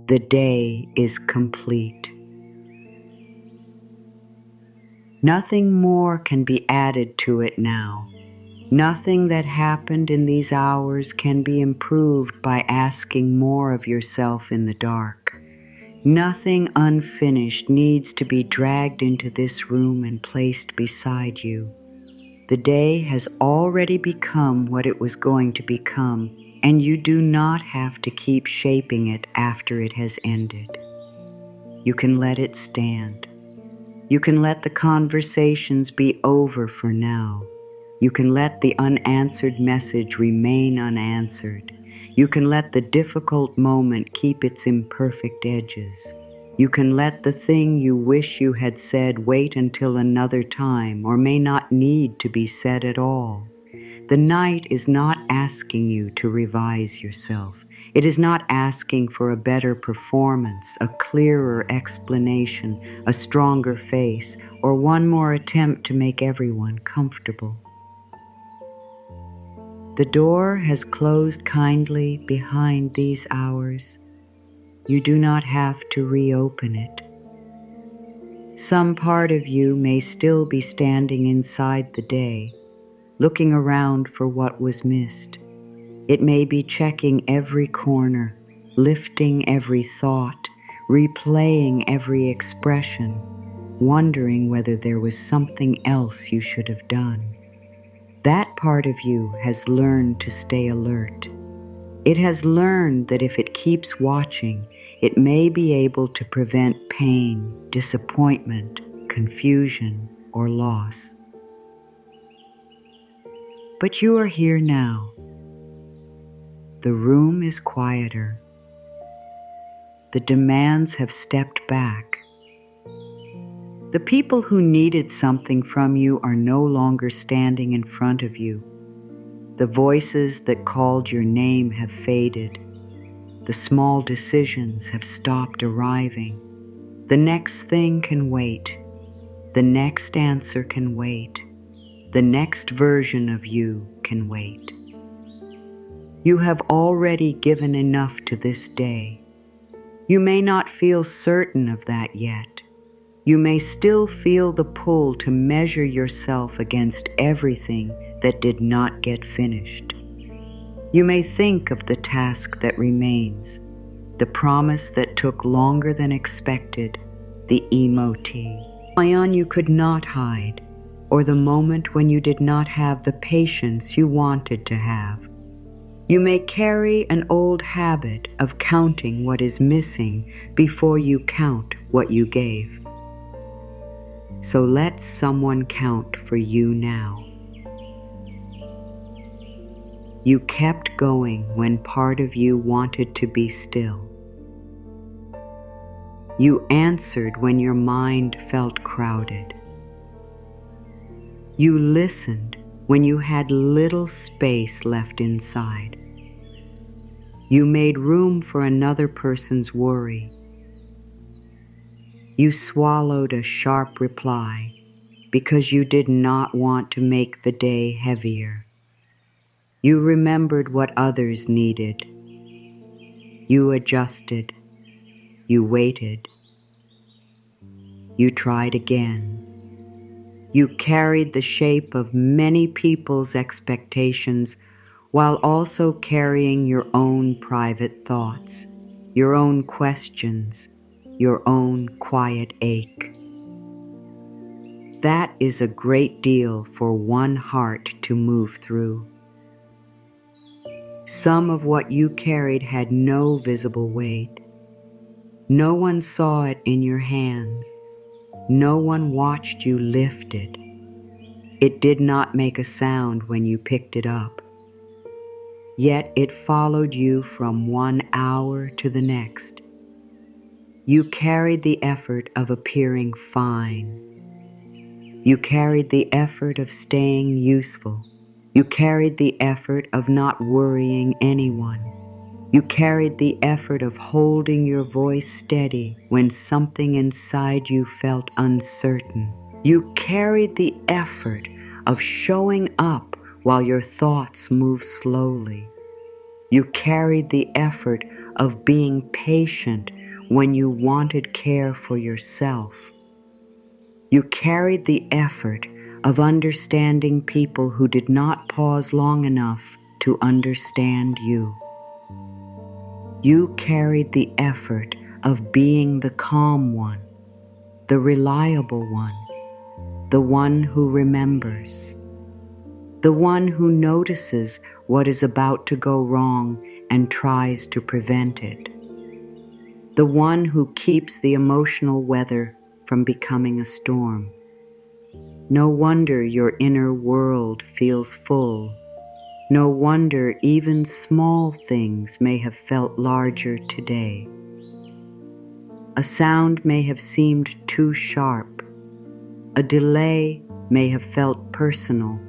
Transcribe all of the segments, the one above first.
The day is complete. Nothing more can be added to it now. Nothing that happened in these hours can be improved by asking more of yourself in the dark. Nothing unfinished needs to be dragged into this room and placed beside you. The day has already become what it was going to become, and you do not have to keep shaping it after it has ended. You can let it stand. You can let the conversations be over for now. You can let the unanswered message remain unanswered. You can let the difficult moment keep its imperfect edges. You can let the thing you wish you had said wait until another time or may not need to be said at all. The night is not asking you to revise yourself. It is not asking for a better performance, a clearer explanation, a stronger face, or one more attempt to make everyone comfortable. The door has closed kindly behind these hours. You do not have to reopen it. Some part of you may still be standing inside the day, looking around for what was missed. It may be checking every corner, lifting every thought, replaying every expression, wondering whether there was something else you should have done. That part of you has learned to stay alert. It has learned that if it keeps watching, it may be able to prevent pain, disappointment, confusion, or loss. But you are here now. The room is quieter. The demands have stepped back. The people who needed something from you are no longer standing in front of you. The voices that called your name have faded. The small decisions have stopped arriving. The next thing can wait. The next answer can wait. The next version of you can wait. You have already given enough to this day. You may not feel certain of that yet. You may still feel the pull to measure yourself against everything that did not get finished. You may think of the task that remains, the promise that took longer than expected, the ion you could not hide, or the moment when you did not have the patience you wanted to have. You may carry an old habit of counting what is missing before you count what you gave. So let someone count for you now. You kept going when part of you wanted to be still. You answered when your mind felt crowded. You listened when you had little space left inside. You made room for another person's worry. You swallowed a sharp reply because you did not want to make the day heavier. You remembered what others needed. You adjusted. You waited. You tried again. You carried the shape of many people's expectations while also carrying your own private thoughts, your own questions, your own quiet ache. That is a great deal for one heart to move through. Some of what you carried had no visible weight. No one saw it in your hands. No one watched you lift it. It did not make a sound when you picked it up. Yet it followed you from 1 hour to the next. You carried the effort of appearing fine. You carried the effort of staying useful. You carried the effort of not worrying anyone. You carried the effort of holding your voice steady when something inside you felt uncertain. You carried the effort of showing up while your thoughts moved slowly. You carried the effort of being patient when you wanted care for yourself. You carried the effort of understanding people who did not pause long enough to understand you. You carried the effort of being the calm one, the reliable one, the one who remembers, the one who notices what is about to go wrong and tries to prevent it, the one who keeps the emotional weather from becoming a storm. No wonder your inner world feels full. No wonder even small things may have felt larger today. A sound may have seemed too sharp. A delay may have felt personal.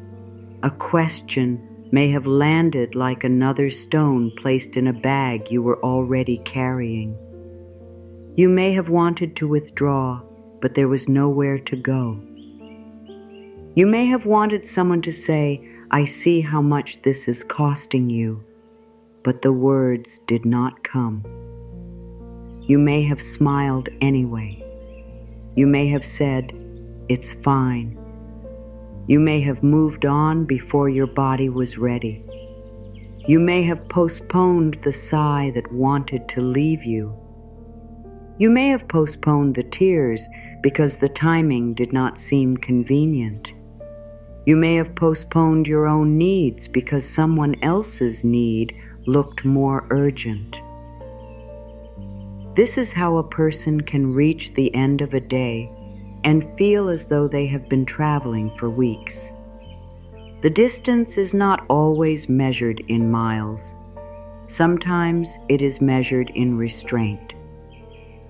A question may have landed like another stone placed in a bag you were already carrying. You may have wanted to withdraw, but there was nowhere to go. You may have wanted someone to say, "I see how much this is costing you," but the words did not come. You may have smiled anyway. You may have said, "It's fine." You may have moved on before your body was ready. You may have postponed the sigh that wanted to leave you. You may have postponed the tears because the timing did not seem convenient. You may have postponed your own needs because someone else's need looked more urgent. This is how a person can reach the end of a day and feel as though they have been traveling for weeks. The distance is not always measured in miles. Sometimes it is measured in restraint,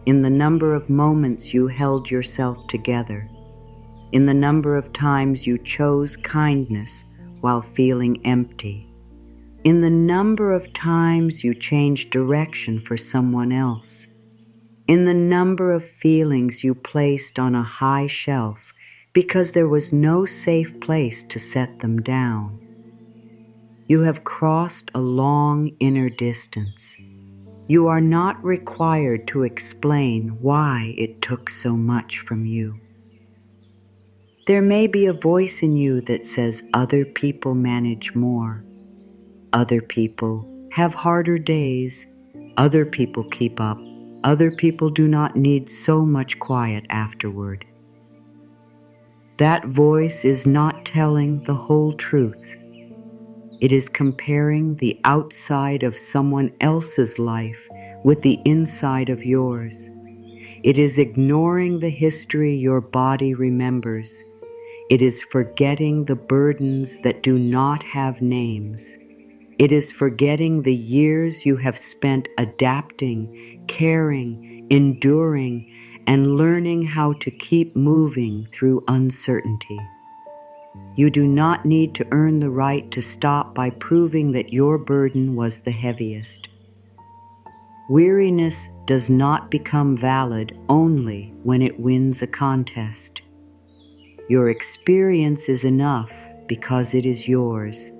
in the number of moments you held yourself together, in the number of times you chose kindness while feeling empty, in the number of times you changed direction for someone else, in the number of feelings you placed on a high shelf because there was no safe place to set them down. You have crossed a long inner distance. You are not required to explain why it took so much from you. There may be a voice in you that says other people manage more. Other people have harder days. Other people keep up. Other people do not need so much quiet afterward. That voice is not telling the whole truth. It is comparing the outside of someone else's life with the inside of yours. It is ignoring the history your body remembers. It is forgetting the burdens that do not have names. It is forgetting the years you have spent adapting, caring, enduring, and learning how to keep moving through uncertainty. You do not need to earn the right to stop by proving that your burden was the heaviest. Weariness does not become valid only when it wins a contest. Your experience is enough because it is yours.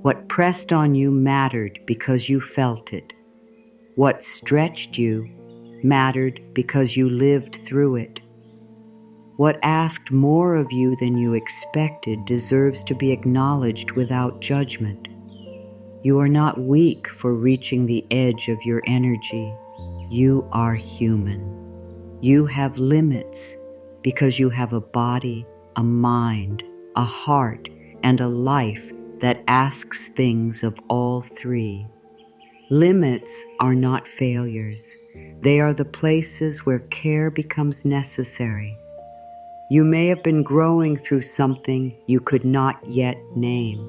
What pressed on you mattered because you felt it. What stretched you mattered because you lived through it. What asked more of you than you expected deserves to be acknowledged without judgment. You are not weak for reaching the edge of your energy. You are human. You have limits because you have a body, a mind, a heart, and a life that asks things of all three. Limits are not failures. They are the places where care becomes necessary. You may have been growing through something you could not yet name.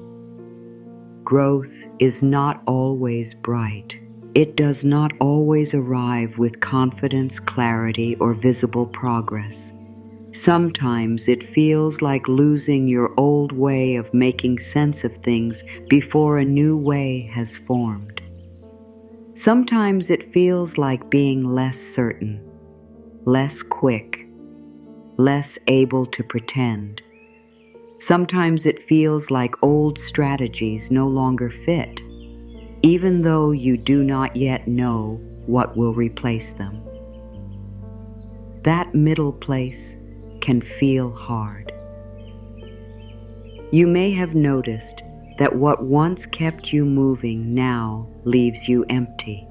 Growth is not always bright. It does not always arrive with confidence, clarity, or visible progress. Sometimes it feels like losing your old way of making sense of things before a new way has formed. Sometimes it feels like being less certain, less quick, less able to pretend. Sometimes it feels like old strategies no longer fit, even though you do not yet know what will replace them. That middle place can feel hard. You may have noticed that what once kept you moving now leaves you empty.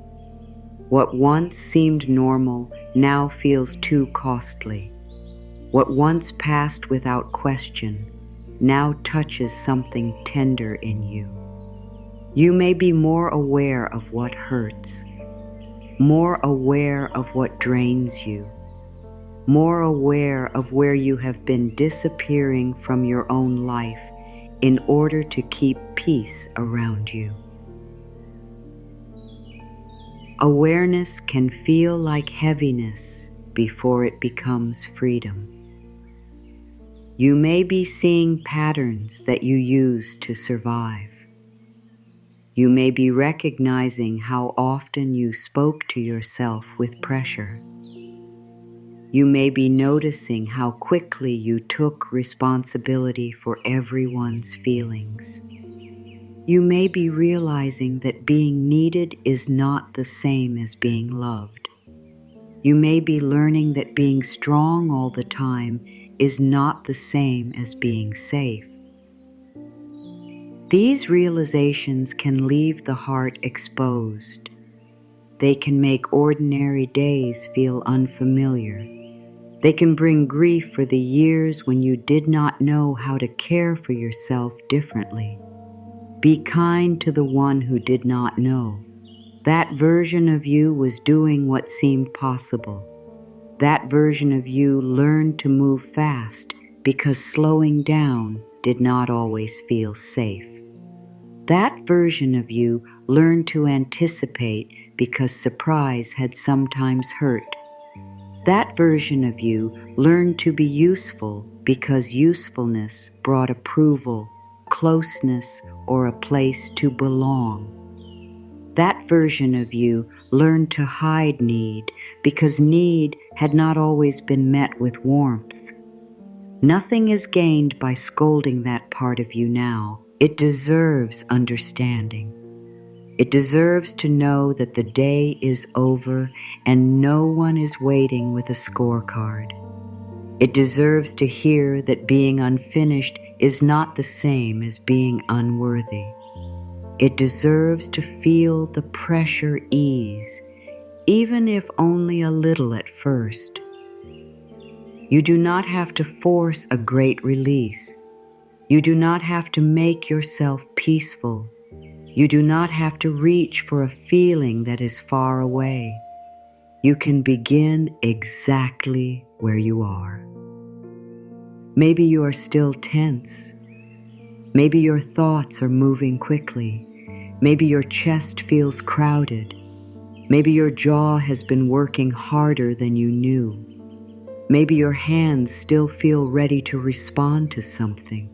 What once seemed normal now feels too costly. What once passed without question now touches something tender in you. You may be more aware of what hurts, more aware of what drains you, more aware of where you have been disappearing from your own life in order to keep peace around you. Awareness can feel like heaviness before it becomes freedom. You may be seeing patterns that you use to survive. You may be recognizing how often you spoke to yourself with pressure. You may be noticing how quickly you took responsibility for everyone's feelings. You may be realizing that being needed is not the same as being loved. You may be learning that being strong all the time is not the same as being safe. These realizations can leave the heart exposed. They can make ordinary days feel unfamiliar. They can bring grief for the years when you did not know how to care for yourself differently. Be kind to the one who did not know. That version of you was doing what seemed possible. That version of you learned to move fast because slowing down did not always feel safe. That version of you learned to anticipate because surprise had sometimes hurt. That version of you learned to be useful because usefulness brought approval, closeness, or a place to belong. That version of you learned to hide need because need had not always been met with warmth. Nothing is gained by scolding that part of you now. It deserves understanding. It deserves to know that the day is over and no one is waiting with a scorecard. It deserves to hear that being unfinished is not the same as being unworthy. It deserves to feel the pressure ease, even if only a little at first. You do not have to force a great release. You do not have to make yourself peaceful. You do not have to reach for a feeling that is far away. You can begin exactly where you are. Maybe you are still tense. Maybe your thoughts are moving quickly. Maybe your chest feels crowded. Maybe your jaw has been working harder than you knew. Maybe your hands still feel ready to respond to something.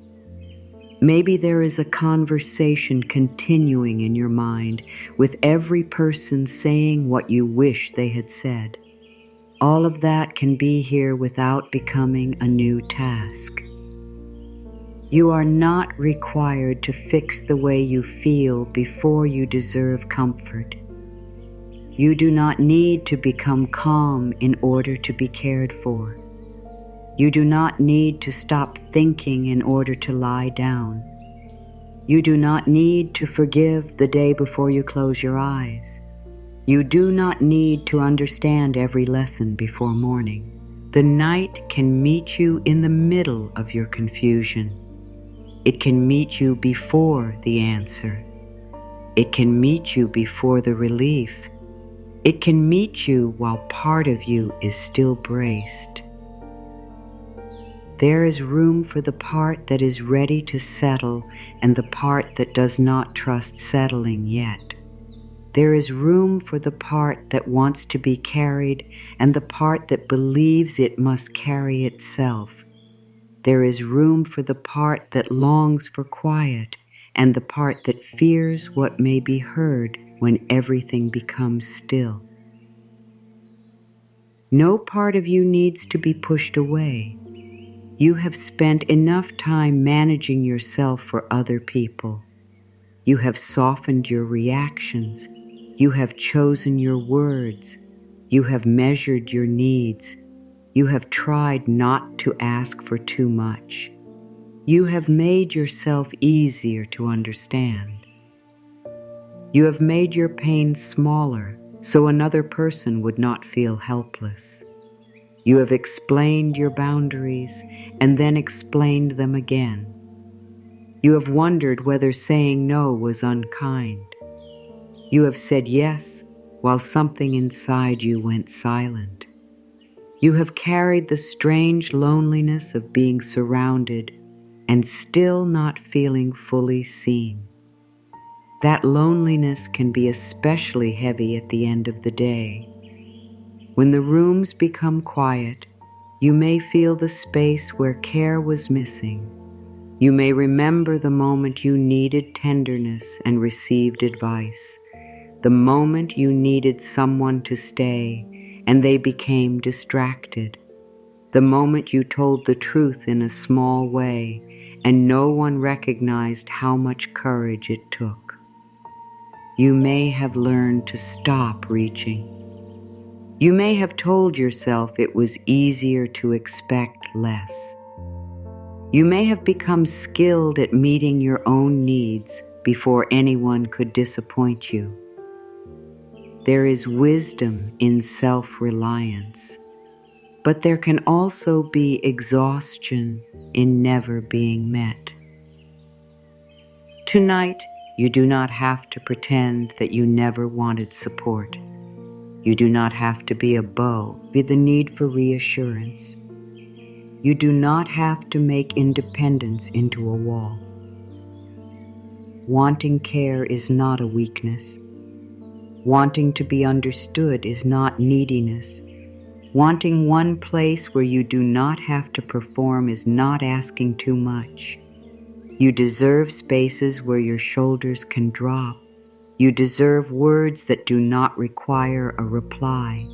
Maybe there is a conversation continuing in your mind with every person saying what you wish they had said. All of that can be here without becoming a new task. You are not required to fix the way you feel before you deserve comfort. You do not need to become calm in order to be cared for. You do not need to stop thinking in order to lie down. You do not need to forgive the day before you close your eyes. You do not need to understand every lesson before morning. The night can meet you in the middle of your confusion. It can meet you before the answer. It can meet you before the relief. It can meet you while part of you is still braced. There is room for the part that is ready to settle and the part that does not trust settling yet. There is room for the part that wants to be carried and the part that believes it must carry itself. There is room for the part that longs for quiet and the part that fears what may be heard when everything becomes still. No part of you needs to be pushed away. You have spent enough time managing yourself for other people. You have softened your reactions. You have chosen your words. You have measured your needs. You have tried not to ask for too much. You have made yourself easier to understand. You have made your pain smaller so another person would not feel helpless. You have explained your boundaries and then explained them again. You have wondered whether saying no was unkind. You have said yes while something inside you went silent. You have carried the strange loneliness of being surrounded and still not feeling fully seen. That loneliness can be especially heavy at the end of the day. When the rooms become quiet, you may feel the space where care was missing. You may remember the moment you needed tenderness and received advice, the moment you needed someone to stay and they became distracted, the moment you told the truth in a small way and no one recognized how much courage it took. You may have learned to stop reaching. You may have told yourself it was easier to expect less. You may have become skilled at meeting your own needs before anyone could disappoint you. There is wisdom in self-reliance, but there can also be exhaustion in never being met. Tonight, you do not have to pretend that you never wanted support. You do not have to be a bow with the need for reassurance. You do not have to make independence into a wall. Wanting care is not a weakness. Wanting to be understood is not neediness. Wanting one place where you do not have to perform is not asking too much. You deserve spaces where your shoulders can drop. You deserve words that do not require a reply.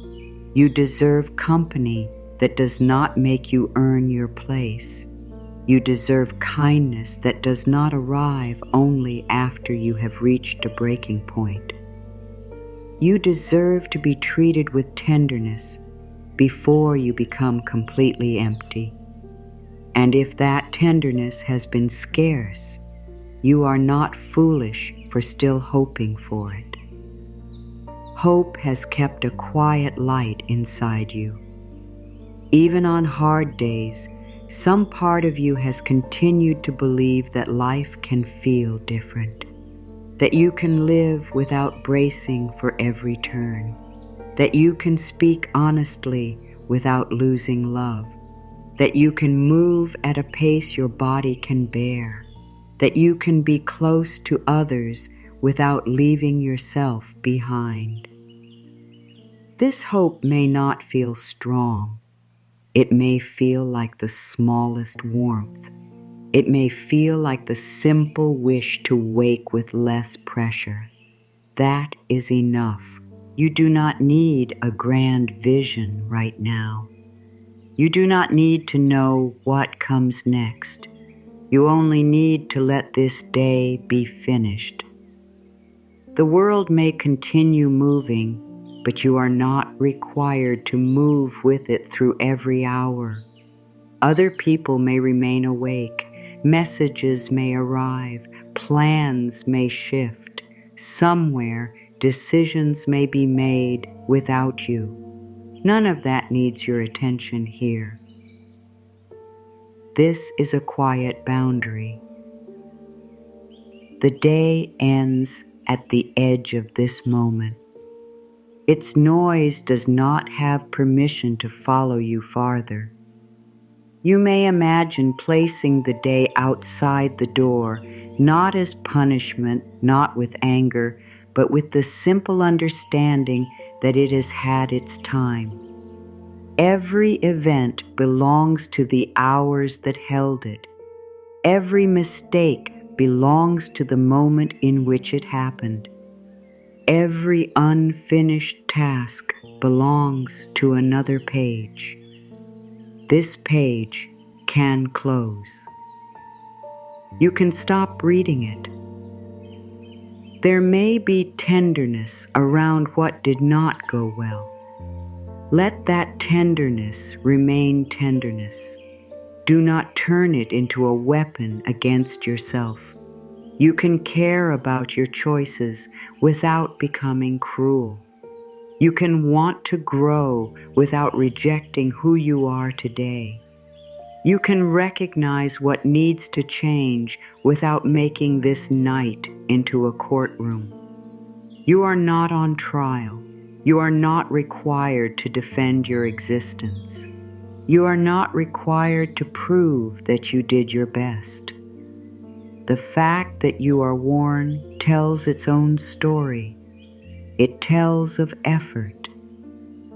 You deserve company that does not make you earn your place. You deserve kindness that does not arrive only after you have reached a breaking point. You deserve to be treated with tenderness before you become completely empty. And if that tenderness has been scarce, you are not foolish for still hoping for it. Hope has kept a quiet light inside you. Even on hard days, some part of you has continued to believe that life can feel different, that you can live without bracing for every turn, that you can speak honestly without losing love, that you can move at a pace your body can bear, that you can be close to others without leaving yourself behind. This hope may not feel strong. It may feel like the smallest warmth. It may feel like the simple wish to wake with less pressure. That is enough. You do not need a grand vision right now. You do not need to know what comes next. You only need to let this day be finished. The world may continue moving, but you are not required to move with it through every hour. Other people may remain awake, messages may arrive, plans may shift. Somewhere, decisions may be made without you. None of that needs your attention here. This is a quiet boundary. The day ends at the edge of this moment. Its noise does not have permission to follow you farther. You may imagine placing the day outside the door, not as punishment, not with anger, but with the simple understanding that it has had its time. Every event belongs to the hours that held it. Every mistake belongs to the moment in which it happened. Every unfinished task belongs to another page. This page can close. You can stop reading it. There may be tenderness around what did not go well. Let that tenderness remain tenderness. Do not turn it into a weapon against yourself. You can care about your choices without becoming cruel. You can want to grow without rejecting who you are today. You can recognize what needs to change without making this night into a courtroom. You are not on trial. You are not required to defend your existence. You are not required to prove that you did your best. The fact that you are worn tells its own story. It tells of effort.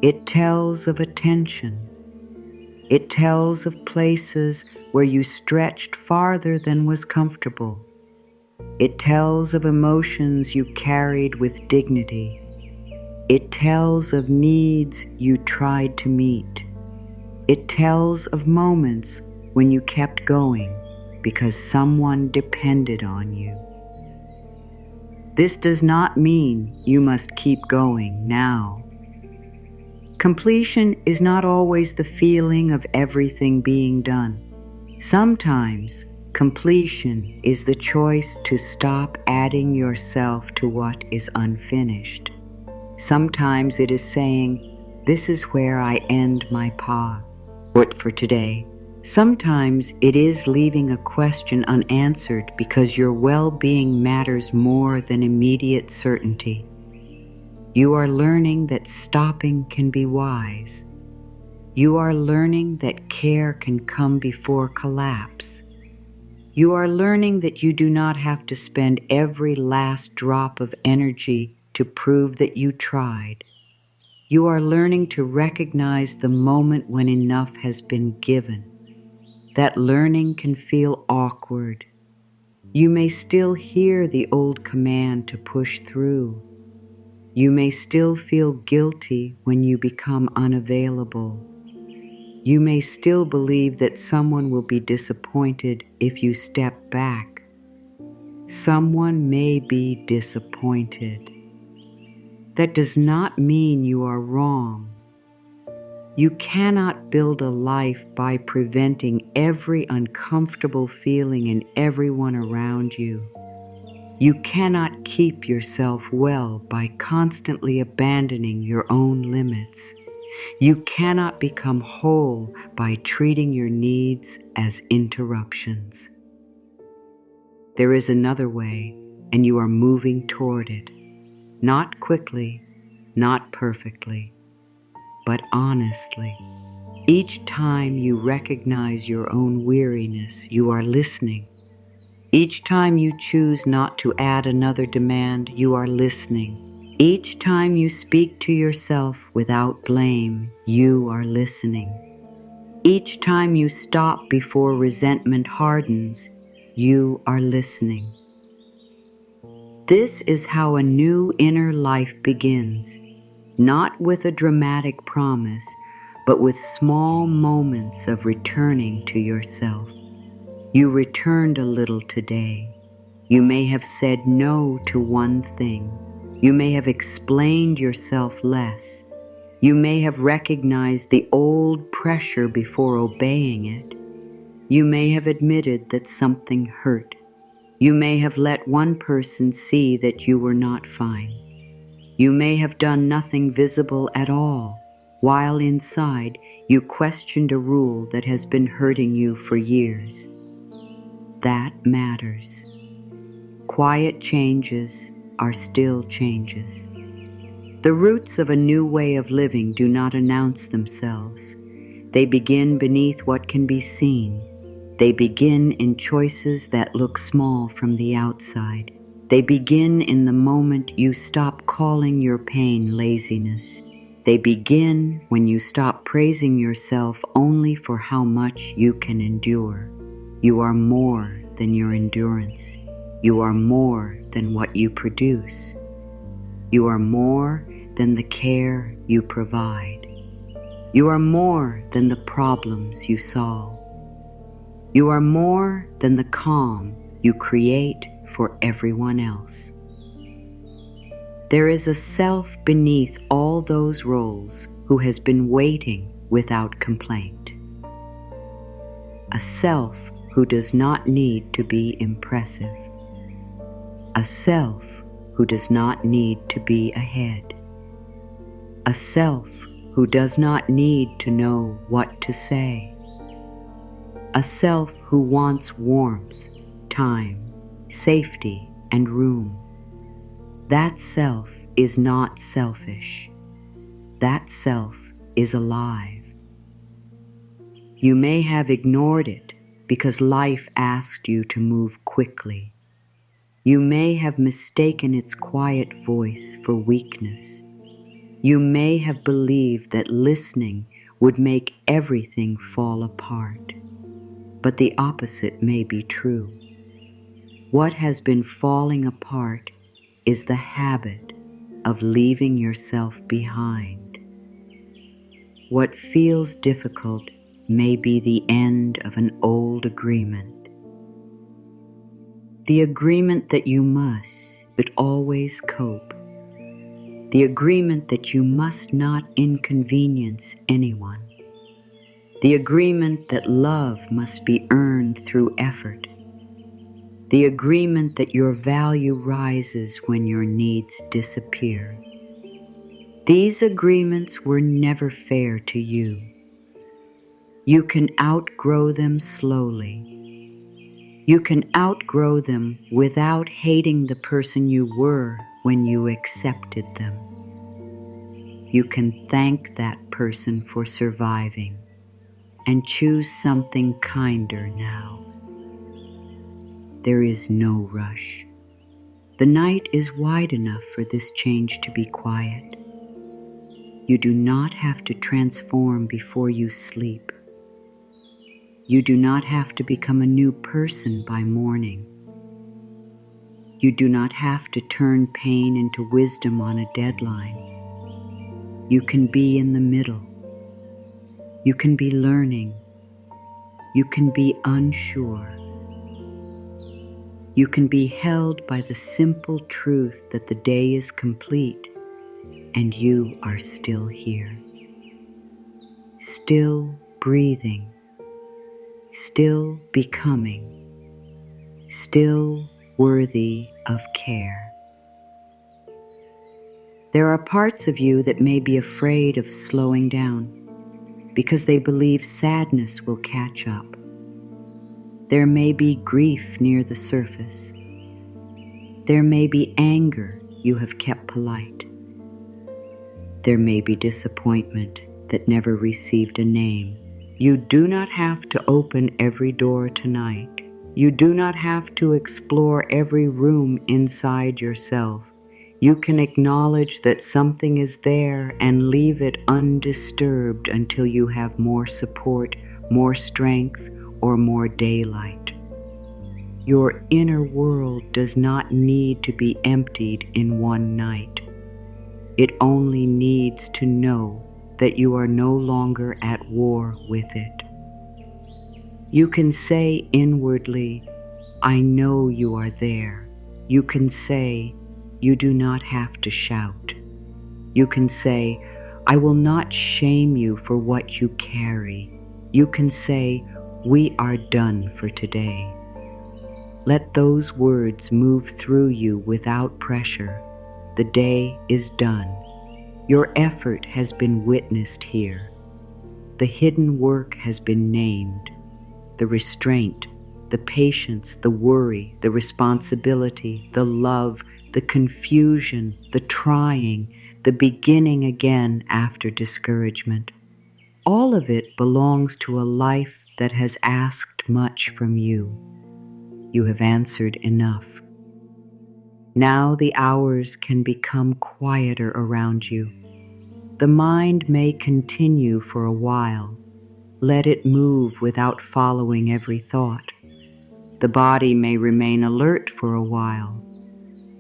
It tells of attention. It tells of places where you stretched farther than was comfortable. It tells of emotions you carried with dignity. It tells of needs you tried to meet. It tells of moments when you kept going because someone depended on you. This does not mean you must keep going now. Completion is not always the feeling of everything being done. Sometimes completion is the choice to stop adding yourself to what is unfinished. Sometimes it is saying, "This is where I end my path for today." Sometimes it is leaving a question unanswered because your well-being matters more than immediate certainty. You are learning that stopping can be wise. You are learning that care can come before collapse. You are learning that you do not have to spend every last drop of energy to prove that you tried. You are learning to recognize the moment when enough has been given. That learning can feel awkward. You may still hear the old command to push through. You may still feel guilty when you become unavailable. You may still believe that someone will be disappointed if you step back. Someone may be disappointed. That does not mean you are wrong. You cannot build a life by preventing every uncomfortable feeling in everyone around you. You cannot keep yourself well by constantly abandoning your own limits. You cannot become whole by treating your needs as interruptions. There is another way, and you are moving toward it. Not quickly, not perfectly, but honestly. Each time you recognize your own weariness, you are listening. Each time you choose not to add another demand, you are listening. Each time you speak to yourself without blame, you are listening. Each time you stop before resentment hardens, you are listening. This is how a new inner life begins, not with a dramatic promise, but with small moments of returning to yourself. You returned a little today. You may have said no to one thing. You may have explained yourself less. You may have recognized the old pressure before obeying it. You may have admitted that something hurt. You may have let one person see that you were not fine. You may have done nothing visible at all, while inside you questioned a rule that has been hurting you for years. That matters. Quiet changes are still changes. The roots of a new way of living do not announce themselves. They begin beneath what can be seen. They begin in choices that look small from the outside. They begin in the moment you stop calling your pain laziness. They begin when you stop praising yourself only for how much you can endure. You are more than your endurance. You are more than what you produce. You are more than the care you provide. You are more than the problems you solve. You are more than the calm you create for everyone else. There is a self beneath all those roles who has been waiting without complaint. A self who does not need to be impressive. A self who does not need to be ahead. A self who does not need to know what to say. A self who wants warmth, time, safety, and room. That self is not selfish. That self is alive. You may have ignored it because life asked you to move quickly. You may have mistaken its quiet voice for weakness. You may have believed that listening would make everything fall apart. But the opposite may be true. What has been falling apart is the habit of leaving yourself behind. What feels difficult may be the end of an old agreement. The agreement that you must but always cope. The agreement that you must not inconvenience anyone. The agreement that love must be earned through effort. The agreement that your value rises when your needs disappear. These agreements were never fair to you. You can outgrow them slowly. You can outgrow them without hating the person you were when you accepted them. You can thank that person for surviving and choose something kinder now. There is no rush. The night is wide enough for this change to be quiet. You do not have to transform before you sleep. You do not have to become a new person by morning. You do not have to turn pain into wisdom on a deadline. You can be in the middle. You can be learning. You can be unsure. You can be held by the simple truth that the day is complete and you are still here. Still breathing. Still becoming. Still worthy of care. There are parts of you that may be afraid of slowing down because they believe sadness will catch up. There may be grief near the surface. There may be anger you have kept polite. There may be disappointment that never received a name. You do not have to open every door tonight. You do not have to explore every room inside yourself. You can acknowledge that something is there and leave it undisturbed until you have more support, more strength, or more daylight. Your inner world does not need to be emptied in one night. It only needs to know that you are no longer at war with it. You can say inwardly, I know you are there. You can say, you do not have to shout. You can say, I will not shame you for what you carry. You can say, we are done for today. Let those words move through you without pressure. The day is done. Your effort has been witnessed here. The hidden work has been named. The restraint, the patience, the worry, the responsibility, the love, the confusion, the trying, the beginning again after discouragement. All of it belongs to a life that has asked much from you. You have answered enough. Now the hours can become quieter around you. The mind may continue for a while. Let it move without following every thought. The body may remain alert for a while.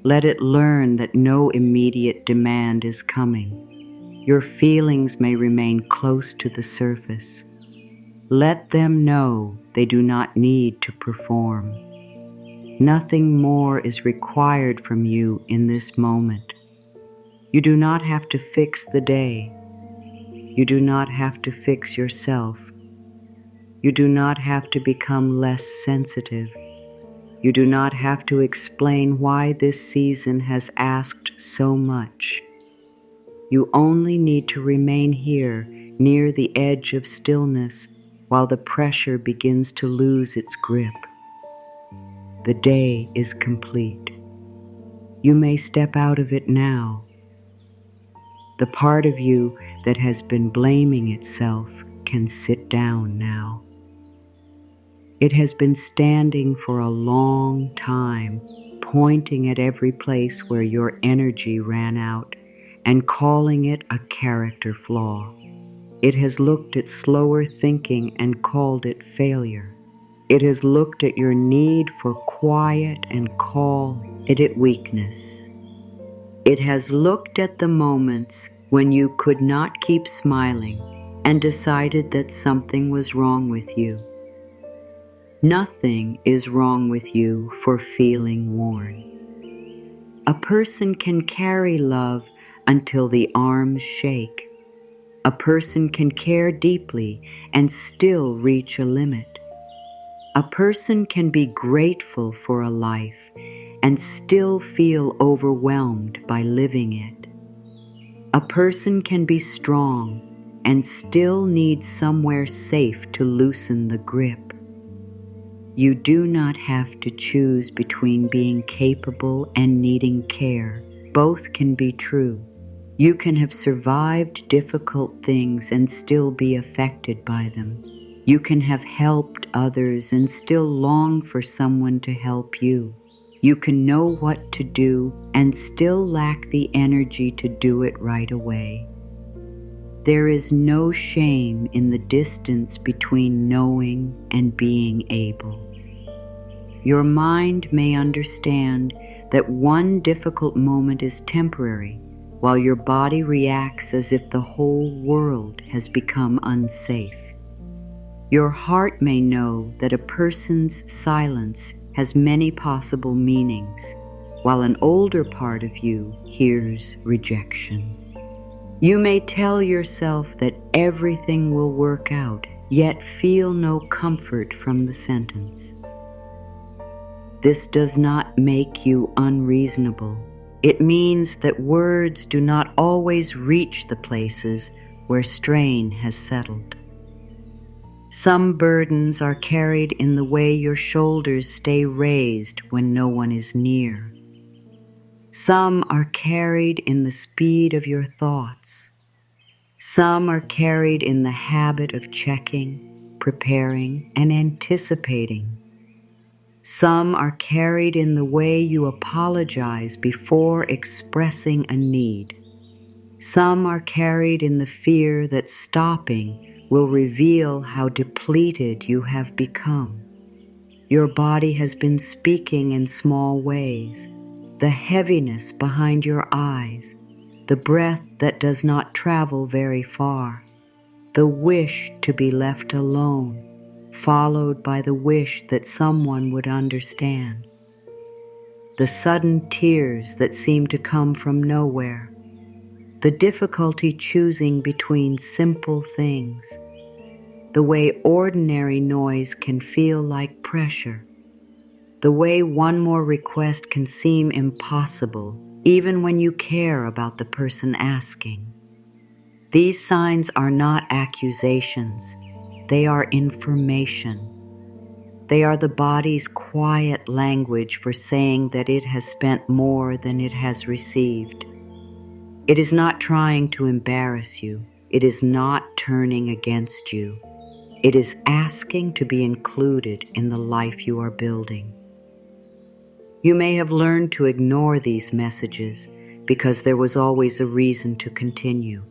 Let it learn that no immediate demand is coming. Your feelings may remain close to the surface. Let them know they do not need to perform. Nothing more is required from you in this moment. You do not have to fix the day. You do not have to fix yourself. You do not have to become less sensitive. You do not have to explain why this season has asked so much. You only need to remain here near the edge of stillness while the pressure begins to lose its grip. The day is complete. You may step out of it now. The part of you that has been blaming itself can sit down now. It has been standing for a long time, pointing at every place where your energy ran out and calling it a character flaw. It has looked at slower thinking and called it failure. It has looked at your need for quiet and called it weakness. It has looked at the moments when you could not keep smiling and decided that something was wrong with you. Nothing is wrong with you for feeling worn. A person can carry love until the arms shake. A person can care deeply and still reach a limit. A person can be grateful for a life and still feel overwhelmed by living it. A person can be strong and still need somewhere safe to loosen the grip. You do not have to choose between being capable and needing care. Both can be true. You can have survived difficult things and still be affected by them. You can have helped others and still long for someone to help you. You can know what to do and still lack the energy to do it right away. There is no shame in the distance between knowing and being able. Your mind may understand that one difficult moment is temporary, while your body reacts as if the whole world has become unsafe. Your heart may know that a person's silence has many possible meanings, while an older part of you hears rejection. You may tell yourself that everything will work out, yet feel no comfort from the sentence. This does not make you unreasonable. It means that words do not always reach the places where strain has settled. Some burdens are carried in the way your shoulders stay raised when no one is near. Some are carried in the speed of your thoughts. Some are carried in the habit of checking, preparing, and anticipating. Some are carried in the way you apologize before expressing a need. Some are carried in the fear that stopping will reveal how depleted you have become. Your body has been speaking in small ways. The heaviness behind your eyes, the breath that does not travel very far, the wish to be left alone, followed by the wish that someone would understand. The sudden tears that seem to come from nowhere. The difficulty choosing between simple things. The way ordinary noise can feel like pressure. The way one more request can seem impossible, even when you care about the person asking. These signs are not accusations. They are information. They are the body's quiet language for saying that it has spent more than it has received. It is not trying to embarrass you. It is not turning against you. It is asking to be included in the life you are building. You may have learned to ignore these messages because there was always a reason to continue.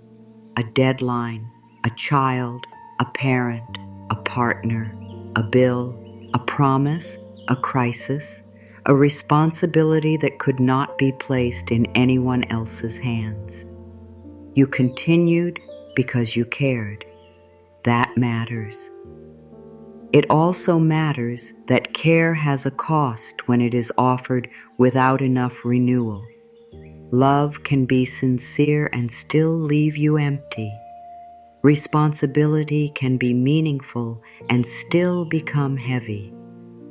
A deadline, a child, a parent, a partner, a bill, a promise, a crisis, a responsibility that could not be placed in anyone else's hands. You continued because you cared. That matters. It also matters that care has a cost when it is offered without enough renewal. Love can be sincere and still leave you empty. Responsibility can be meaningful and still become heavy.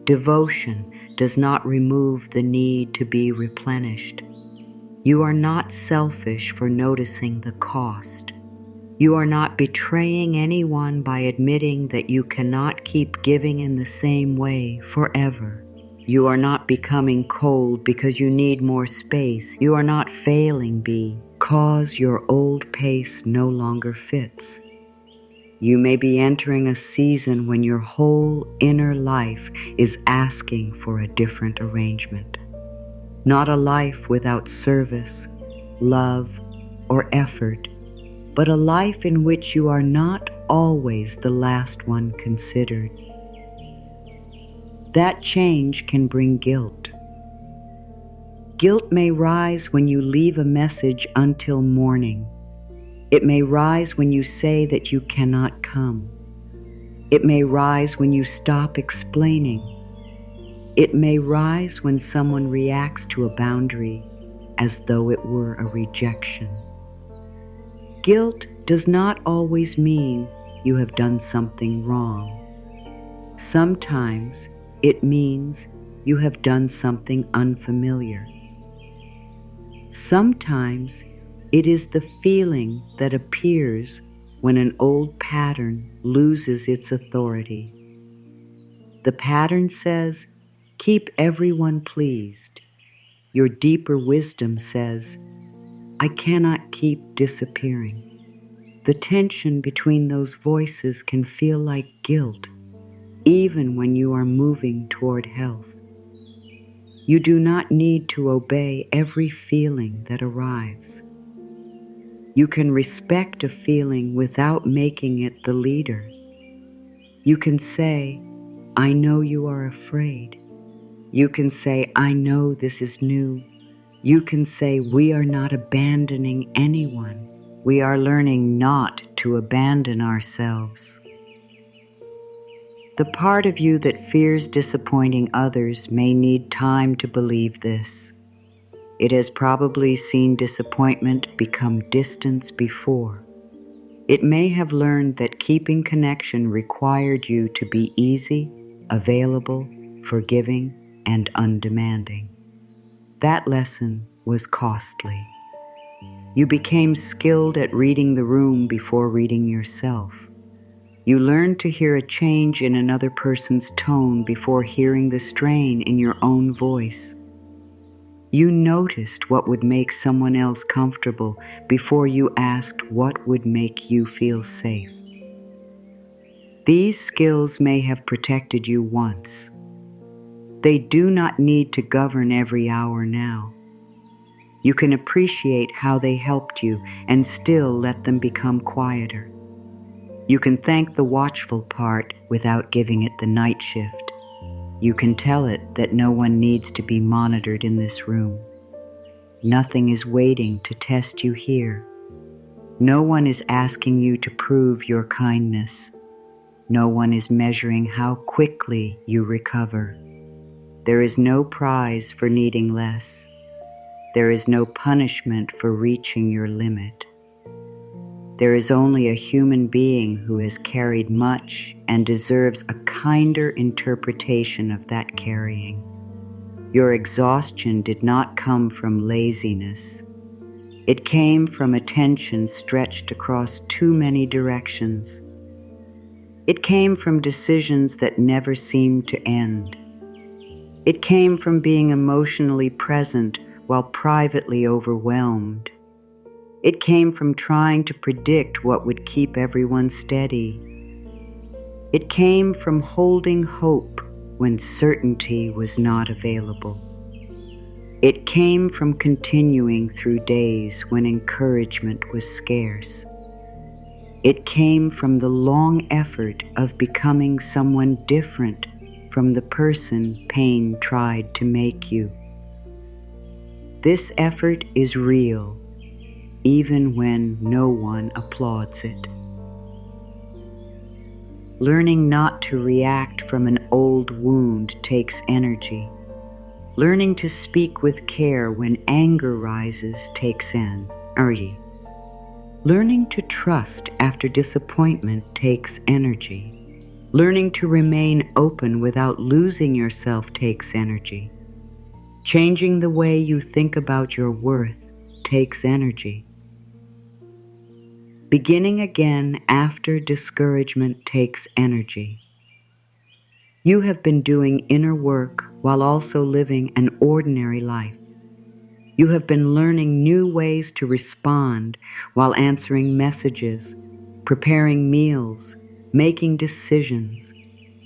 Devotion does not remove the need to be replenished. You are not selfish for noticing the cost. You are not betraying anyone by admitting that you cannot keep giving in the same way forever. You are not becoming cold because you need more space. You are not failing because your old pace no longer fits. You may be entering a season when your whole inner life is asking for a different arrangement. Not a life without service, love, or effort, but a life in which you are not always the last one considered. That change can bring guilt. Guilt may rise when you leave a message until morning. It may rise when you say that you cannot come. It may rise when you stop explaining. It may rise when someone reacts to a boundary as though it were a rejection. Guilt does not always mean you have done something wrong. Sometimes it means you have done something unfamiliar. Sometimes it is the feeling that appears when an old pattern loses its authority. The pattern says, keep everyone pleased. Your deeper wisdom says, I cannot keep disappearing. The tension between those voices can feel like guilt, even when you are moving toward health. You do not need to obey every feeling that arrives. You can respect a feeling without making it the leader. You can say, I know you are afraid. You can say, I know this is new. You can say, we are not abandoning anyone. We are learning not to abandon ourselves. The part of you that fears disappointing others may need time to believe this. It has probably seen disappointment become distance before. It may have learned that keeping connection required you to be easy, available, forgiving, and undemanding. That lesson was costly. You became skilled at reading the room before reading yourself. You learned to hear a change in another person's tone before hearing the strain in your own voice. You noticed what would make someone else comfortable before you asked what would make you feel safe. These skills may have protected you once. They do not need to govern every hour now. You can appreciate how they helped you and still let them become quieter. You can thank the watchful part without giving it the night shift. You can tell it that no one needs to be monitored in this room. Nothing is waiting to test you here. No one is asking you to prove your kindness. No one is measuring how quickly you recover. There is no prize for needing less. There is no punishment for reaching your limit. There is only a human being who has carried much and deserves a kinder interpretation of that carrying. Your exhaustion did not come from laziness. It came from attention stretched across too many directions. It came from decisions that never seemed to end. It came from being emotionally present while privately overwhelmed. It came from trying to predict what would keep everyone steady. It came from holding hope when certainty was not available. It came from continuing through days when encouragement was scarce. It came from the long effort of becoming someone different from the person pain tried to make you. This effort is real, even when no one applauds it. Learning not to react from an old wound takes energy. Learning to speak with care when anger rises takes energy. Learning to trust after disappointment takes energy. Learning to remain open without losing yourself takes energy. Changing the way you think about your worth takes energy. Beginning again after discouragement takes energy. You have been doing inner work while also living an ordinary life. You have been learning new ways to respond while answering messages, preparing meals, making decisions,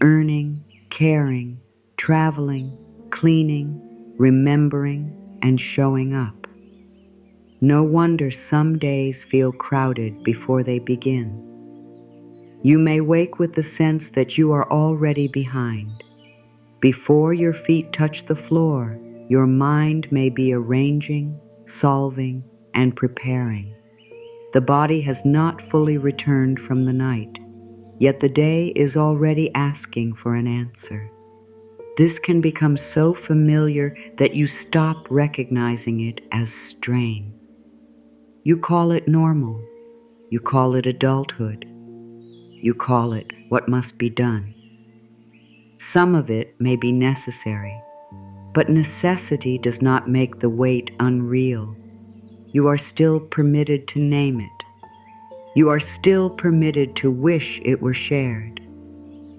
earning, caring, traveling, cleaning, remembering, and showing up. No wonder some days feel crowded before they begin. You may wake with the sense that you are already behind. Before your feet touch the floor, your mind may be arranging, solving, and preparing. The body has not fully returned from the night, yet the day is already asking for an answer. This can become so familiar that you stop recognizing it as strain. You call it normal. You call it adulthood. You call it what must be done. Some of it may be necessary, but necessity does not make the weight unreal. You are still permitted to name it. You are still permitted to wish it were shared.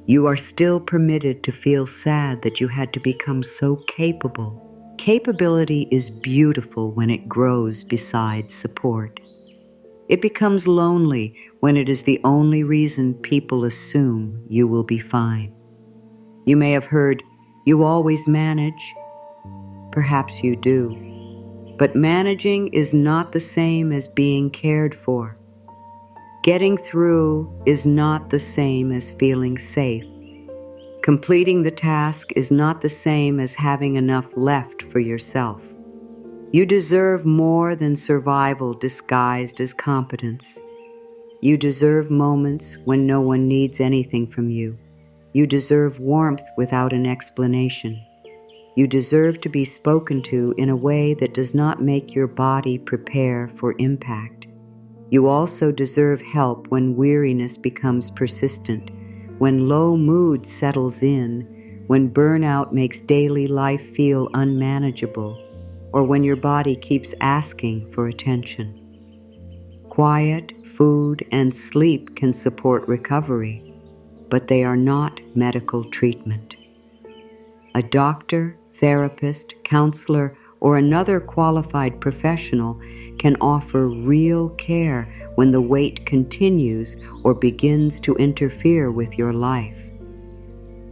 You are still permitted to feel sad that you had to become so capable. Capability is beautiful when it grows beside support. It becomes lonely when it is the only reason people assume you will be fine. You may have heard, "You always manage." Perhaps you do. But managing is not the same as being cared for. Getting through is not the same as feeling safe. Completing the task is not the same as having enough left for yourself. You deserve more than survival disguised as competence. You deserve moments when no one needs anything from you. You deserve warmth without an explanation. You deserve to be spoken to in a way that does not make your body prepare for impact. You also deserve help when weariness becomes persistent, when low mood settles in, when burnout makes daily life feel unmanageable, or when your body keeps asking for attention. Quiet, food, and sleep can support recovery, but they are not medical treatment. A doctor, therapist, counselor, or another qualified professional can offer real care when the weight continues or begins to interfere with your life.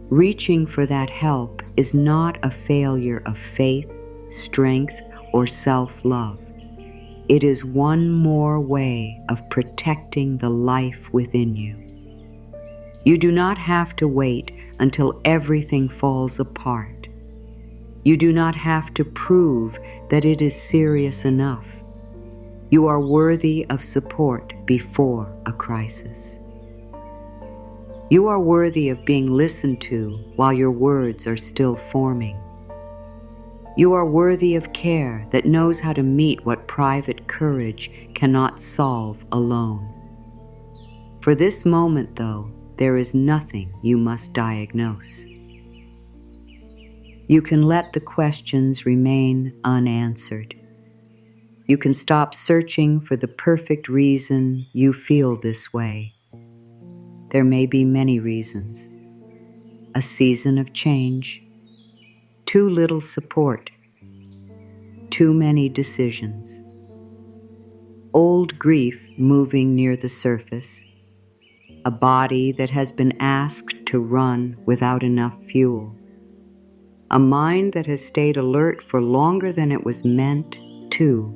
Reaching for that help is not a failure of faith, strength, or self-love. It is one more way of protecting the life within you. You do not have to wait until everything falls apart. You do not have to prove that it is serious enough. You are worthy of support before a crisis. You are worthy of being listened to while your words are still forming. You are worthy of care that knows how to meet what private courage cannot solve alone. For this moment, though, there is nothing you must diagnose. You can let the questions remain unanswered. You can stop searching for the perfect reason you feel this way. There may be many reasons. A season of change, too little support, too many decisions, old grief moving near the surface, a body that has been asked to run without enough fuel, a mind that has stayed alert for longer than it was meant to,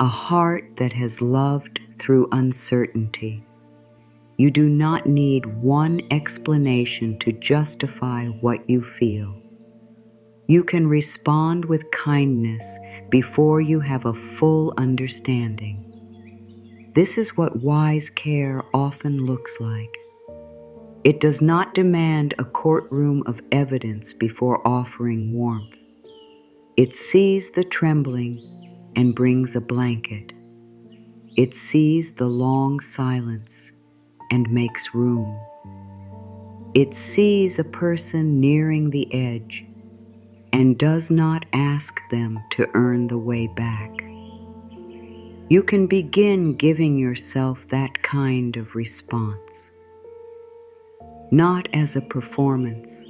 a heart that has loved through uncertainty. You do not need one explanation to justify what you feel. You can respond with kindness before you have a full understanding. This is what wise care often looks like. It does not demand a courtroom of evidence before offering warmth. It sees the trembling and brings a blanket. It sees the long silence and makes room. It sees a person nearing the edge and does not ask them to earn the way back. You can begin giving yourself that kind of response, not as a performance,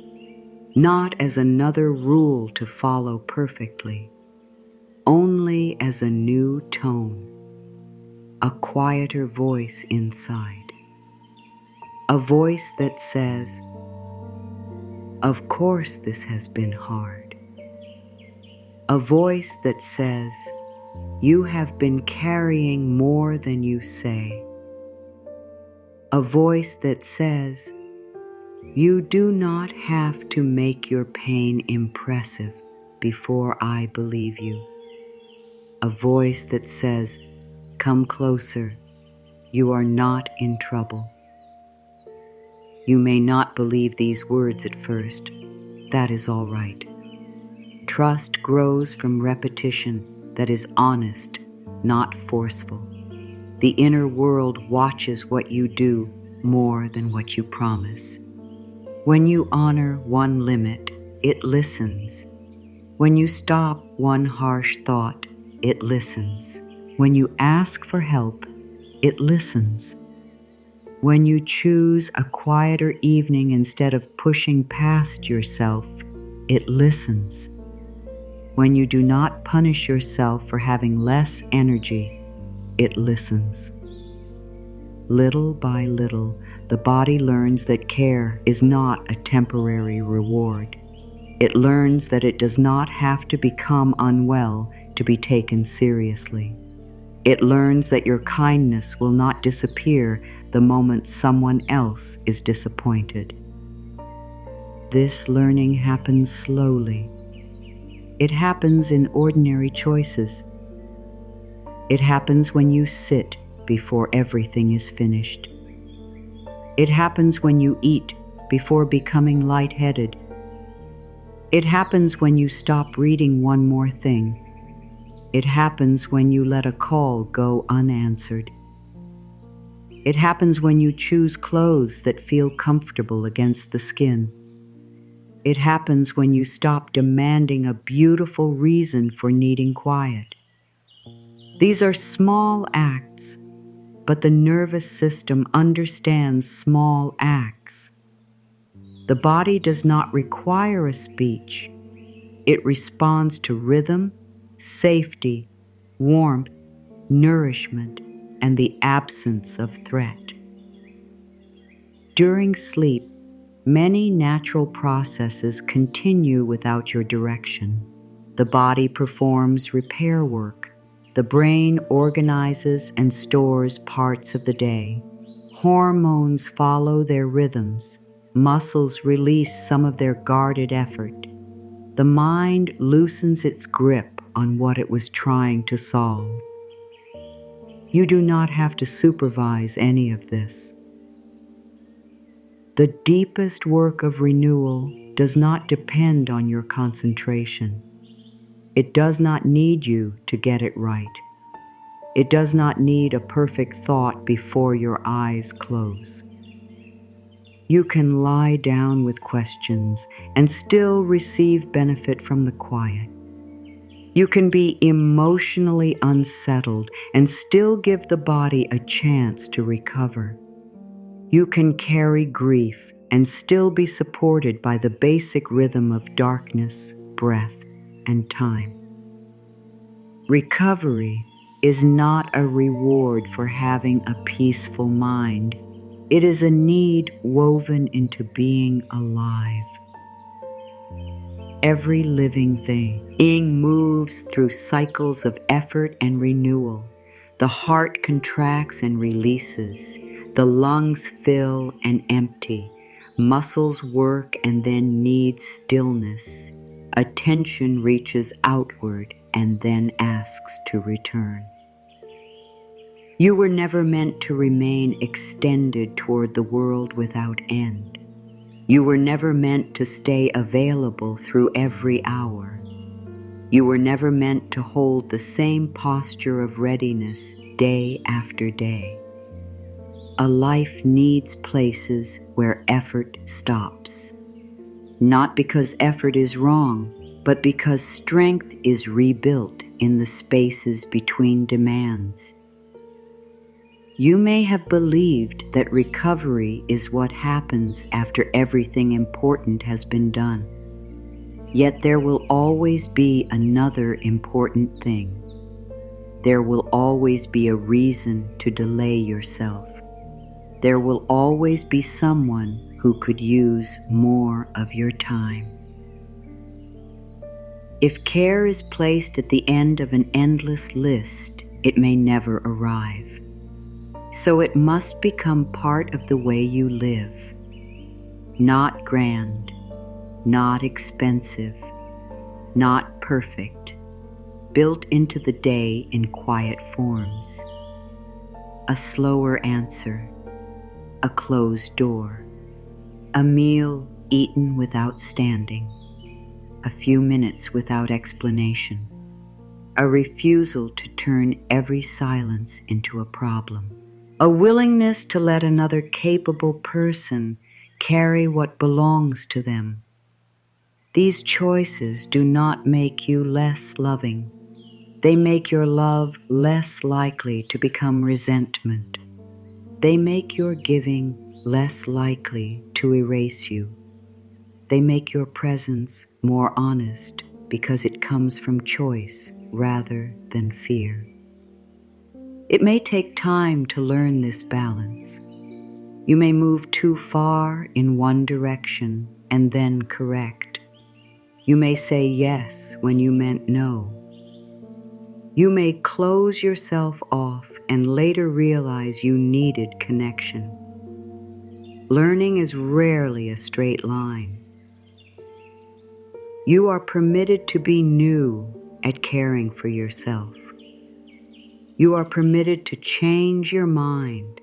not as another rule to follow perfectly, only as a new tone, a quieter voice inside, a voice that says, "Of course this has been hard." A voice that says, "You have been carrying more than you say." A voice that says, "You do not have to make your pain impressive before I believe you." A voice that says, "Come closer, you are not in trouble." You may not believe these words at first. That is all right. Trust grows from repetition that is honest, not forceful. The inner world watches what you do more than what you promise. When you honor one limit, it listens. When you stop one harsh thought, it listens. When you ask for help, it listens. When you choose a quieter evening instead of pushing past yourself, it listens. When you do not punish yourself for having less energy, it listens. Little by little, the body learns that care is not a temporary reward. It learns that it does not have to become unwell to be taken seriously. It learns that your kindness will not disappear the moment someone else is disappointed. This learning happens slowly. It happens in ordinary choices. It happens when you sit before everything is finished. It happens when you eat before becoming lightheaded. It happens when you stop reading one more thing. It happens when you let a call go unanswered. It happens when you choose clothes that feel comfortable against the skin. It happens when you stop demanding a beautiful reason for needing quiet. These are small acts, but the nervous system understands small acts. The body does not require a speech. It responds to rhythm, safety, warmth, nourishment, and the absence of threat. During sleep, many natural processes continue without your direction. The body performs repair work. The brain organizes and stores parts of the day. Hormones follow their rhythms. Muscles release some of their guarded effort. The mind loosens its grip on what it was trying to solve. You do not have to supervise any of this. The deepest work of renewal does not depend on your concentration. It does not need you to get it right. It does not need a perfect thought before your eyes close. You can lie down with questions and still receive benefit from the quiet. You can be emotionally unsettled and still give the body a chance to recover. You can carry grief and still be supported by the basic rhythm of darkness, breath, and time. Recovery is not a reward for having a peaceful mind. It is a need woven into being alive. Every living thing moves through cycles of effort and renewal. The heart contracts and releases. The lungs fill and empty. Muscles work and then need stillness. Attention reaches outward and then asks to return. You were never meant to remain extended toward the world without end. You were never meant to stay available through every hour. You were never meant to hold the same posture of readiness day after day. A life needs places where effort stops. Not because effort is wrong, but because strength is rebuilt in the spaces between demands. You may have believed that recovery is what happens after everything important has been done. Yet there will always be another important thing. There will always be a reason to delay yourself. There will always be someone who could use more of your time. If care is placed at the end of an endless list, it may never arrive. So it must become part of the way you live. Not grand, not expensive, not perfect, built into the day in quiet forms. A slower answer, a closed door, a meal eaten without standing, a few minutes without explanation, a refusal to turn every silence into a problem, a willingness to let another capable person carry what belongs to them. These choices do not make you less loving. They make your love less likely to become resentment. They make your giving less likely to erase you. They make your presence more honest because it comes from choice rather than fear. It may take time to learn this balance. You may move too far in one direction and then correct. You may say yes when you meant no. You may close yourself off and later realize you needed connection. Learning is rarely a straight line. You are permitted to be new at caring for yourself. You are permitted to change your mind.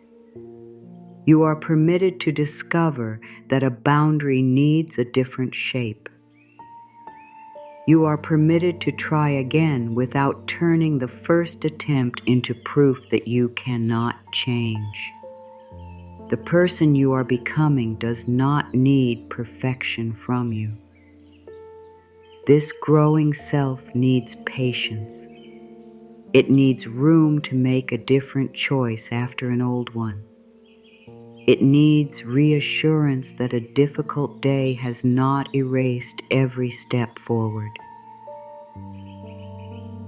You are permitted to discover that a boundary needs a different shape. You are permitted to try again without turning the first attempt into proof that you cannot change. The person you are becoming does not need perfection from you. This growing self needs patience. It needs room to make a different choice after an old one. It needs reassurance that a difficult day has not erased every step forward.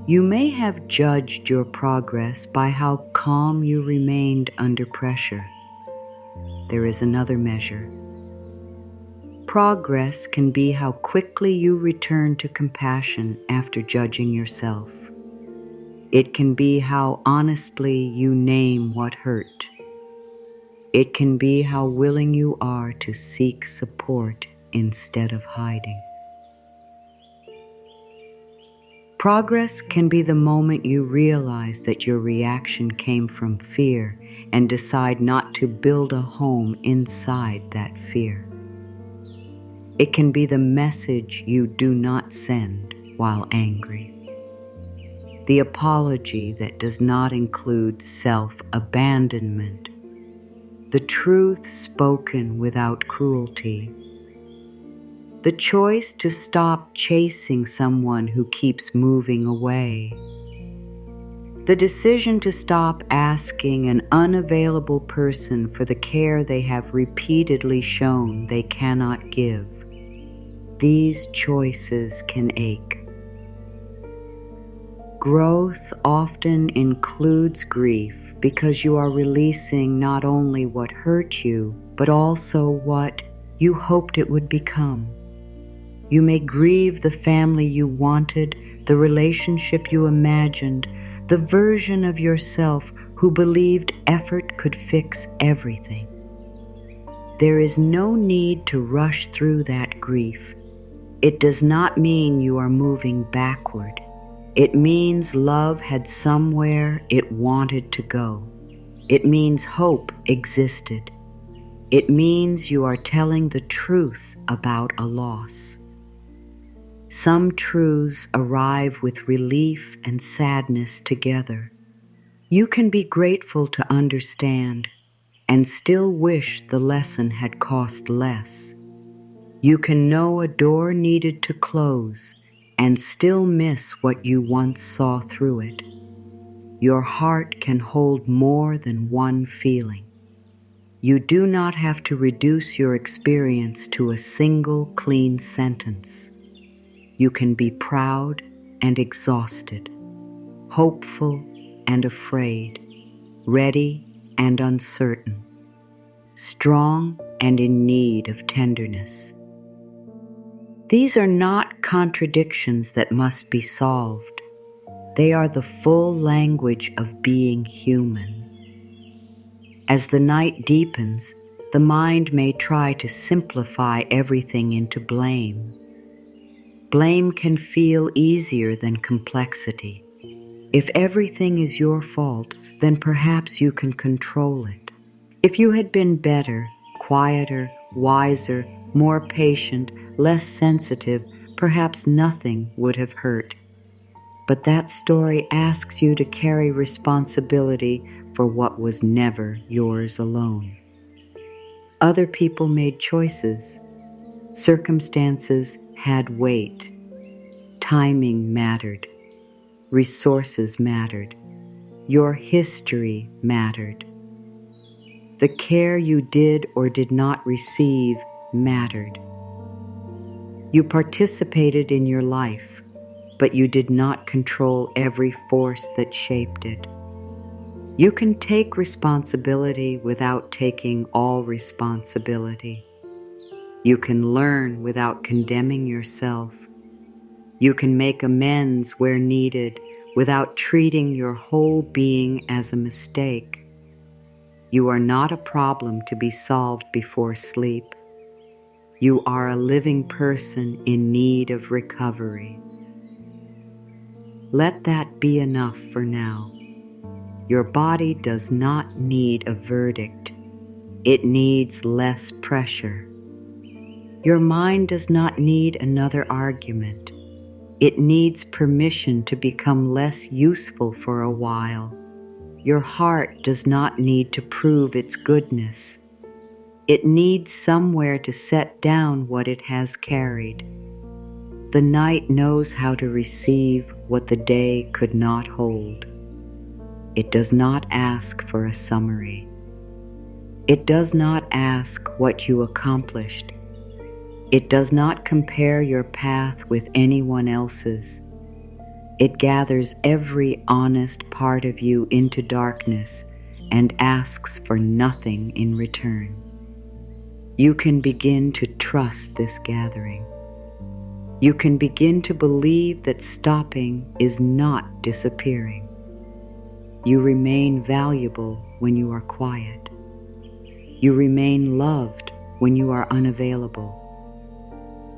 You may have judged your progress by how calm you remained under pressure. There is another measure. Progress can be how quickly you return to compassion after judging yourself. It can be how honestly you name what hurt. It can be how willing you are to seek support instead of hiding. Progress can be the moment you realize that your reaction came from fear and decide not to build a home inside that fear. It can be the message you do not send while angry. The apology that does not include self-abandonment. The truth spoken without cruelty. The choice to stop chasing someone who keeps moving away. The decision to stop asking an unavailable person for the care they have repeatedly shown they cannot give. These choices can ache. Growth often includes grief because you are releasing not only what hurt you, but also what you hoped it would become. You may grieve the family you wanted, the relationship you imagined, the version of yourself who believed effort could fix everything. There is no need to rush through that grief. It does not mean you are moving backward. It means love had somewhere it wanted to go. It means hope existed. It means you are telling the truth about a loss. Some truths arrive with relief and sadness together. You can be grateful to understand and still wish the lesson had cost less. You can know a door needed to close and still miss what you once saw through it. Your heart can hold more than one feeling. You do not have to reduce your experience to a single clean sentence. You can be proud and exhausted, hopeful and afraid, ready and uncertain, strong and in need of tenderness. These are not contradictions that must be solved. They are the full language of being human. As the night deepens, the mind may try to simplify everything into blame. Blame can feel easier than complexity. If everything is your fault, then perhaps you can control it. If you had been better, quieter, wiser, more patient, less sensitive, perhaps nothing would have hurt. But that story asks you to carry responsibility for what was never yours alone. Other people made choices. Circumstances had weight. Timing mattered. Resources mattered. Your history mattered. The care you did or did not receive mattered. You participated in your life, but you did not control every force that shaped it. You can take responsibility without taking all responsibility. You can learn without condemning yourself. You can make amends where needed without treating your whole being as a mistake. You are not a problem to be solved before sleep. You are a living person in need of recovery. Let that be enough for now. Your body does not need a verdict. It needs less pressure. Your mind does not need another argument. It needs permission to become less useful for a while. Your heart does not need to prove its goodness. It needs somewhere to set down what it has carried. The night knows how to receive what the day could not hold. It does not ask for a summary. It does not ask what you accomplished. It does not compare your path with anyone else's. It gathers every honest part of you into darkness and asks for nothing in return. You can begin to trust this gathering. You can begin to believe that stopping is not disappearing. You remain valuable when you are quiet. You remain loved when you are unavailable.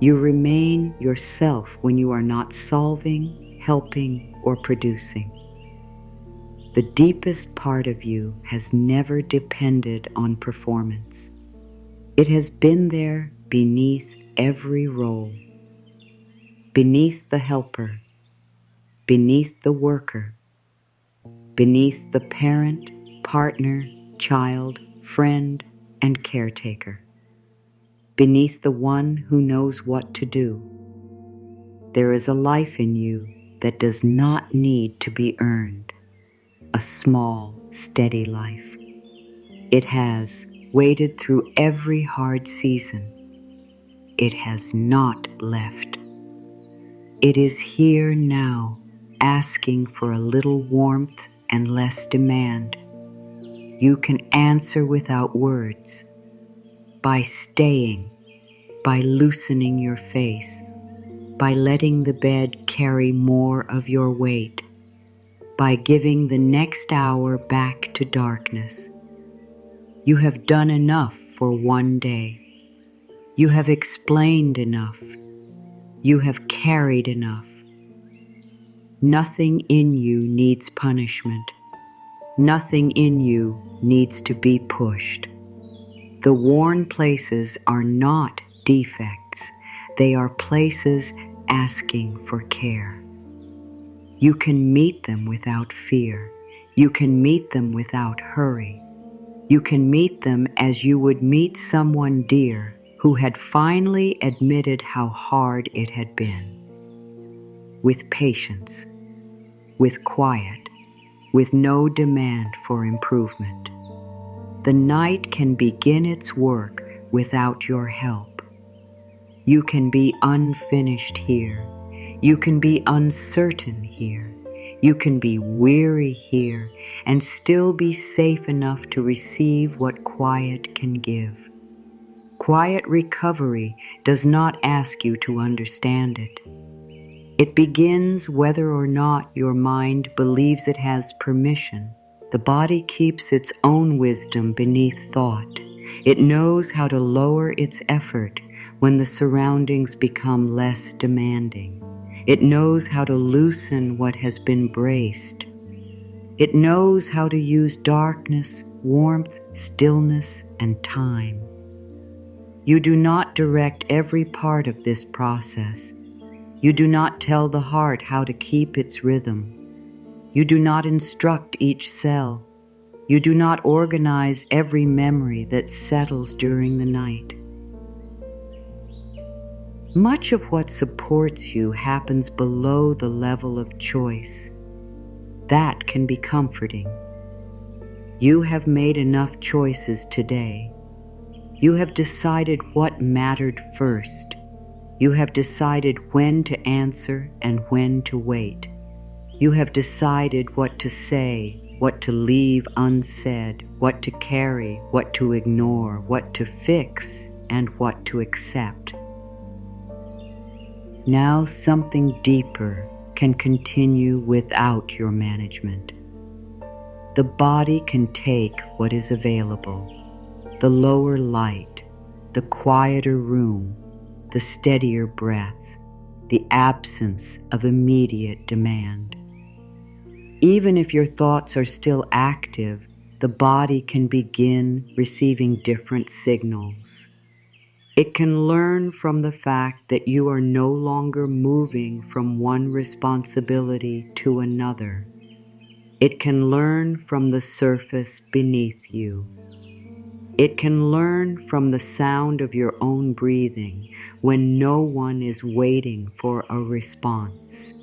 You remain yourself when you are not solving, helping, or producing. The deepest part of you has never depended on performance. It has been there beneath every role, beneath the helper, beneath the worker, beneath the parent, partner, child, friend, and caretaker, beneath the one who knows what to do. There is a life in you that does not need to be earned, a small, steady life. It has waded through every hard season. It has not left. It is here now, asking for a little warmth and less demand. You can answer without words, by staying, by loosening your face, by letting the bed carry more of your weight, by giving the next hour back to darkness. You have done enough for one day. You have explained enough. You have carried enough. Nothing in you needs punishment. Nothing in you needs to be pushed. The worn places are not defects. They are places asking for care. You can meet them without fear. You can meet them without hurry. You can meet them as you would meet someone dear who had finally admitted how hard it had been. With patience, with quiet, with no demand for improvement. The night can begin its work without your help. You can be unfinished here. You can be uncertain here. You can be weary here and still be safe enough to receive what quiet can give. Quiet recovery does not ask you to understand it. It begins whether or not your mind believes it has permission. The body keeps its own wisdom beneath thought. It knows how to lower its effort when the surroundings become less demanding. It knows how to loosen what has been braced. It knows how to use darkness, warmth, stillness, and time. You do not direct every part of this process. You do not tell the heart how to keep its rhythm. You do not instruct each cell. You do not organize every memory that settles during the night. Much of what supports you happens below the level of choice. That can be comforting. You have made enough choices today. You have decided what mattered first. You have decided when to answer and when to wait. You have decided what to say, what to leave unsaid, what to carry, what to ignore, what to fix, and what to accept. Now something deeper can continue without your management. The body can take what is available, the lower light, the quieter room, the steadier breath, the absence of immediate demand. Even if your thoughts are still active, the body can begin receiving different signals. It can learn from the fact that you are no longer moving from one responsibility to another. It can learn from the surface beneath you. It can learn from the sound of your own breathing when no one is waiting for a response.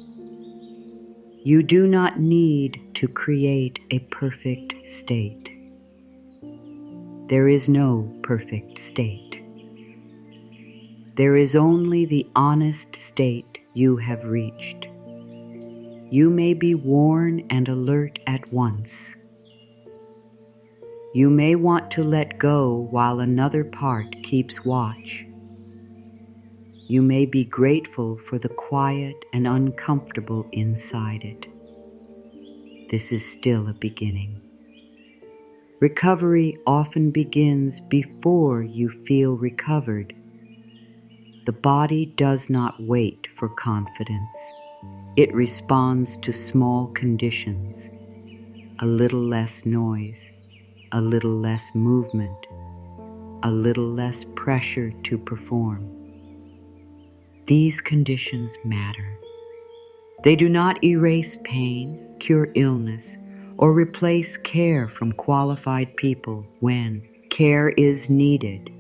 You do not need to create a perfect state. There is no perfect state. There is only the honest state you have reached. You may be worn and alert at once. You may want to let go while another part keeps watch. You may be grateful for the quiet and uncomfortable inside it. This is still a beginning. Recovery often begins before you feel recovered. The body does not wait for confidence. It responds to small conditions, a little less noise, a little less movement, a little less pressure to perform. These conditions matter. They do not erase pain, cure illness, or replace care from qualified people when care is needed.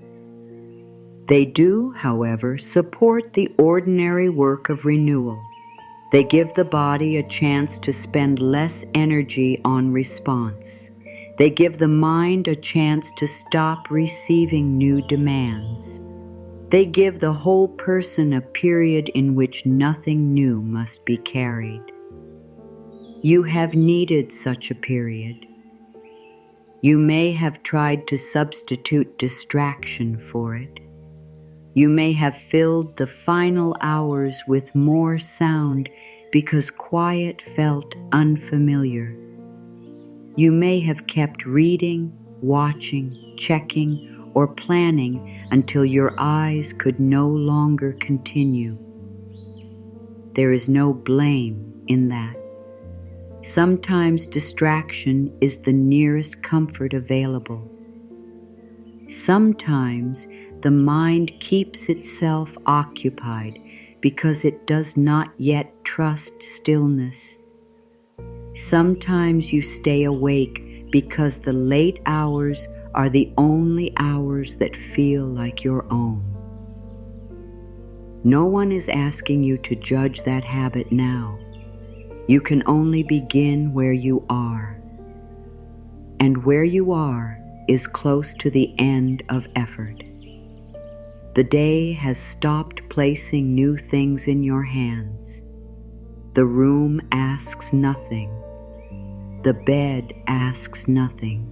They do, however, support the ordinary work of renewal. They give the body a chance to spend less energy on response. They give the mind a chance to stop receiving new demands. They give the whole person a period in which nothing new must be carried. You have needed such a period. You may have tried to substitute distraction for it. You may have filled the final hours with more sound because quiet felt unfamiliar. You may have kept reading, watching, checking, or planning until your eyes could no longer continue. There is no blame in that. Sometimes distraction is the nearest comfort available. Sometimes the mind keeps itself occupied because it does not yet trust stillness. Sometimes you stay awake because the late hours are the only hours that feel like your own. No one is asking you to judge that habit now. You can only begin where you are. And where you are is close to the end of effort. The day has stopped placing new things in your hands. The room asks nothing. The bed asks nothing.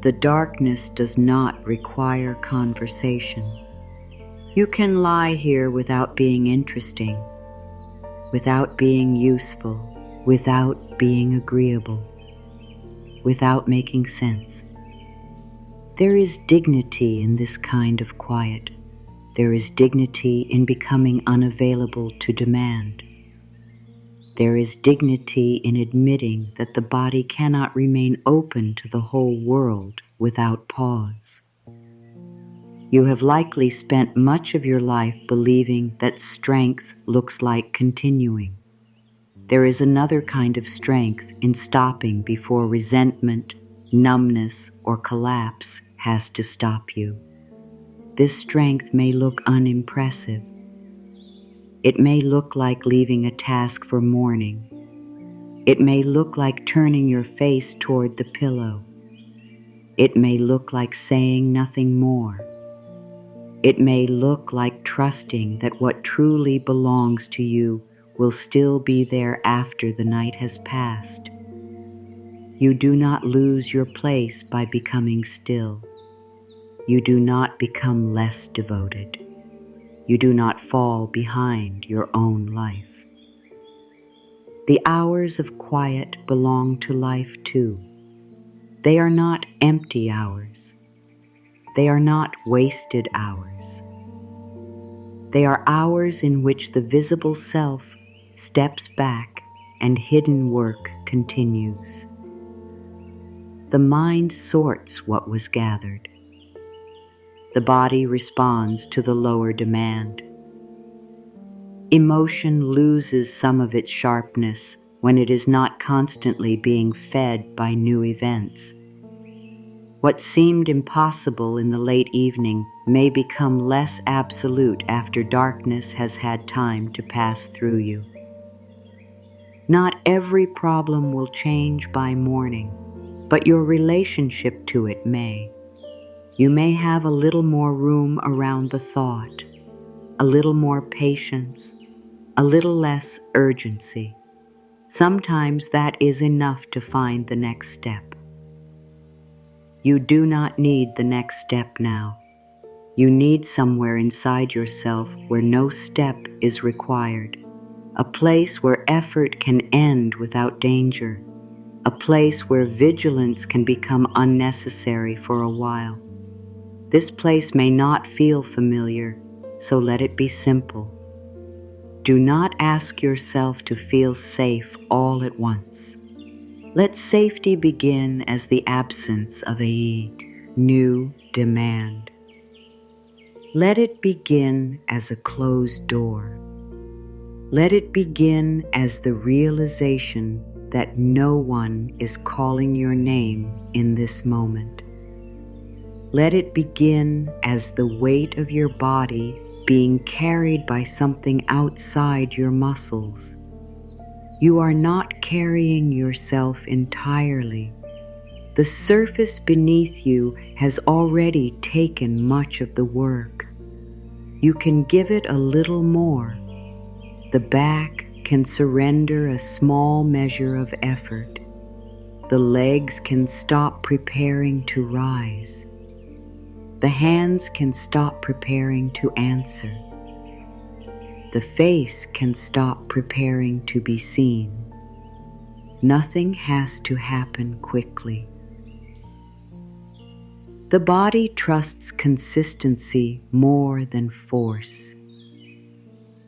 The darkness does not require conversation. You can lie here without being interesting, without being useful, without being agreeable, without making sense. There is dignity in this kind of quiet. There is dignity in becoming unavailable to demand. There is dignity in admitting that the body cannot remain open to the whole world without pause. You have likely spent much of your life believing that strength looks like continuing. There is another kind of strength in stopping before resentment, numbness, or collapse has to stop you. This strength may look unimpressive. It may look like leaving a task for morning. It may look like turning your face toward the pillow. It may look like saying nothing more. It may look like trusting that what truly belongs to you will still be there after the night has passed. You do not lose your place by becoming still. You do not become less devoted. You do not fall behind your own life. The hours of quiet belong to life too. They are not empty hours. They are not wasted hours. They are hours in which the visible self steps back and hidden work continues. The mind sorts what was gathered. The body responds to the lower demand. Emotion loses some of its sharpness when it is not constantly being fed by new events. What seemed impossible in the late evening may become less absolute after darkness has had time to pass through you. Not every problem will change by morning, but your relationship to it may. You may have a little more room around the thought, a little more patience, a little less urgency. Sometimes that is enough to find the next step. You do not need the next step now. You need somewhere inside yourself where no step is required, a place where effort can end without danger, a place where vigilance can become unnecessary for a while. This place may not feel familiar, so let it be simple. Do not ask yourself to feel safe all at once. Let safety begin as the absence of a new demand. Let it begin as a closed door. Let it begin as the realization that no one is calling your name in this moment. Let it begin as the weight of your body being carried by something outside your muscles. You are not carrying yourself entirely. The surface beneath you has already taken much of the work. You can give it a little more. The back can surrender a small measure of effort. The legs can stop preparing to rise. The hands can stop preparing to answer. The face can stop preparing to be seen. Nothing has to happen quickly. The body trusts consistency more than force.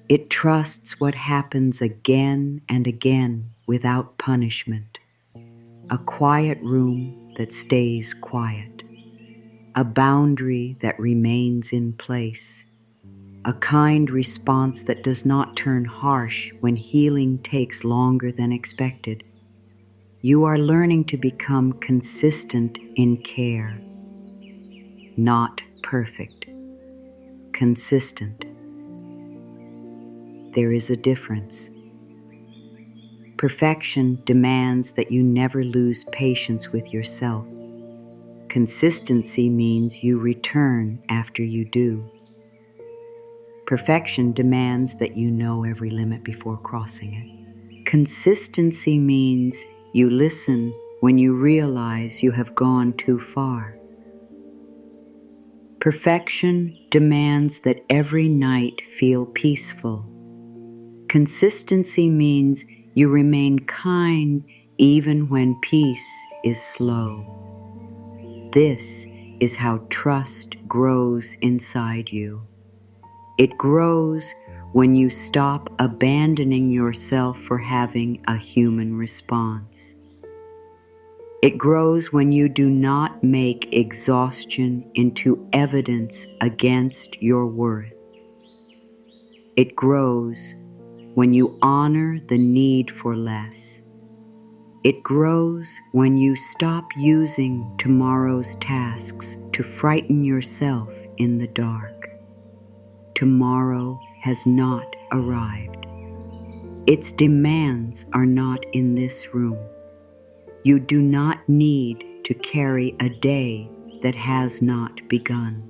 It trusts what happens again and again without punishment. A quiet room that stays quiet. A boundary that remains in place. a kind response that does not turn harsh when healing takes longer than expected. You are learning to become consistent in care, not perfect, consistent. There is a difference. Perfection demands that you never lose patience with yourself. Consistency means you return after you do. Perfection demands that you know every limit before crossing it. Consistency means you listen when you realize you have gone too far. Perfection demands that every night feel peaceful. Consistency means you remain kind even when peace is slow. This is how trust grows inside you. It grows when you stop abandoning yourself for having a human response. It grows when you do not make exhaustion into evidence against your worth. It grows when you honor the need for less. It grows when you stop using tomorrow's tasks to frighten yourself in the dark. Tomorrow has not arrived. Its demands are not in this room. You do not need to carry a day that has not begun.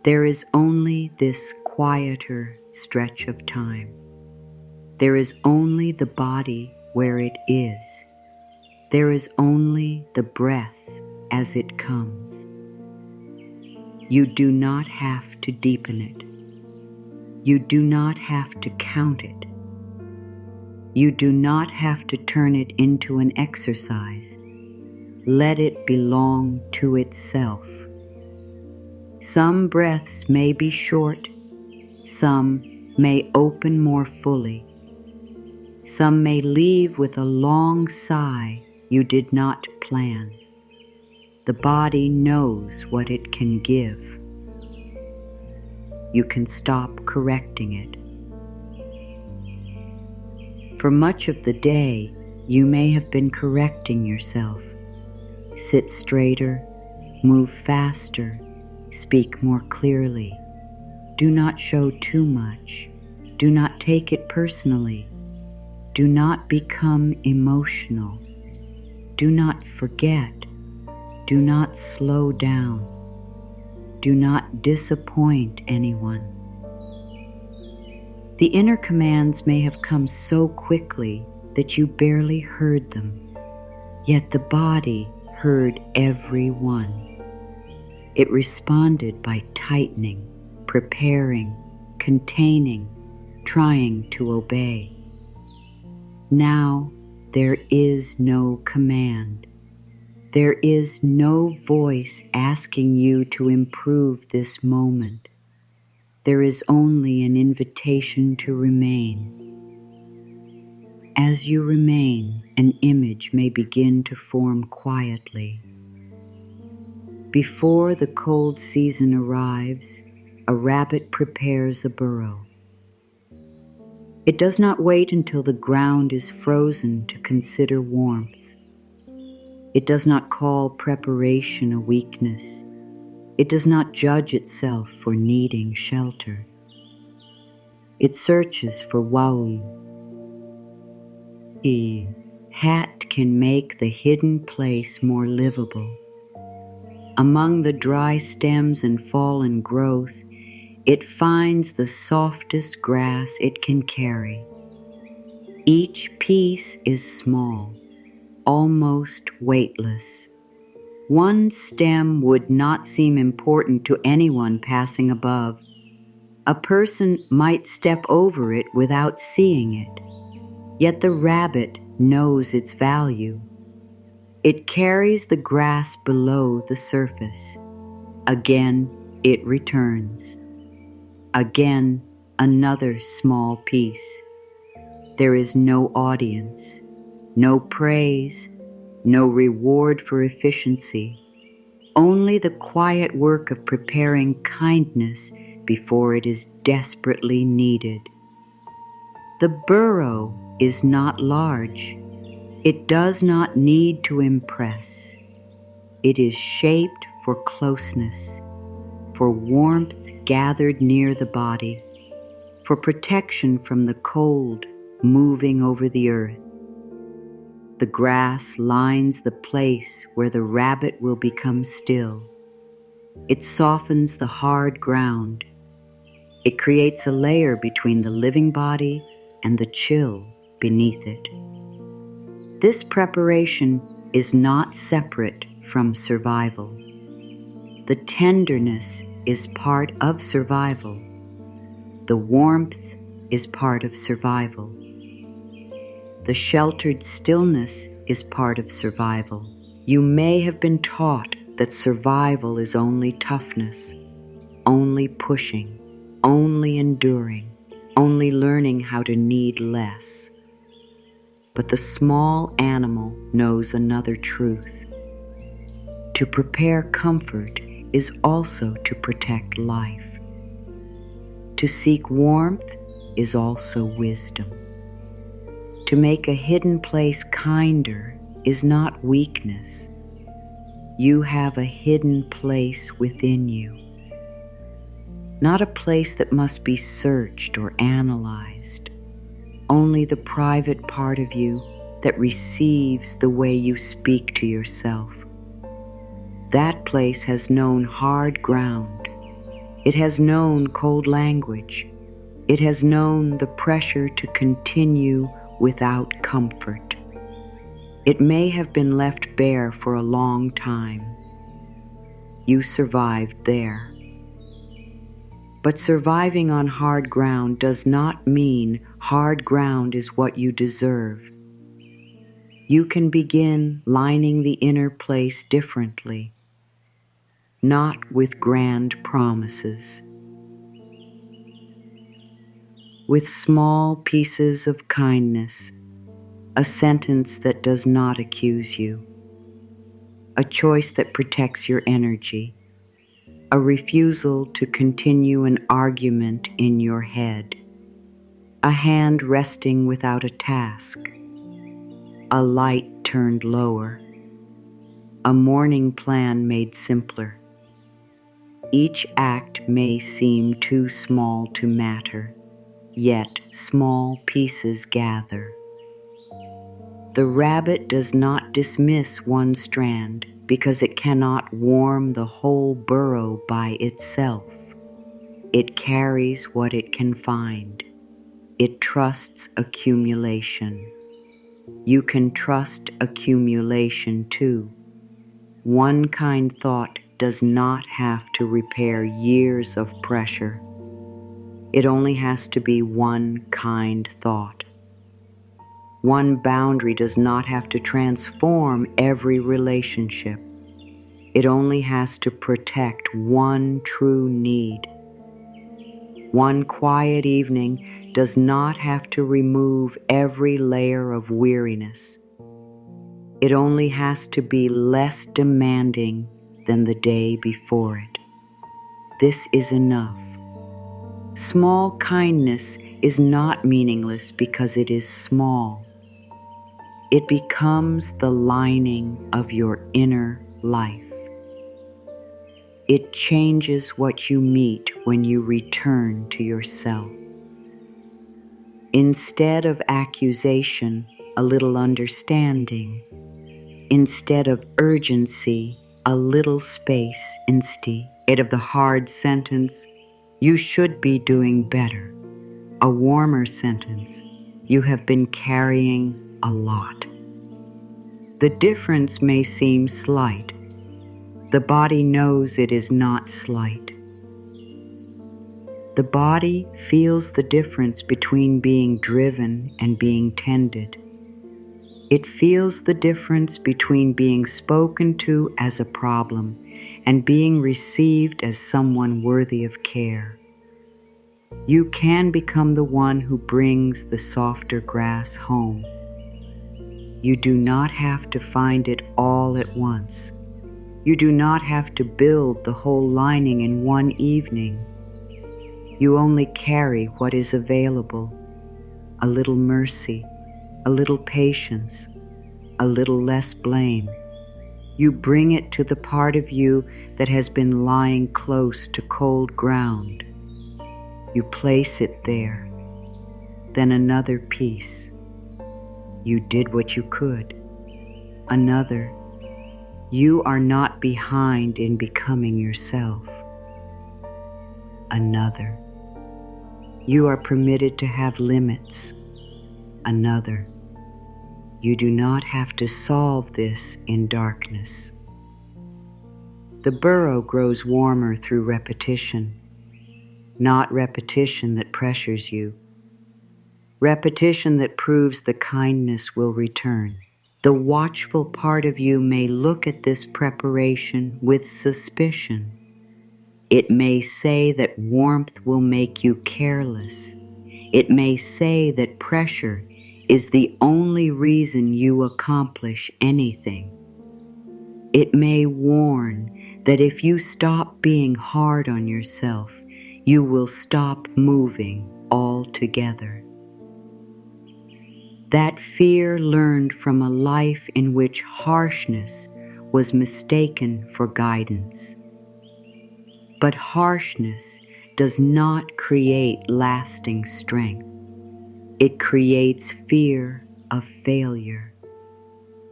There is only this quieter stretch of time. There is only the body where it is. There is only the breath as it comes. You do not have to deepen it. You do not have to count it. You do not have to turn it into an exercise. Let it belong to itself. Some breaths may be short. Some may open more fully. Some may leave with a long sigh you did not plan. The body knows what it can give. You can stop correcting it. For much of the day, you may have been correcting yourself. Sit straighter, move faster, speak more clearly. Do not show too much. Do not take it personally. Do not become emotional. Do not forget. Do not slow down. Do not disappoint anyone. The inner commands may have come so quickly that you barely heard them, yet the body heard every one. It responded by tightening, preparing, containing, trying to obey. Now there is no command. There is no voice asking you to improve this moment. There is only an invitation to remain. As you remain, an image may begin to form quietly. Before the cold season arrives, a rabbit prepares a burrow. It does not wait until the ground is frozen to consider warmth. It does not call preparation a weakness. It does not judge itself for needing shelter. It searches for waum. A hat can make the hidden place more livable. Among the dry stems and fallen growth, it finds the softest grass it can carry. Each piece is small, almost weightless. One stem would not seem important to anyone passing above. A person might step over it without seeing it. Yet the rabbit knows its value. It carries the grass below the surface. Again, it returns. Again, another small piece. There is no audience, no praise, no reward for efficiency. Only the quiet work of preparing kindness before it is desperately needed. The burrow is not large. It does not need to impress. It is shaped for closeness, for warmth gathered near the body, for protection from the cold moving over the earth. The grass lines the place where the rabbit will become still. It softens the hard ground. It creates a layer between the living body and the chill beneath it. This preparation is not separate from survival. The tenderness is part of survival. The warmth is part of survival. The sheltered stillness is part of survival. You may have been taught that survival is only toughness, only pushing, only enduring, only learning how to need less. But the small animal knows another truth. To prepare comfort is also to protect life. To seek warmth is also wisdom. To make a hidden place kinder is not weakness. You have a hidden place within you. Not a place that must be searched or analyzed. Only the private part of you that receives the way you speak to yourself. That place has known hard ground. It has known cold language. It has known the pressure to continue without comfort. It may have been left bare for a long time. You survived there. But surviving on hard ground does not mean hard ground is what you deserve. You can begin lining the inner place differently, not with grand promises, with small pieces of kindness, a sentence that does not accuse you, a choice that protects your energy, a refusal to continue an argument in your head, a hand resting without a task, a light turned lower, a morning plan made simpler. Each act may seem too small to matter, yet small pieces gather. The rabbit does not dismiss one strand because it cannot warm the whole burrow by itself. It carries what it can find. It trusts accumulation. You can trust accumulation too. One kind thought does not have to repair years of pressure. It only has to be one kind thought. One boundary does not have to transform every relationship. It only has to protect one true need. One quiet evening does not have to remove every layer of weariness. It only has to be less demanding than the day before it. This is enough. Small kindness is not meaningless because it is small. It becomes the lining of your inner life. It changes what you meet when you return to yourself. Instead of accusation, a little understanding. Instead of urgency, a little space instead of the hard sentence, you should be doing better. A warmer sentence, you have been carrying a lot. The difference may seem slight. The body knows it is not slight. The body feels the difference between being driven and being tended. It feels the difference between being spoken to as a problem and being received as someone worthy of care. You can become the one who brings the softer grass home. You do not have to find it all at once. You do not have to build the whole lining in one evening. You only carry what is available: a little mercy, a little patience, a little less blame. You bring it to the part of you that has been lying close to cold ground. You place it there. Then another piece. You did what you could. Another. You are not behind in becoming yourself. Another. You are permitted to have limits. Another. You do not have to solve this in darkness. The burrow grows warmer through repetition, not repetition that pressures you, repetition that proves the kindness will return. The watchful part of you may look at this preparation with suspicion. It may say that warmth will make you careless. It may say that pressure is the only reason you accomplish anything. It may warn that if you stop being hard on yourself, you will stop moving altogether. That fear learned from a life in which harshness was mistaken for guidance. But harshness does not create lasting strength. It creates fear of failure.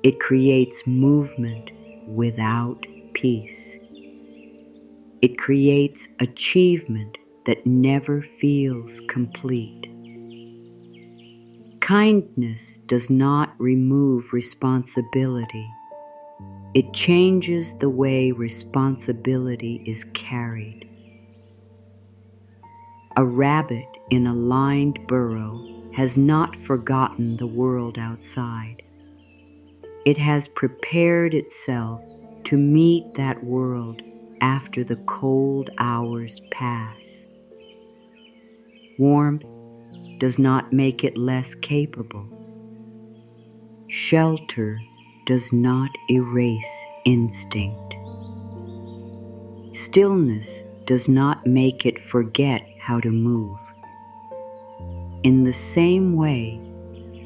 It creates movement without peace. It creates achievement that never feels complete. Kindness does not remove responsibility. It changes the way responsibility is carried. A rabbit in a lined burrow has not forgotten the world outside. It has prepared itself to meet that world after the cold hours pass. Warmth does not make it less capable. Shelter does not erase instinct. Stillness does not make it forget how to move. In the same way,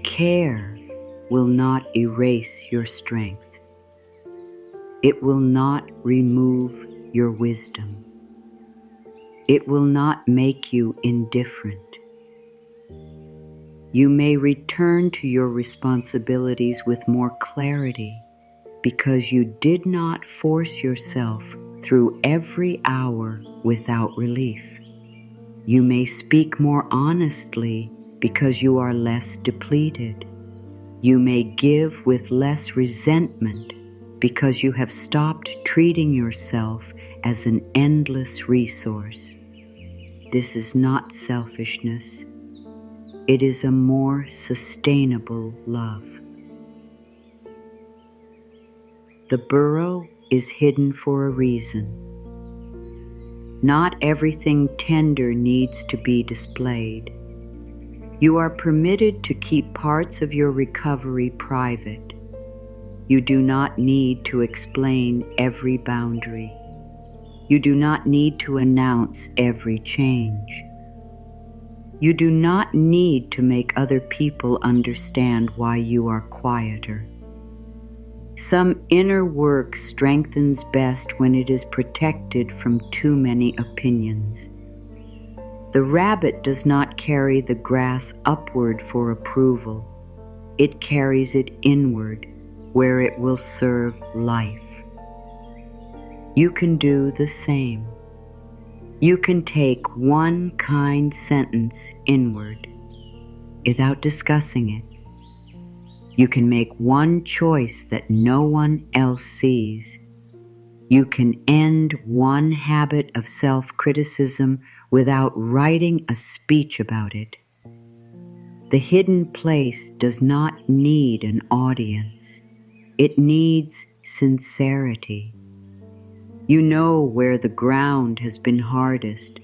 care will not erase your strength. It will not remove your wisdom. It will not make you indifferent. You may return to your responsibilities with more clarity because you did not force yourself through every hour without relief. You may speak more honestly because you are less depleted. You may give with less resentment because you have stopped treating yourself as an endless resource. This is not selfishness. It is a more sustainable love. The burrow is hidden for a reason. Not everything tender needs to be displayed. You are permitted to keep parts of your recovery private. You do not need to explain every boundary. You do not need to announce every change. You do not need to make other people understand why you are quieter. Some inner work strengthens best when it is protected from too many opinions. The rabbit does not carry the grass upward for approval. It carries it inward, where it will serve life. You can do the same. You can take one kind sentence inward without discussing it. You can make one choice that no one else sees. You can end one habit of self-criticism without writing a speech about it. The hidden place does not need an audience. It needs sincerity. You know where the ground has been hardest.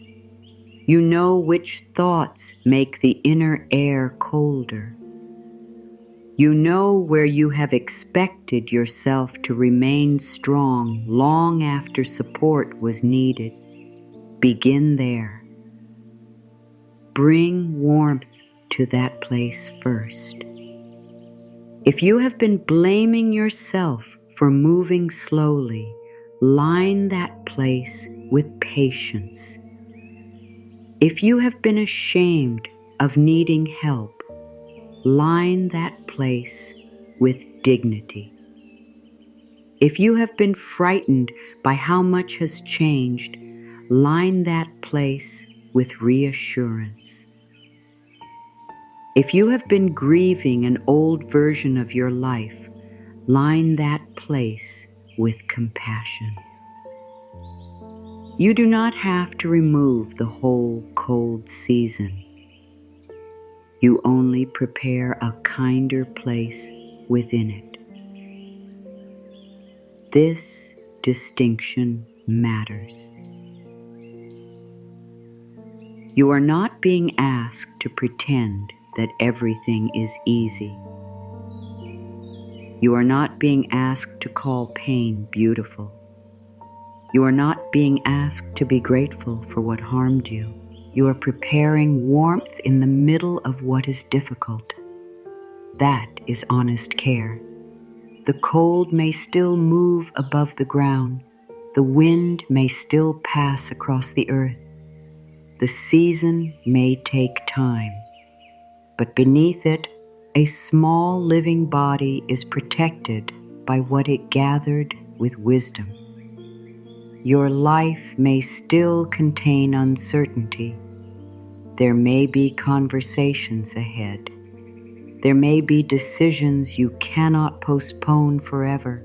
You know which thoughts make the inner air colder. You know where you have expected yourself to remain strong long after support was needed. Begin there. bring warmth to that place first. If you have been blaming yourself for moving slowly, line that place with patience. If you have been ashamed of needing help, line that place with dignity. If you have been frightened by how much has changed, line that place with reassurance. If you have been grieving an old version of your life, line that place with compassion. You do not have to remove the whole cold season. You only prepare a kinder place within it. This distinction matters. You are not being asked to pretend that everything is easy. You are not being asked to call pain beautiful. You are not being asked to be grateful for what harmed you. You are preparing warmth in the middle of what is difficult. That is honest care. The cold may still move above the ground. The wind may still pass across the earth. The season may take time, but beneath it, a small living body is protected by what it gathered with wisdom. Your life may still contain uncertainty. There may be conversations ahead. There may be decisions you cannot postpone forever.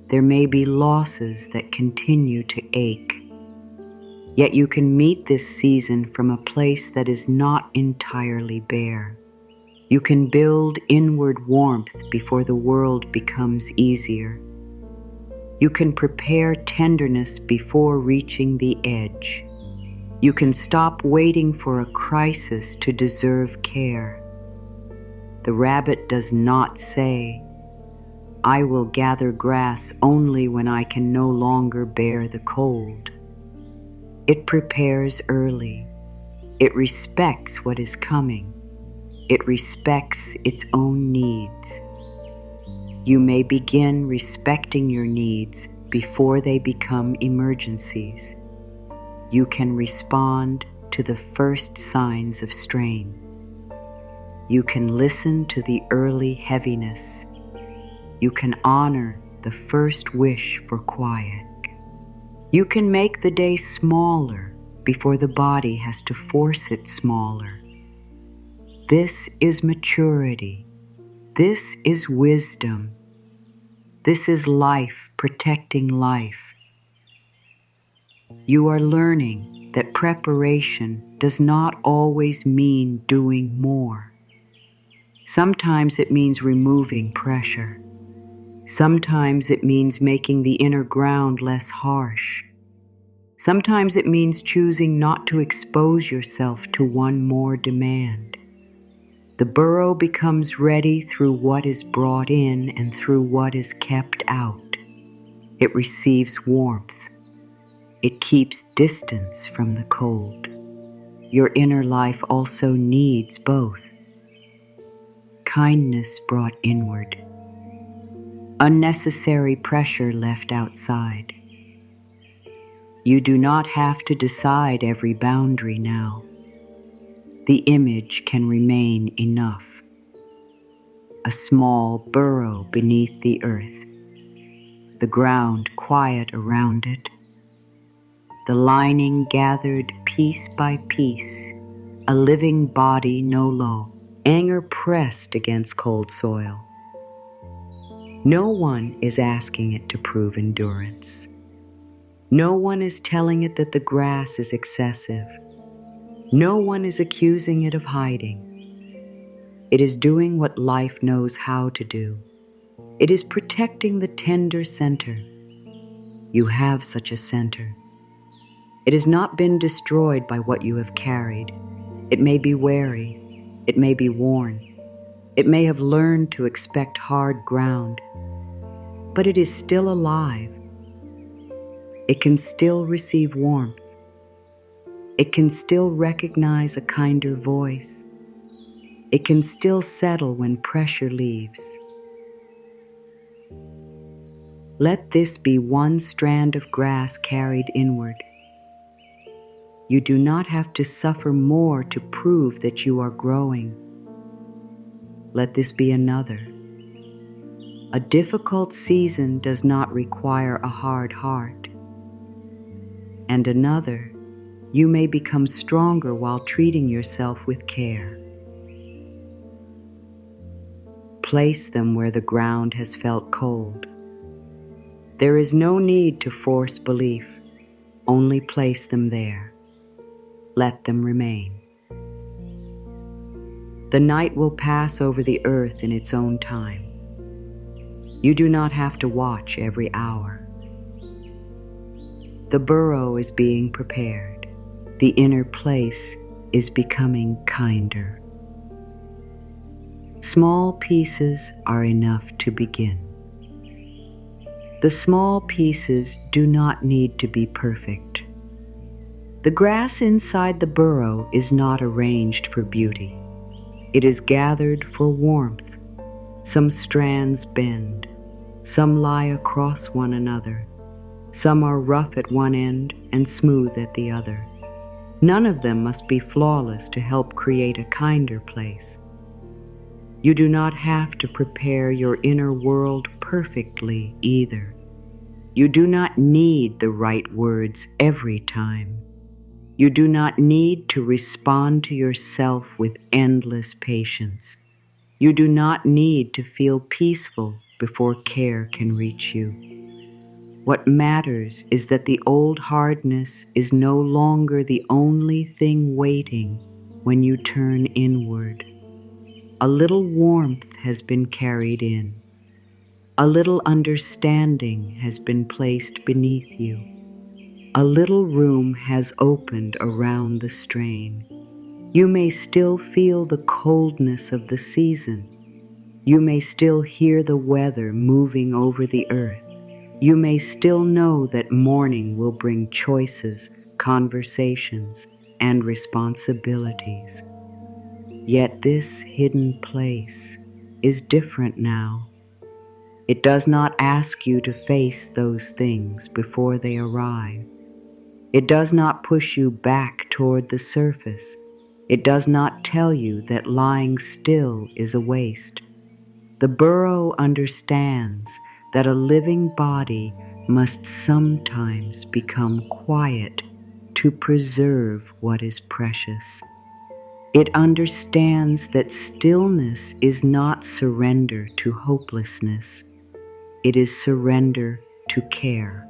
There may be losses that continue to ache. Yet you can meet this season from a place that is not entirely bare. You can build inward warmth before the world becomes easier. You can prepare tenderness before reaching the edge. You can stop waiting for a crisis to deserve care. The rabbit does not say, "I will gather grass only when I can no longer bear the cold." It prepares early. It respects what is coming. It respects its own needs. You may begin respecting your needs before they become emergencies. You can respond to the first signs of strain. You can listen to the early heaviness. You can honor the first wish for quiet. You can make the day smaller before the body has to force it smaller. This is maturity. This is wisdom. This is life protecting life. You are learning that preparation does not always mean doing more. Sometimes it means removing pressure. Sometimes it means making the inner ground less harsh. Sometimes it means choosing not to expose yourself to one more demand. The burrow becomes ready through what is brought in and through what is kept out. It receives warmth. It keeps distance from the cold. Your inner life also needs both. Kindness brought inward. Unnecessary pressure left outside. You do not have to decide every boundary now. The image can remain enough. A small burrow beneath the earth. The ground quiet around it. The lining gathered piece by piece. A living body no low. Anger pressed against cold soil. No one is asking it to prove endurance. No one is telling it that the grass is excessive. No one is accusing it of hiding. It is doing what life knows how to do. It is protecting the tender center. You have such a center. It has not been destroyed by what you have carried. It may be wary. It may be worn. It may have learned to expect hard ground. But it is still alive. It can still receive warmth. It can still recognize a kinder voice. It can still settle when pressure leaves. Let this be one strand of grass carried inward. You do not have to suffer more to prove that you are growing. Let this be another. A difficult season does not require a hard heart. And another, you may become stronger while treating yourself with care. Place them where the ground has felt cold. There is no need to force belief, only place them there. Let them remain. The night will pass over the earth in its own time. You do not have to watch every hour. The burrow is being prepared. The inner place is becoming kinder. Small pieces are enough to begin. The small pieces do not need to be perfect. The grass inside the burrow is not arranged for beauty. It is gathered for warmth. Some strands bend. Some lie across one another. Some are rough at one end and smooth at the other. None of them must be flawless to help create a kinder place. You do not have to prepare your inner world perfectly either. You do not need the right words every time. You do not need to respond to yourself with endless patience. You do not need to feel peaceful before care can reach you. What matters is that the old hardness is no longer the only thing waiting when you turn inward. A little warmth has been carried in. A little understanding has been placed beneath you. A little room has opened around the strain. You may still feel the coldness of the season. You may still hear the weather moving over the earth. You may still know that morning will bring choices, conversations, and responsibilities. Yet this hidden place is different now. It does not ask you to face those things before they arrive. It does not push you back toward the surface. It does not tell you that lying still is a waste. The burrow understands that a living body must sometimes become quiet to preserve what is precious. It understands that stillness is not surrender to hopelessness. It is surrender to care.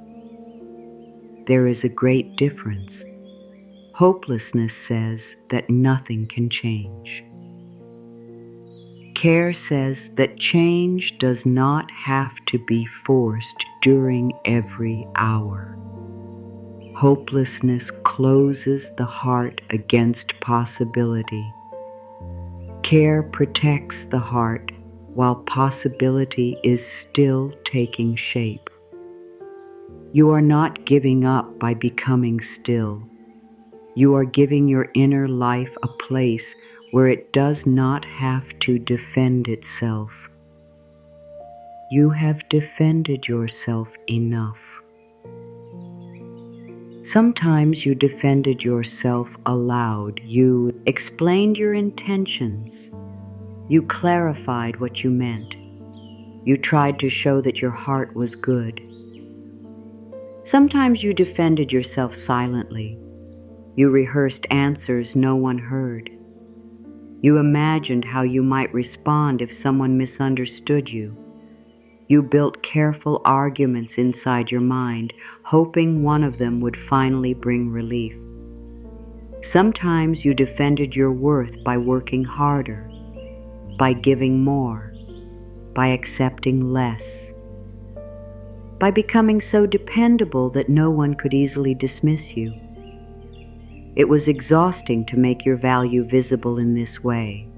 There is a great difference. Hopelessness says that nothing can change. Care says that change does not have to be forced during every hour. Hopelessness closes the heart against possibility. Care protects the heart while possibility is still taking shape. You are not giving up by becoming still. You are giving your inner life a place where it does not have to defend itself. You have defended yourself enough. Sometimes you defended yourself aloud. You explained your intentions. You clarified what you meant. You tried to show that your heart was good. Sometimes you defended yourself silently. You rehearsed answers no one heard. You imagined how you might respond if someone misunderstood you. You built careful arguments inside your mind, hoping one of them would finally bring relief. Sometimes you defended your worth by working harder, by giving more, by accepting less, by becoming so dependable that no one could easily dismiss you. It was exhausting to make your value visible in this way.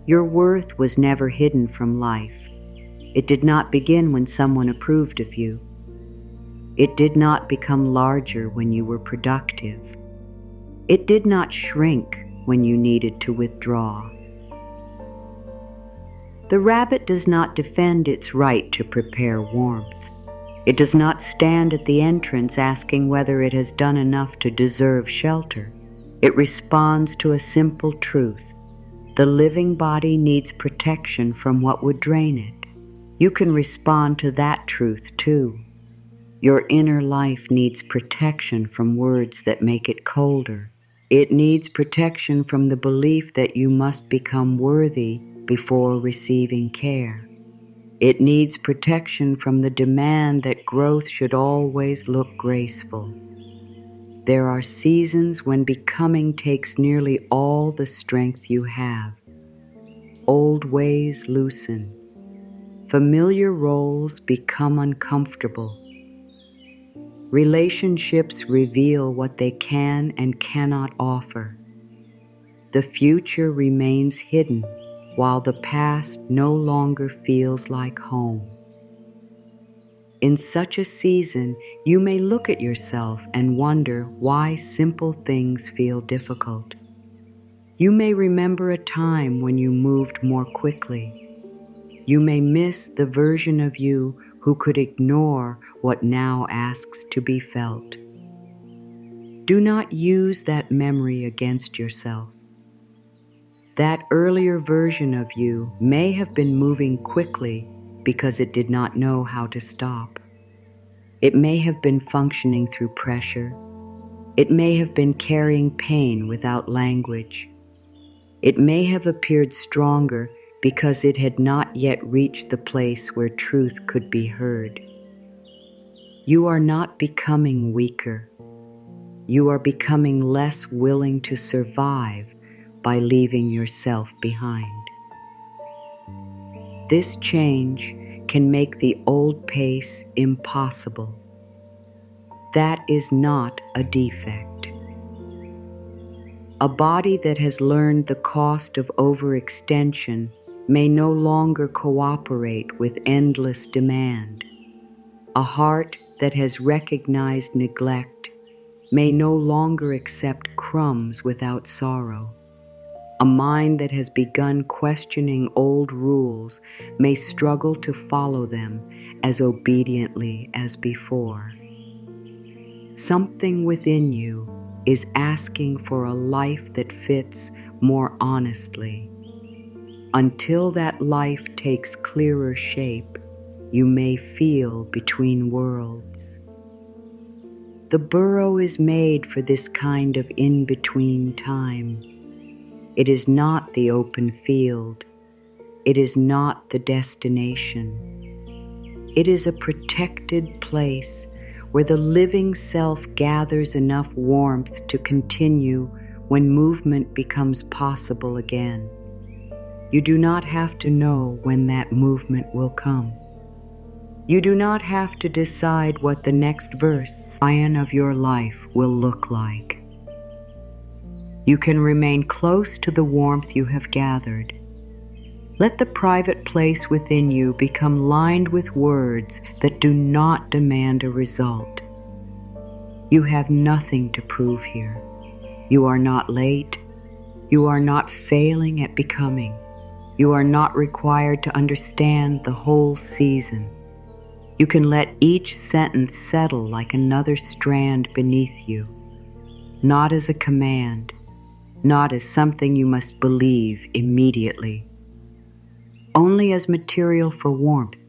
Your worth was never hidden from life. It did not begin when someone approved of you. It did not become larger when you were productive. It did not shrink when you needed to withdraw. The rabbit does not defend its right to prepare warmth. It does not stand at the entrance asking whether it has done enough to deserve shelter. It responds to a simple truth. The living body needs protection from what would drain it. You can respond to that truth too. Your inner life needs protection from words that make it colder. It needs protection from the belief that you must become worthy before receiving care. It needs protection from the demand that growth should always look graceful. There are seasons when becoming takes nearly all the strength you have. Old ways loosen. Familiar roles become uncomfortable. Relationships reveal what they can and cannot offer. The future remains hidden, while the past no longer feels like home. In such a season, you may look at yourself and wonder why simple things feel difficult. You may remember a time when you moved more quickly. You may miss the version of you who could ignore what now asks to be felt. Do not use that memory against yourself. That earlier version of you may have been moving quickly because it did not know how to stop. It may have been functioning through pressure. It may have been carrying pain without language. It may have appeared stronger because it had not yet reached the place where truth could be heard. You are not becoming weaker. You are becoming less willing to survive by leaving yourself behind. This change can make the old pace impossible. That is not a defect. A body that has learned the cost of overextension may no longer cooperate with endless demand. A heart that has recognized neglect may no longer accept crumbs without sorrow. A mind that has begun questioning old rules may struggle to follow them as obediently as before. Something within you is asking for a life that fits more honestly. Until that life takes clearer shape, you may feel between worlds. The burrow is made for this kind of in-between time. It is not the open field. It is not the destination. It is a protected place where the living self gathers enough warmth to continue when movement becomes possible again. You do not have to know when that movement will come. You do not have to decide what the next verse of your life will look like. You can remain close to the warmth you have gathered. Let the private place within you become lined with words that do not demand a result. You have nothing to prove here. You are not late. You are not failing at becoming. You are not required to understand the whole season. You can let each sentence settle like another strand beneath you, not as a command, not as something you must believe immediately, only as material for warmth.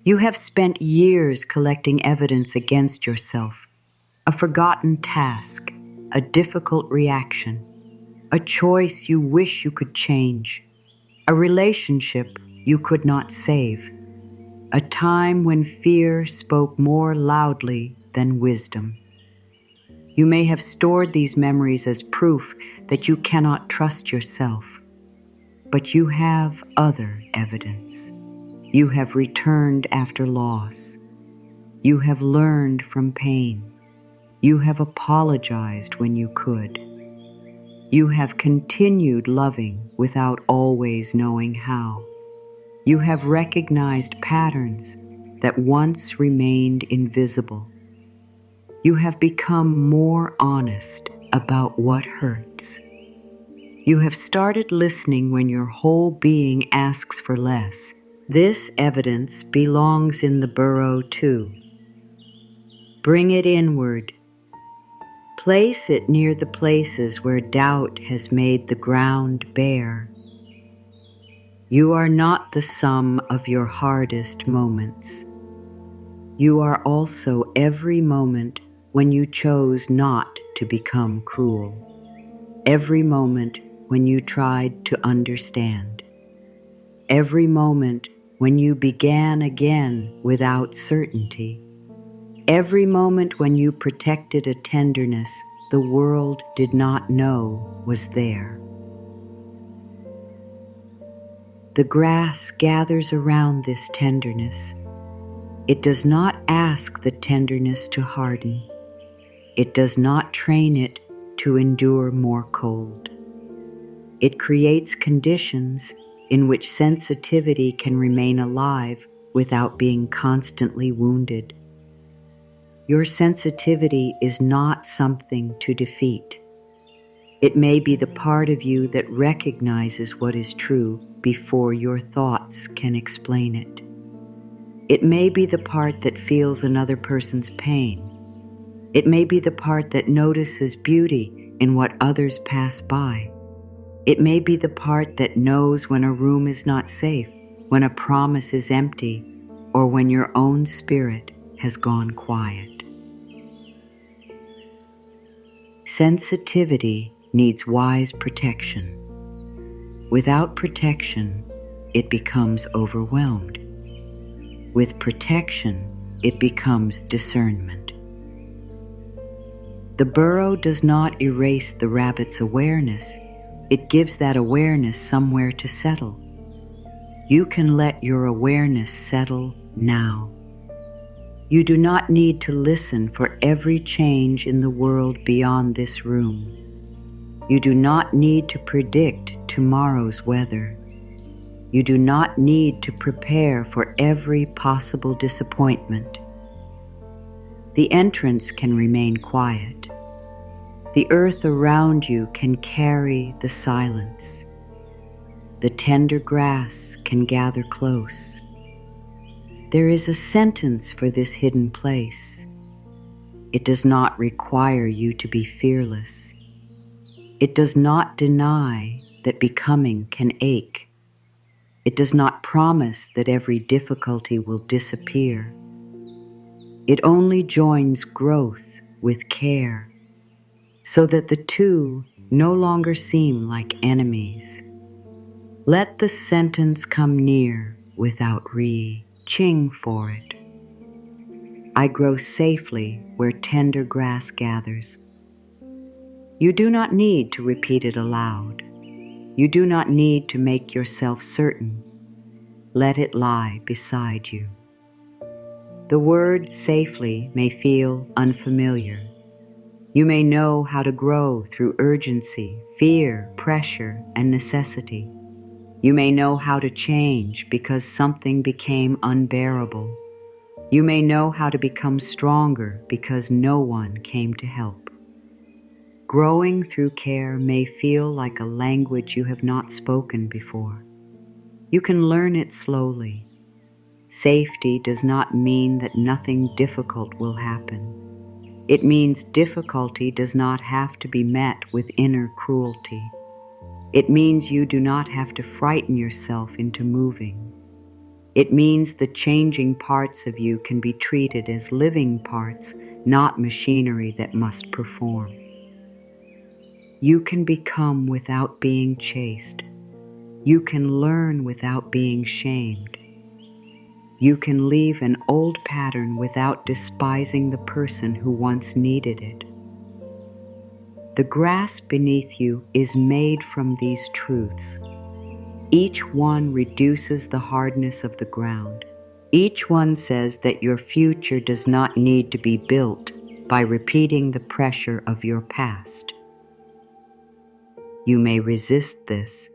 You have spent years collecting evidence against yourself, a forgotten task, a difficult reaction, a choice you wish you could change, a relationship you could not save, a time when fear spoke more loudly than wisdom. You may have stored these memories as proof that you cannot trust yourself, but you have other evidence. You have returned after loss. You have learned from pain. You have apologized when you could. You have continued loving without always knowing how. You have recognized patterns that once remained invisible. You have become more honest, about what hurts. You have started listening when your whole being asks for less. This evidence belongs in the burrow too. Bring it inward. Place it near the places where doubt has made the ground bare. You are not the sum of your hardest moments. You are also every moment when you chose not to become cruel. Every moment when you tried to understand. Every moment when you began again without certainty. Every moment when you protected a tenderness the world did not know was there. The grass gathers around this tenderness. It does not ask the tenderness to harden. It does not train it to endure more cold. It creates conditions in which sensitivity can remain alive without being constantly wounded. Your sensitivity is not something to defeat. It may be the part of you that recognizes what is true before your thoughts can explain it. It may be the part that feels another person's pain. It may be the part that notices beauty in what others pass by. It may be the part that knows when a room is not safe, when a promise is empty, or when your own spirit has gone quiet. Sensitivity needs wise protection. Without protection, it becomes overwhelmed. With protection, it becomes discernment. The burrow does not erase the rabbit's awareness. It gives that awareness somewhere to settle. You can let your awareness settle now. You do not need to listen for every change in the world beyond this room. You do not need to predict tomorrow's weather. You do not need to prepare for every possible disappointment. The entrance can remain quiet. The earth around you can carry the silence. The tender grass can gather close. There is a sentence for this hidden place. It does not require you to be fearless. It does not deny that becoming can ache. It does not promise that every difficulty will disappear. It only joins growth with care, so that the two no longer seem like enemies. Let the sentence come near without reaching for it. I grow safely where tender grass gathers. You do not need to repeat it aloud. You do not need to make yourself certain. Let it lie beside you. The word safely may feel unfamiliar. You may know how to grow through urgency, fear, pressure, and necessity. You may know how to change because something became unbearable. You may know how to become stronger because no one came to help. Growing through care may feel like a language you have not spoken before. You can learn it slowly. Safety does not mean that nothing difficult will happen. It means difficulty does not have to be met with inner cruelty. It means you do not have to frighten yourself into moving. It means the changing parts of you can be treated as living parts, not machinery that must perform. You can become without being chased. You can learn without being shamed. You can leave an old pattern without despising the person who once needed it. The grass beneath you is made from these truths. Each one reduces the hardness of the ground. Each one says that your future does not need to be built by repeating the pressure of your past. You may resist this.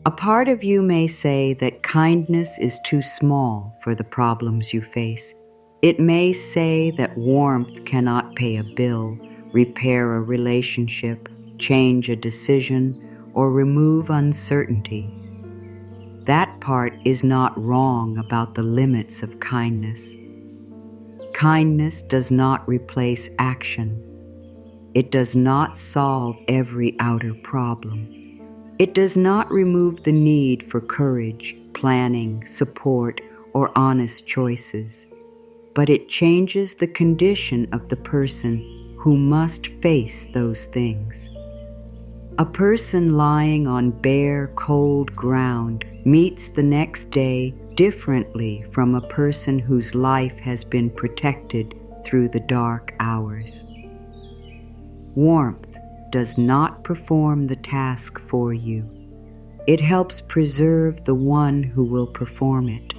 A part of you may say that kindness is too small for the problems you face. It may say that warmth cannot pay a bill repair a relationship, change a decision, or remove uncertainty. That part is not wrong about the limits of kindness. Kindness does not replace action. It does not solve every outer problem. It does not remove the need for courage, planning, support, or honest choices, but it changes the condition of the person who must face those things. A person lying on bare, cold ground meets the next day differently from a person whose life has been protected through the dark hours. Warmth does not perform the task for you. It helps preserve the one who will perform it.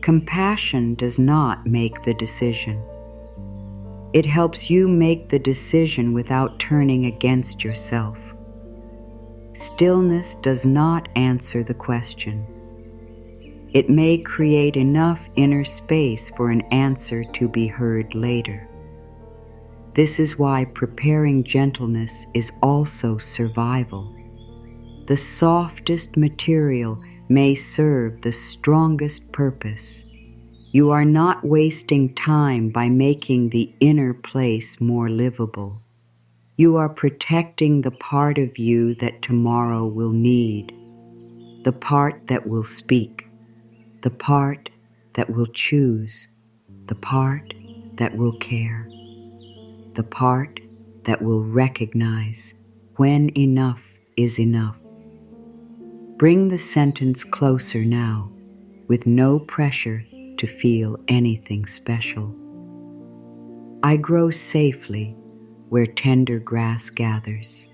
Compassion does not make the decision. It helps you make the decision without turning against yourself. Stillness does not answer the question. It may create enough inner space for an answer to be heard later. This is why preparing gentleness is also survival. The softest material may serve the strongest purpose. You are not wasting time by making the inner place more livable. You are protecting the part of you that tomorrow will need, the part that will speak, the part that will choose, the part that will care, the part that will recognize when enough is enough. Bring the sentence closer now, with no pressure to feel anything special. I grow safely where tender grass gathers.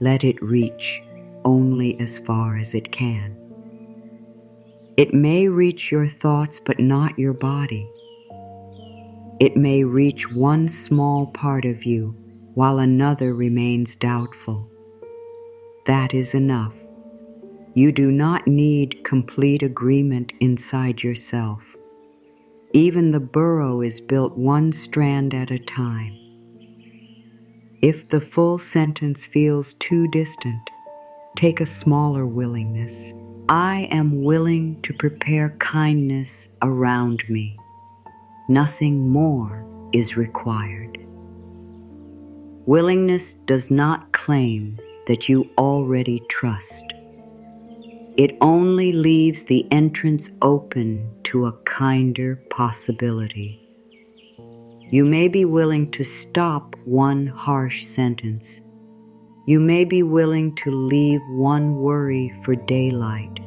Let it reach only as far as it can. It may reach your thoughts but not your body. It may reach one small part of you while another remains doubtful. That is enough. You do not need complete agreement inside yourself. Even the burrow is built one strand at a time. If the full sentence feels too distant, take a smaller willingness. I am willing to prepare kindness around me. Nothing more is required. Willingness does not claim that you already trust. It only leaves the entrance open to a kinder possibility. You may be willing to stop one harsh sentence. You may be willing to leave one worry for daylight.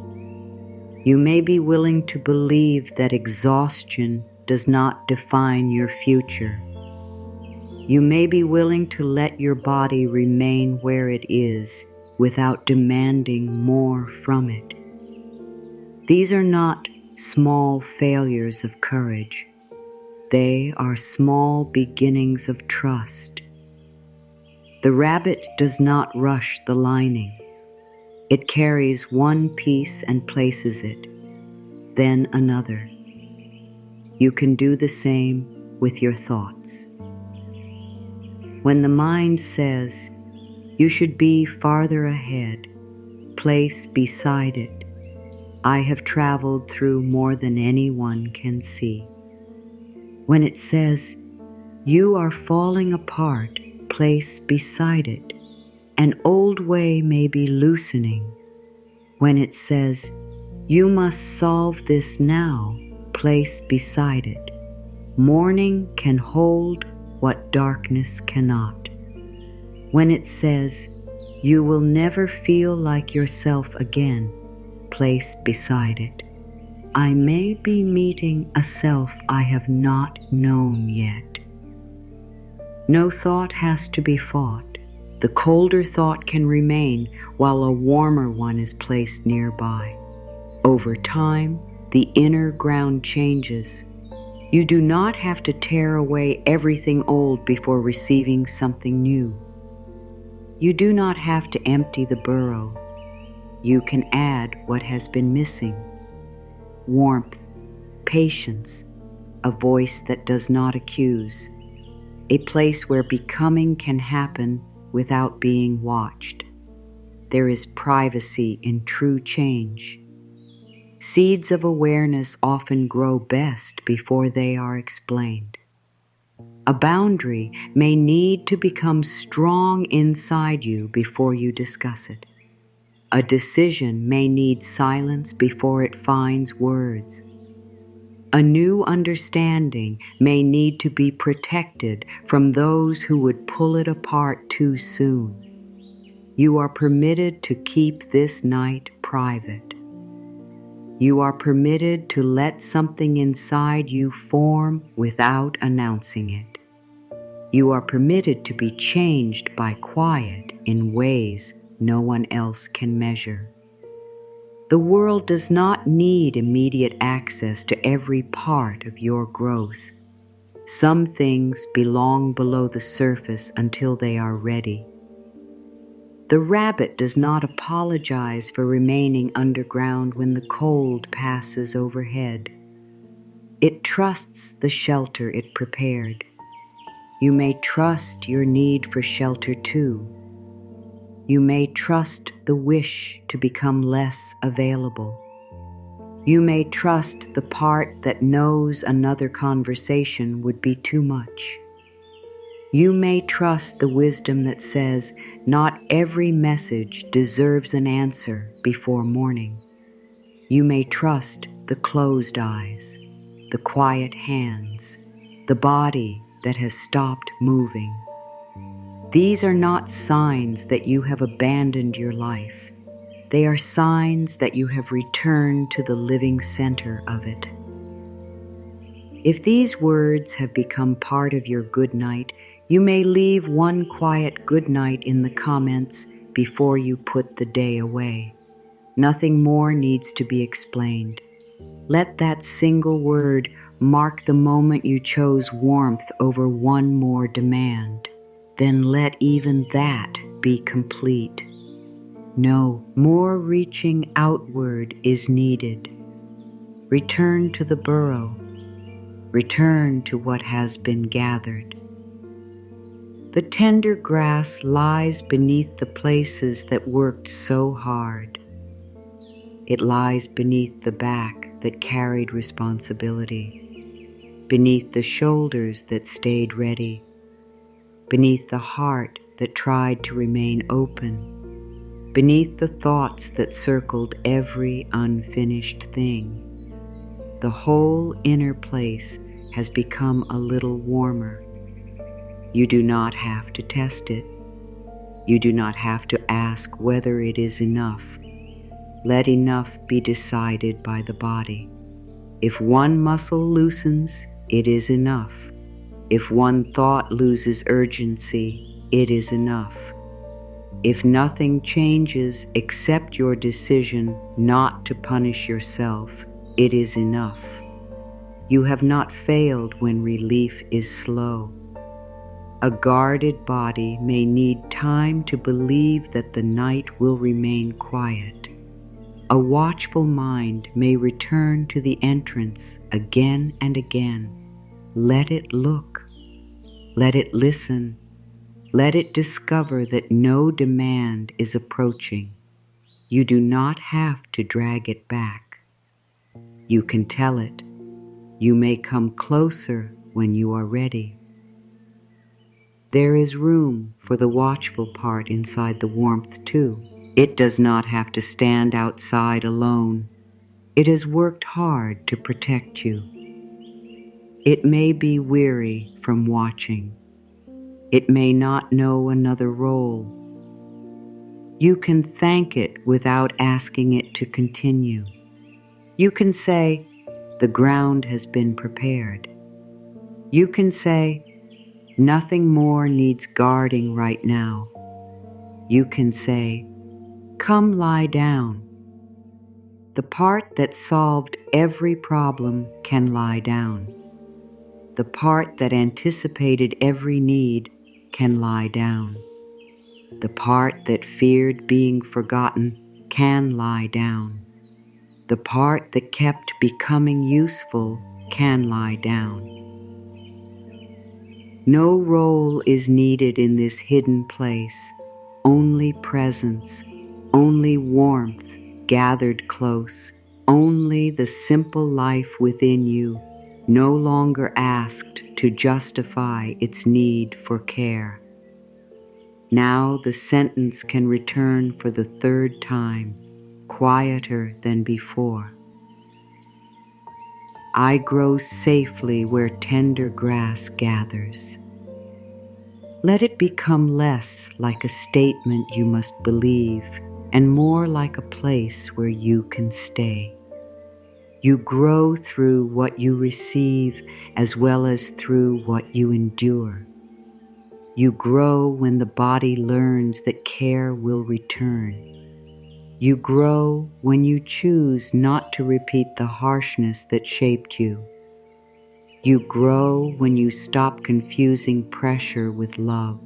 You may be willing to believe that exhaustion does not define your future. You may be willing to let your body remain where it is without demanding more from it. These are not small failures of courage. They are small beginnings of trust. The rabbit does not rush the lining. It carries one piece and places it, then another. You can do the same with your thoughts. When the mind says, you should be farther ahead, place beside it, I have traveled through more than anyone can see. When it says, you are falling apart, place beside it, an old way may be loosening. When it says, you must solve this now, place beside it, morning can hold what darkness cannot. When it says, you will never feel like yourself again, place beside it, I may be meeting a self I have not known yet. No thought has to be fought. The colder thought can remain while a warmer one is placed nearby. Over time, the inner ground changes. You do not have to tear away everything old before receiving something new. You do not have to empty the burrow. You can add what has been missing: warmth, patience, a voice that does not accuse, a place where becoming can happen without being watched. There is privacy in true change. Seeds of awareness often grow best before they are explained. A boundary may need to become strong inside you before you discuss it. A decision may need silence before it finds words. A new understanding may need to be protected from those who would pull it apart too soon. You are permitted to keep this night private. You are permitted to let something inside you form without announcing it. You are permitted to be changed by quiet in ways no one else can measure. The world does not need immediate access to every part of your growth. Some things belong below the surface until they are ready. The rabbit does not apologize for remaining underground when the cold passes overhead. It trusts the shelter it prepared. You may trust your need for shelter too. You may trust the wish to become less available. You may trust the part that knows another conversation would be too much. You may trust the wisdom that says not every message deserves an answer before morning. You may trust the closed eyes, the quiet hands, the body that has stopped moving. These are not signs that you have abandoned your life. They are signs that you have returned to the living center of it. If these words have become part of your good night, you may leave one quiet good night in the comments before you put the day away. Nothing more needs to be explained. Let that single word mark the moment you chose warmth over one more demand. Then let even that be complete. No more reaching outward is needed. Return to the burrow. Return to what has been gathered. The tender grass lies beneath the places that worked so hard. It lies beneath the back that carried responsibility, beneath the shoulders that stayed ready, beneath the heart that tried to remain open, beneath the thoughts that circled every unfinished thing. The whole inner place has become a little warmer. You do not have to test it. You do not have to ask whether it is enough. Let enough be decided by the body. If one muscle loosens, it is enough. If one thought loses urgency, it is enough. If nothing changes except your decision not to punish yourself, it is enough. You have not failed when relief is slow. A guarded body may need time to believe that the night will remain quiet. A watchful mind may return to the entrance again and again. Let it look. Let it listen. Let it discover that no demand is approaching. You do not have to drag it back. You can tell it. You may come closer when you are ready. There is room for the watchful part inside the warmth too. It does not have to stand outside alone. It has worked hard to protect you. It may be weary from watching. It may not know another role. You can thank it without asking it to continue. You can say, the ground has been prepared. You can say, nothing more needs guarding right now. You can say, come lie down. The part that solved every problem can lie down. The part that anticipated every need can lie down. The part that feared being forgotten can lie down. The part that kept becoming useful can lie down. No role is needed in this hidden place, only presence, only warmth gathered close, only the simple life within you, no longer asked to justify its need for care. Now the sentence can return for the third time, quieter than before. I grow safely where tender grass gathers. Let it become less like a statement you must believe and more like a place where you can stay. You grow through what you receive as well as through what you endure. You grow when the body learns that care will return. You grow when you choose not to repeat the harshness that shaped you. You grow when you stop confusing pressure with love.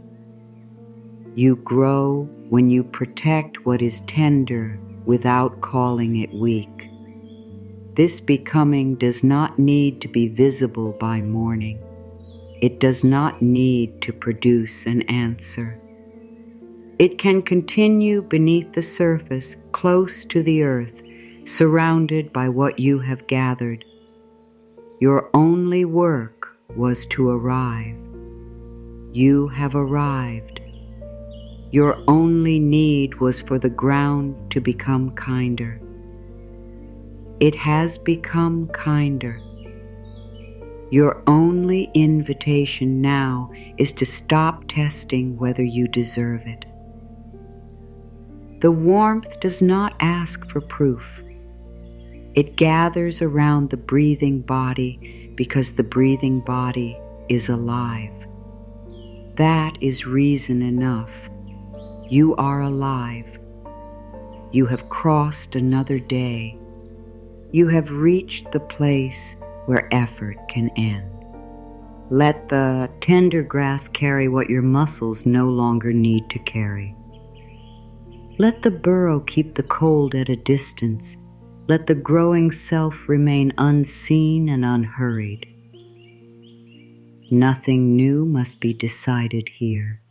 You grow when you protect what is tender without calling it weak. This becoming does not need to be visible by morning. It does not need to produce an answer. It can continue beneath the surface, close to the earth, surrounded by what you have gathered. Your only work was to arrive. You have arrived. Your only need was for the ground to become kinder. It has become kinder. Your only invitation now is to stop testing whether you deserve it. The warmth does not ask for proof. It gathers around the breathing body because the breathing body is alive. That is reason enough. You are alive. You have crossed another day. You have reached the place where effort can end. Let the tender grass carry what your muscles no longer need to carry. Let the burrow keep the cold at a distance. Let the growing self remain unseen and unhurried. Nothing new must be decided here.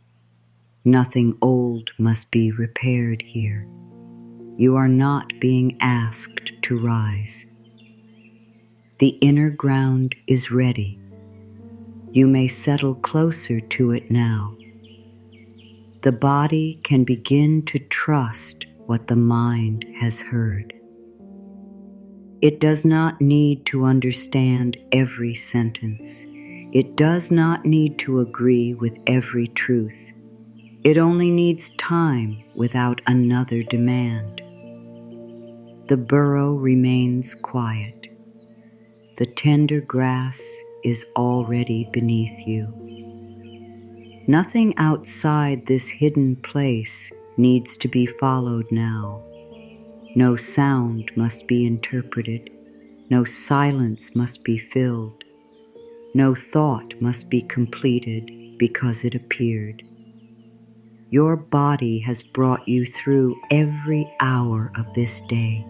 Nothing old must be repaired here. You are not being asked to rise. The inner ground is ready. You may settle closer to it now. The body can begin to trust what the mind has heard. It does not need to understand every sentence. It does not need to agree with every truth. It only needs time without another demand. The burrow remains quiet. The tender grass is already beneath you. Nothing outside this hidden place needs to be followed now. No sound must be interpreted. No silence must be filled. No thought must be completed because it appeared. Your body has brought you through every hour of this day.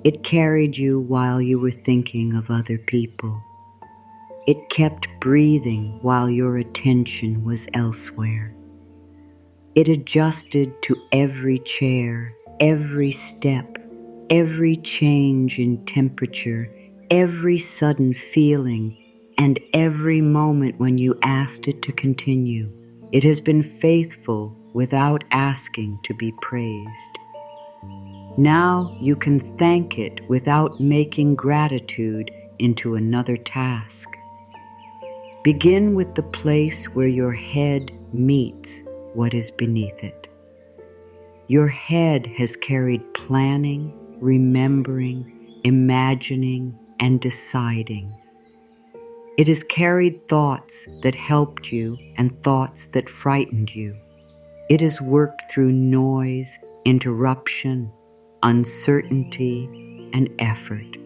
It carried you while you were thinking of other people. It kept breathing while your attention was elsewhere. It adjusted to every chair, every step, every change in temperature, every sudden feeling, and every moment when you asked it to continue. It has been faithful without asking to be praised. Now you can thank it without making gratitude into another task. Begin with the place where your head meets what is beneath it. Your head has carried planning, remembering, imagining, and deciding. It has carried thoughts that helped you and thoughts that frightened you. It has worked through noise, interruption, uncertainty, and effort.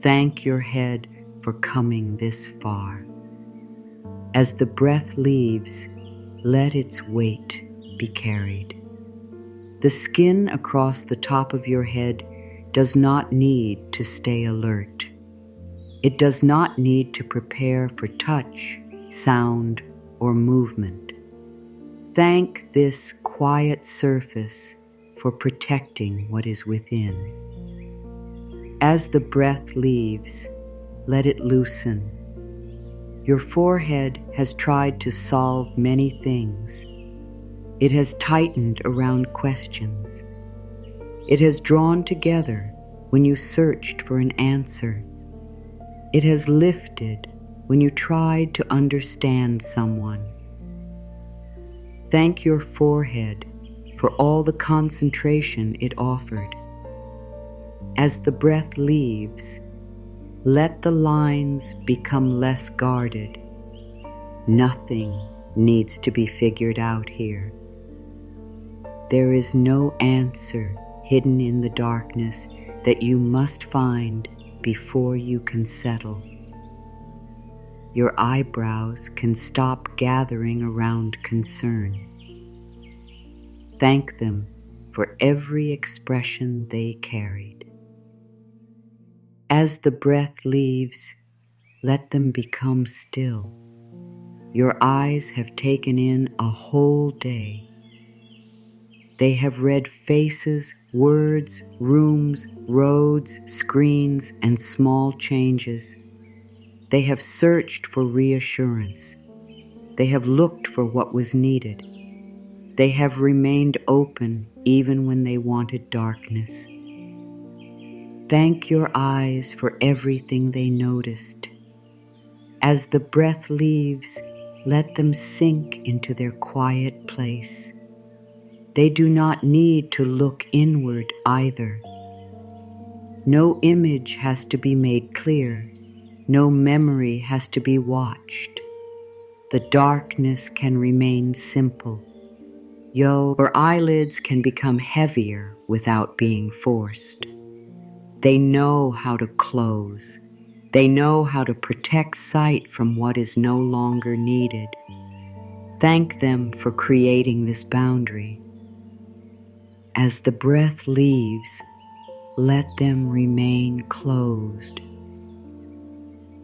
Thank your head for coming this far. As the breath leaves, let its weight be carried. The skin across the top of your head does not need to stay alert. It does not need to prepare for touch, sound, or movement. Thank this quiet surface for protecting what is within. As the breath leaves, let it loosen. Your forehead has tried to solve many things. It has tightened around questions. It has drawn together when you searched for an answer. It has lifted when you tried to understand someone. Thank your forehead for all the concentration it offered. As the breath leaves, let the lines become less guarded. Nothing needs to be figured out here. There is no answer hidden in the darkness that you must find before you can settle. Your eyebrows can stop gathering around concern. Thank them for every expression they carried. As the breath leaves, let them become still. Your eyes have taken in a whole day. They have read faces, words, rooms, roads, screens, and small changes. They have searched for reassurance. They have looked for what was needed. They have remained open even when they wanted darkness. Thank your eyes for everything they noticed. As the breath leaves, let them sink into their quiet place. They do not need to look inward either. No image has to be made clear. No memory has to be watched. The darkness can remain simple. Your eyelids can become heavier without being forced. They know how to close. They know how to protect sight from what is no longer needed. Thank them for creating this boundary. As the breath leaves, let them remain closed.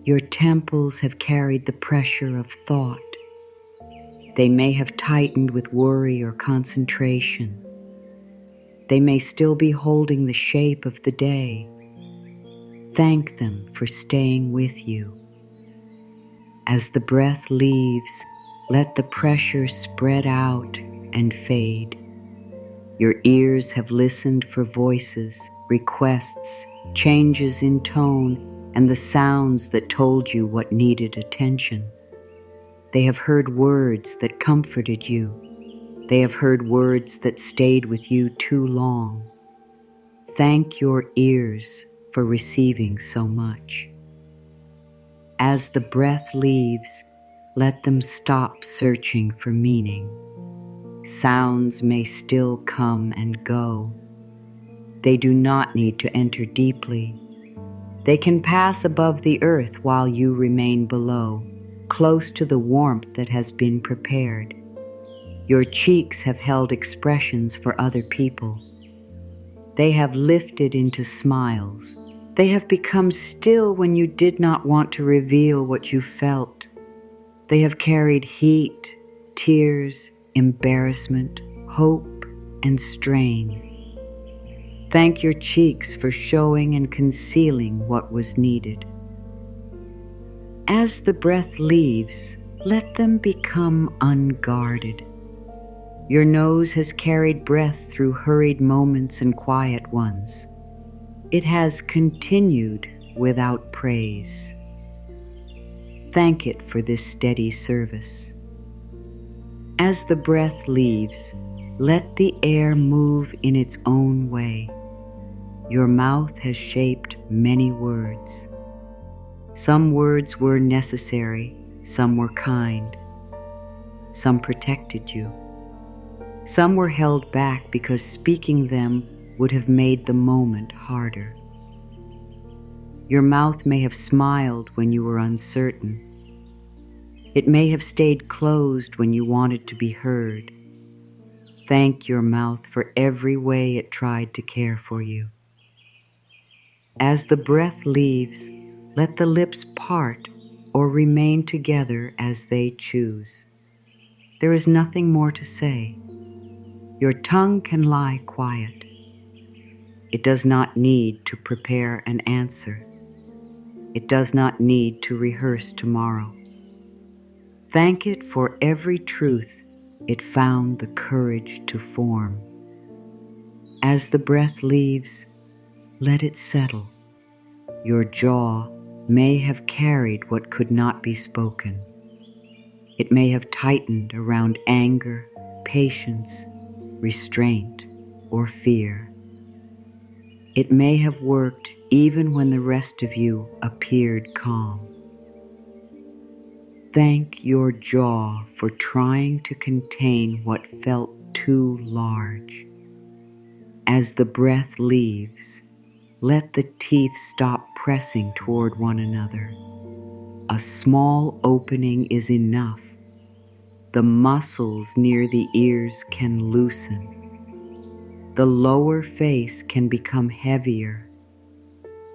Your temples have carried the pressure of thought. They may have tightened with worry or concentration. They may still be holding the shape of the day. Thank them for staying with you. As the breath leaves, let the pressure spread out and fade. Your ears have listened for voices, requests, changes in tone, and the sounds that told you what needed attention. They have heard words that comforted you. They have heard words that stayed with you too long. Thank your ears for receiving so much. As the breath leaves, let them stop searching for meaning. Sounds may still come and go. They do not need to enter deeply. They can pass above the earth while you remain below, close to the warmth that has been prepared. Your cheeks have held expressions for other people. They have lifted into smiles. They have become still when you did not want to reveal what you felt. They have carried heat, tears, embarrassment, hope, and strain. Thank your cheeks for showing and concealing what was needed. As the breath leaves, let them become unguarded. Your nose has carried breath through hurried moments and quiet ones. It has continued without praise. Thank it for this steady service. As the breath leaves, let the air move in its own way. Your mouth has shaped many words. Some words were necessary, some were kind. Some protected you. Some were held back because speaking them would have made the moment harder. Your mouth may have smiled when you were uncertain. It may have stayed closed when you wanted to be heard. Thank your mouth for every way it tried to care for you. As the breath leaves, Let the lips part or remain together as they choose. There is nothing more to say. Your tongue can lie quiet. It does not need to prepare an answer. It does not need to rehearse tomorrow. Thank it for every truth it found the courage to form. As the breath leaves, let it settle. Your jaw may have carried what could not be spoken. It may have tightened around anger, patience, restraint, or fear. It may have worked even when the rest of you appeared calm. Thank your jaw for trying to contain what felt too large. As the breath leaves, let the teeth stop pressing toward one another. A small opening is enough. The muscles near the ears can loosen. The lower face can become heavier.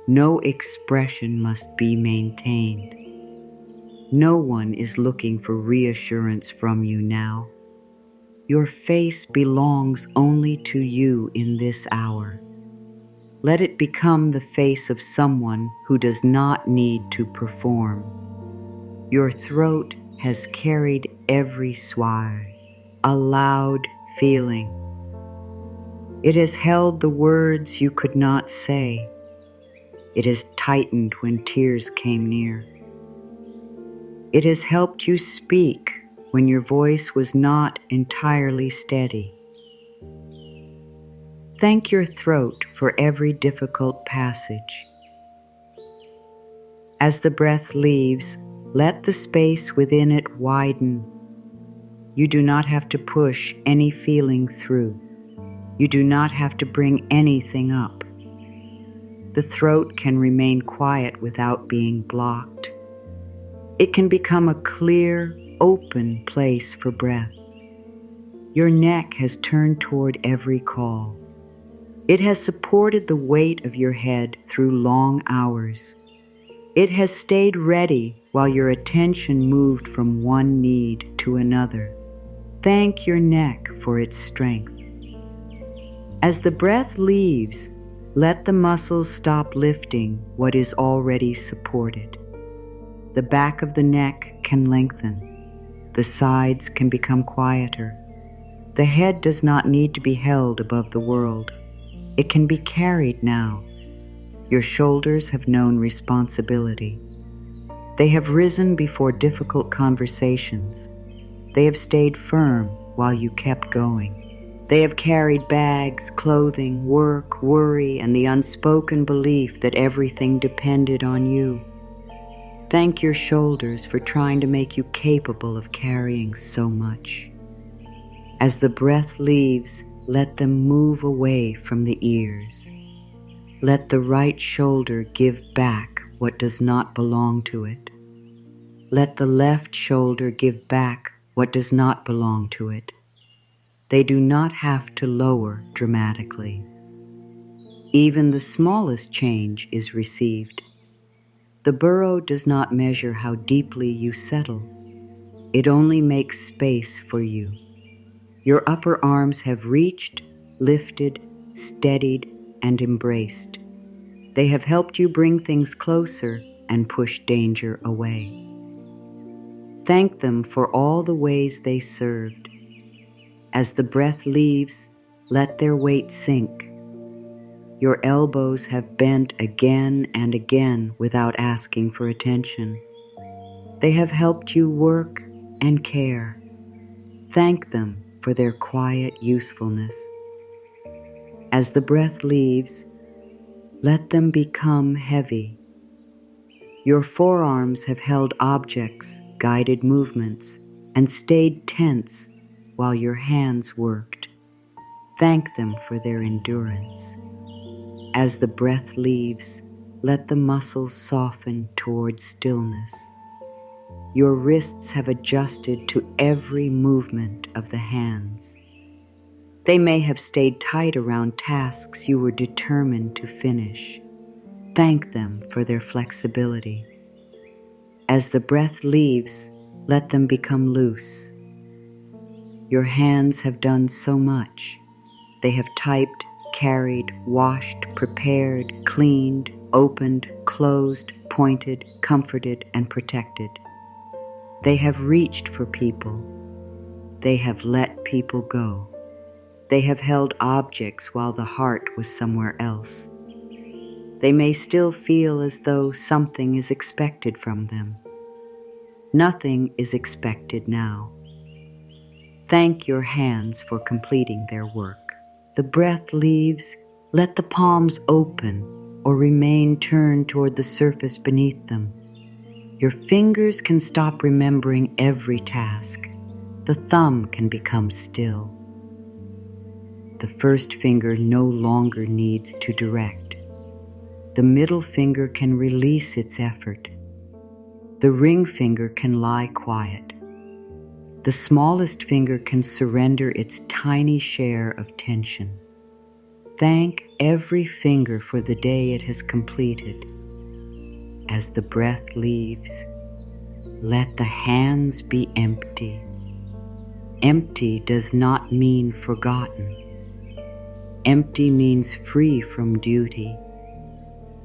No expression must be maintained. No one is looking for reassurance from you now. Your face belongs only to you in this hour. Let it become the face of someone who does not need to perform. Your throat has carried every sway, a loud feeling. It has held the words you could not say. It has tightened when tears came near. It has helped you speak when your voice was not entirely steady. Thank your throat for every difficult passage. As the breath leaves, let the space within it widen. You do not have to push any feeling through. You do not have to bring anything up. The throat can remain quiet without being blocked. It can become a clear, open place for breath. Your neck has turned toward every call. It has supported the weight of your head through long hours. It has stayed ready while your attention moved from one need to another. Thank your neck for its strength. As the breath leaves, let the muscles stop lifting what is already supported. The back of the neck can lengthen. The sides can become quieter. The head does not need to be held above the world. It can be carried now. Your shoulders have known responsibility. They have risen before difficult conversations. They have stayed firm while you kept going. They have carried bags, clothing, work, worry, and the unspoken belief that everything depended on you. Thank your shoulders for trying to make you capable of carrying so much. As the breath leaves, let them move away from the ears. Let the right shoulder give back what does not belong to it. Let the left shoulder give back what does not belong to it. They do not have to lower dramatically. Even the smallest change is received. The burrow does not measure how deeply you settle. It only makes space for you. Your upper arms have reached, lifted, steadied, and embraced. They have helped you bring things closer and push danger away. Thank them for all the ways they served. As the breath leaves, let their weight sink. Your elbows have bent again and again without asking for attention. They have helped you work and care. Thank them for their quiet usefulness. As the breath leaves, let them become heavy. Your forearms have held objects, guided movements, and stayed tense while your hands worked. Thank them for their endurance. As the breath leaves, let the muscles soften toward stillness. Your wrists have adjusted to every movement of the hands. They may have stayed tight around tasks you were determined to finish. Thank them for their flexibility. As the breath leaves, let them become loose. Your hands have done so much. They have typed, carried, washed, prepared, cleaned, opened, closed, pointed, comforted, and protected. They have reached for people. They have let people go. They have held objects while the heart was somewhere else. They may still feel as though something is expected from them. Nothing is expected now. Thank your hands for completing their work. The breath leaves, let the palms open or remain turned toward the surface beneath them. Your fingers can stop remembering every task. The thumb can become still. The first finger no longer needs to direct. The middle finger can release its effort. The ring finger can lie quiet. The smallest finger can surrender its tiny share of tension. Thank every finger for the day it has completed. As the breath leaves, let the hands be empty. Empty does not mean forgotten. Empty means free from duty.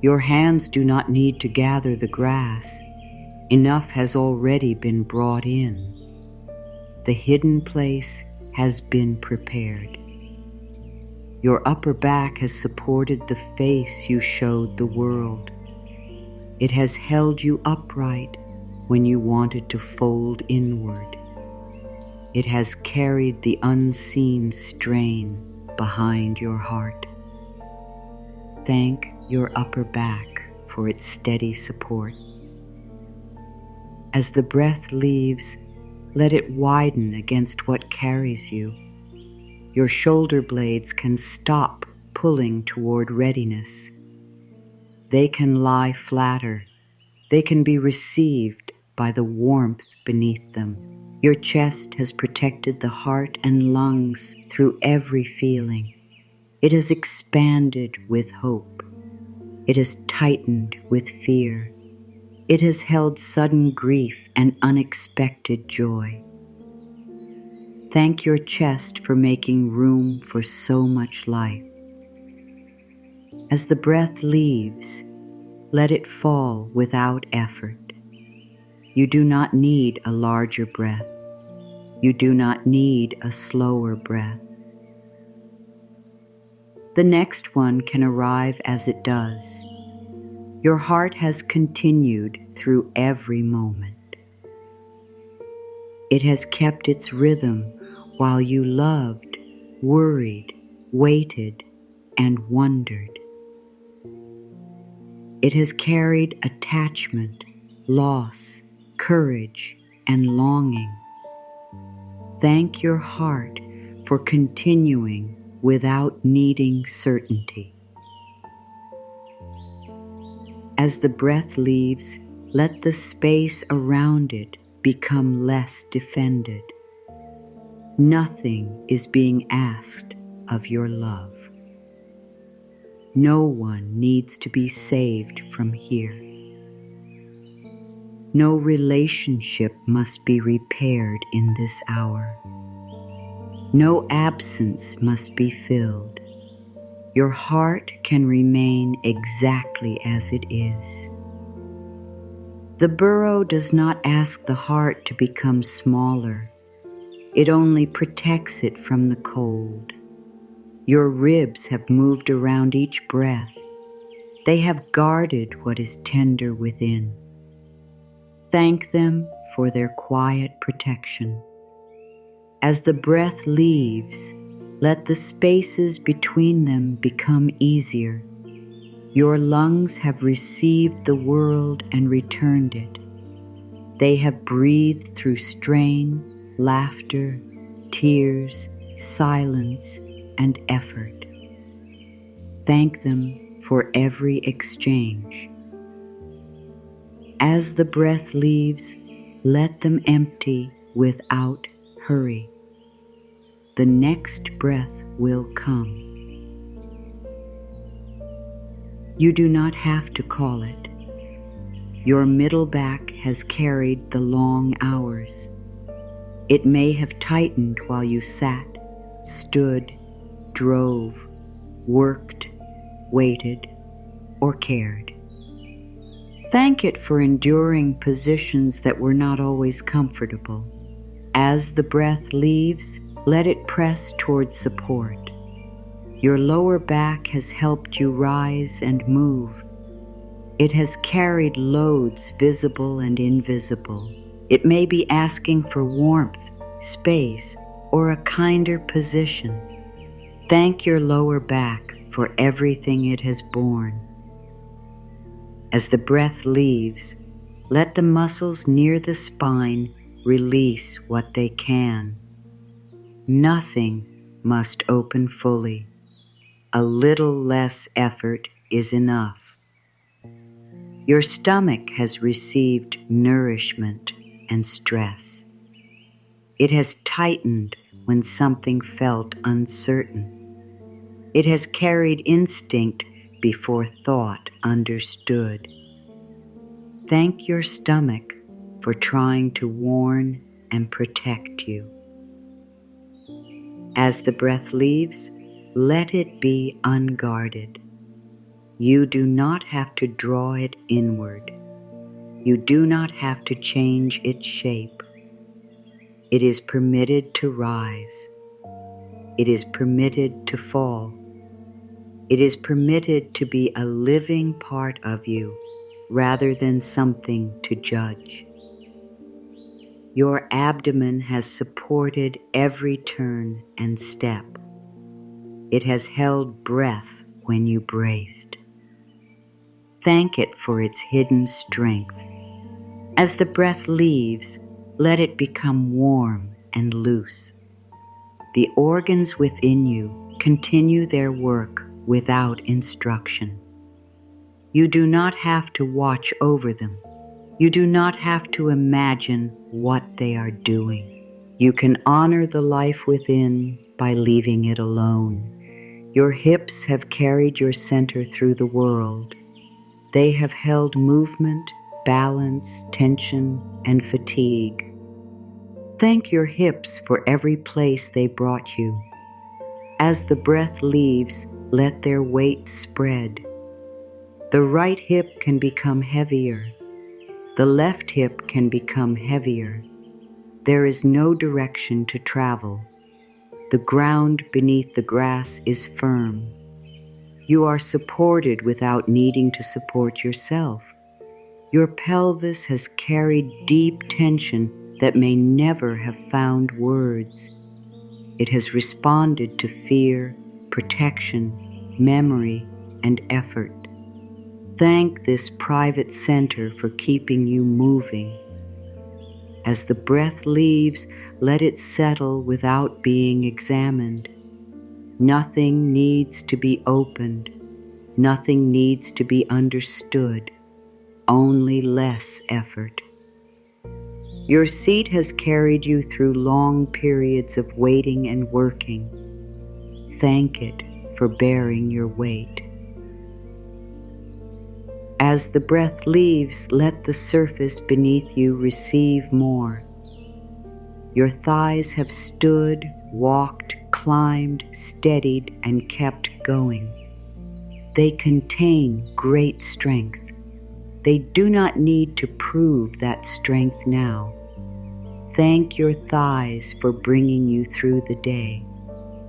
Your hands do not need to gather the grass. Enough has already been brought in. The hidden place has been prepared. Your upper back has supported the face you showed the world. It has held you upright when you wanted to fold inward. It has carried the unseen strain behind your heart. Thank your upper back for its steady support. As the breath leaves, let it widen against what carries you. Your shoulder blades can stop pulling toward readiness. They can lie flatter. They can be received by the warmth beneath them. Your chest has protected the heart and lungs through every feeling. It has expanded with hope. It has tightened with fear. It has held sudden grief and unexpected joy. Thank your chest for making room for so much life. As the breath leaves, let it fall without effort. You do not need a larger breath. You do not need a slower breath. The next one can arrive as it does. Your heart has continued through every moment. It has kept its rhythm while you loved, worried, waited, and wondered. It has carried attachment, loss, courage, and longing. Thank your heart for continuing without needing certainty. As the breath leaves, let the space around it become less defended. Nothing is being asked of your love. No one needs to be saved from here. No relationship must be repaired in this hour. No absence must be filled. Your heart can remain exactly as it is. The burrow does not ask the heart to become smaller. It only protects it from the cold. Your ribs have moved around each breath. They have guarded what is tender within. Thank them for their quiet protection. As the breath leaves, let the spaces between them become easier. Your lungs have received the world and returned it. They have breathed through strain, laughter, tears, silence, and effort. Thank them for every exchange. As the breath leaves, let them empty without hurry. The next breath will come. You do not have to call it. Your middle back has carried the long hours. It may have tightened while you sat, stood, drove, worked, waited, or cared. Thank it for enduring positions that were not always comfortable. As the breath leaves, let it press toward support. Your lower back has helped you rise and move. It has carried loads visible and invisible. It may be asking for warmth, space, or a kinder position. Thank your lower back for everything it has borne. As the breath leaves, let the muscles near the spine release what they can. Nothing must open fully. A little less effort is enough. Your stomach has received nourishment and stress. It has tightened when something felt uncertain. It has carried instinct before thought understood. Thank your stomach for trying to warn and protect you. As the breath leaves, let it be unguarded. You do not have to draw it inward. You do not have to change its shape. It is permitted to rise. It is permitted to fall. It is permitted to be a living part of you rather than something to judge. Your abdomen has supported every turn and step. It has held breath when you braced. Thank it for its hidden strength. As the breath leaves, let it become warm and loose. The organs within you continue their work without instruction. You do not have to watch over them. You do not have to imagine what they are doing. You can honor the life within by leaving it alone. Your hips have carried your center through the world. They have held movement, balance, tension, and fatigue. Thank your hips for every place they brought you. As the breath leaves, let their weight spread. The right hip can become heavier. The left hip can become heavier. There is no direction to travel. The ground beneath the grass is firm. You are supported without needing to support yourself. Your pelvis has carried deep tension that may never have found words. It has responded to fear, protection, memory, and effort. Thank this private center for keeping you moving. As the breath leaves, let it settle without being examined. Nothing needs to be opened. Nothing needs to be understood. Only less effort. Your seat has carried you through long periods of waiting and working. Thank it for bearing your weight. As the breath leaves, let the surface beneath you receive more. Your thighs have stood, walked, climbed, steadied, and kept going. They contain great strength. They do not need to prove that strength now. Thank your thighs for bringing you through the day.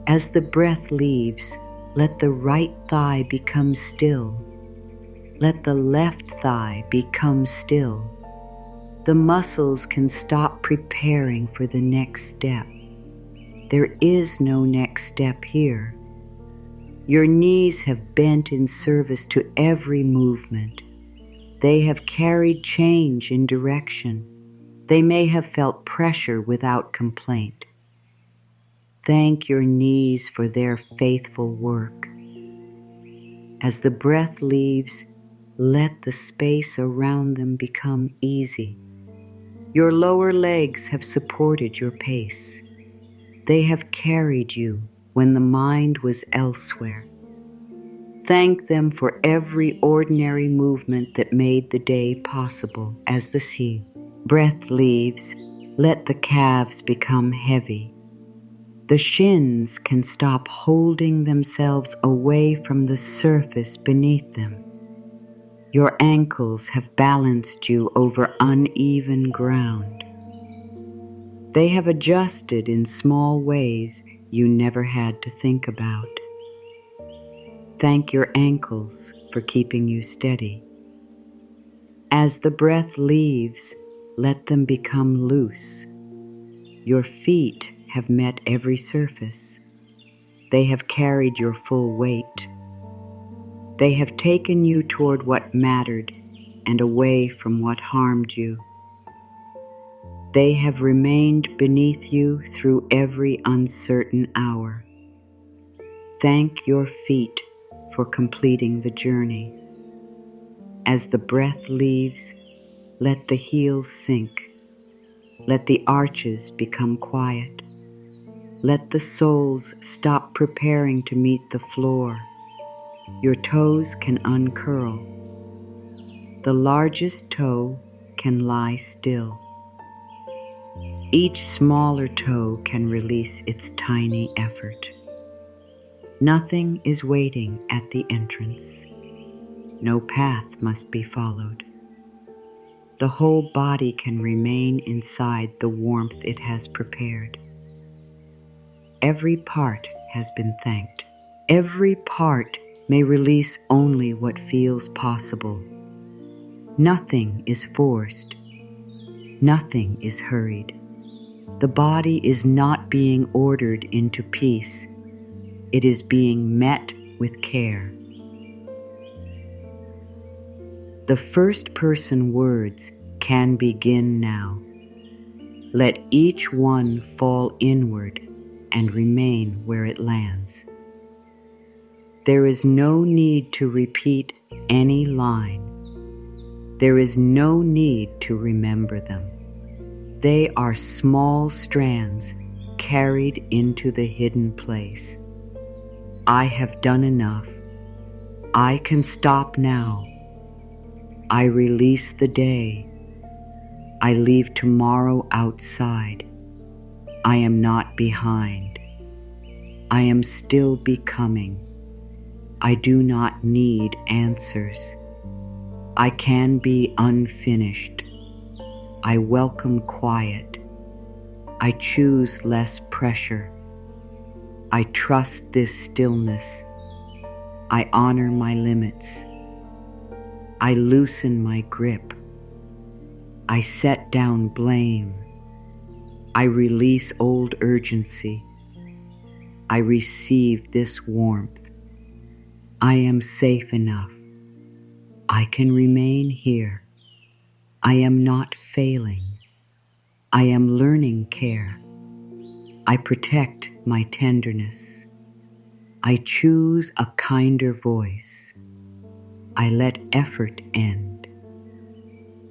As the breath leaves, let the right thigh become still. Let the left thigh become still. The muscles can stop preparing for the next step. There is no next step here. Your knees have bent in service to every movement. They have carried change in direction. They may have felt pressure without complaint. Thank your knees for their faithful work. As the breath leaves, let the space around them become easy. Your lower legs have supported your pace. They have carried you when the mind was elsewhere. Thank them for every ordinary movement that made the day possible. As the sea breath leaves, let the calves become heavy. The shins can stop holding themselves away from the surface beneath them. Your ankles have balanced you over uneven ground. They have adjusted in small ways you never had to think about. Thank your ankles for keeping you steady. As the breath leaves, let them become loose. Your feet have met every surface. They have carried your full weight. They have taken you toward what mattered and away from what harmed you. They have remained beneath you through every uncertain hour. Thank your feet for completing the journey. As the breath leaves, let the heels sink. Let the arches become quiet. Let the soles stop preparing to meet the floor. Your toes can uncurl. The largest toe can lie still. Each smaller toe can release its tiny effort. Nothing is waiting at the entrance. No path must be followed. The whole body can remain inside the warmth it has prepared. Every part has been thanked. Every part may release only what feels possible. Nothing is forced. Nothing is hurried. The body is not being ordered into peace. It is being met with care. The first person words can begin now. Let each one fall inward and remain where it lands. There is no need to repeat any line. There is no need to remember them. They are small strands carried into the hidden place. I have done enough. I can stop now. I release the day. I leave tomorrow outside. I am not behind. I am still becoming. I do not need answers. I can be unfinished. I welcome quiet. I choose less pressure. I trust this stillness. I honor my limits. I loosen my grip. I set down blame. I release old urgency. I receive this warmth. I am safe enough. I can remain here. I am not failing. I am learning care. I protect my tenderness. I choose a kinder voice. I let effort end.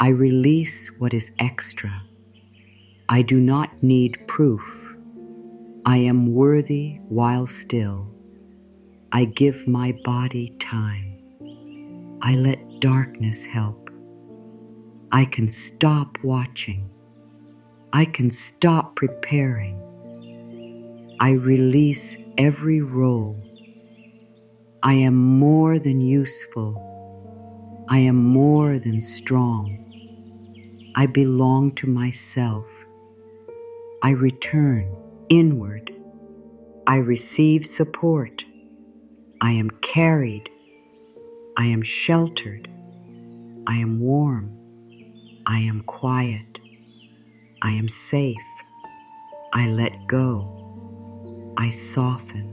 I release what is extra. I do not need proof. I am worthy while still. I give my body time. I let darkness help. I can stop watching. I can stop preparing. I release every role. I am more than useful. I am more than strong. I belong to myself. I return inward. I receive support. I am carried. I am sheltered. I am warm. I am quiet. I am safe. I let go. I soften.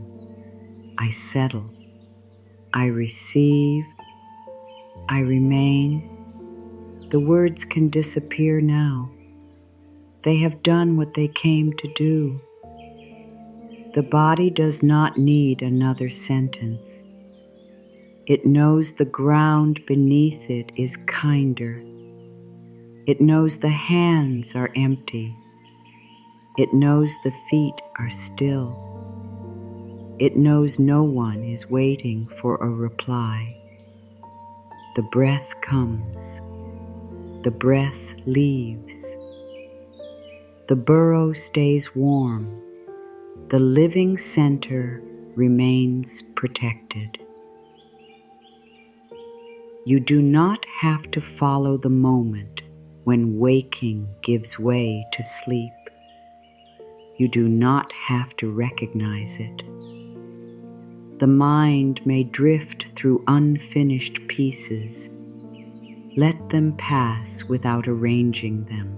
I settle. I receive. I remain. The words can disappear now. They have done what they came to do. The body does not need another sentence. It knows the ground beneath it is kinder. It knows the hands are empty. It knows the feet are still. It knows no one is waiting for a reply. The breath comes. The breath leaves. The burrow stays warm. The living center remains protected. You do not have to follow the moment when waking gives way to sleep. You do not have to recognize it. The mind may drift through unfinished pieces. Let them pass without arranging them.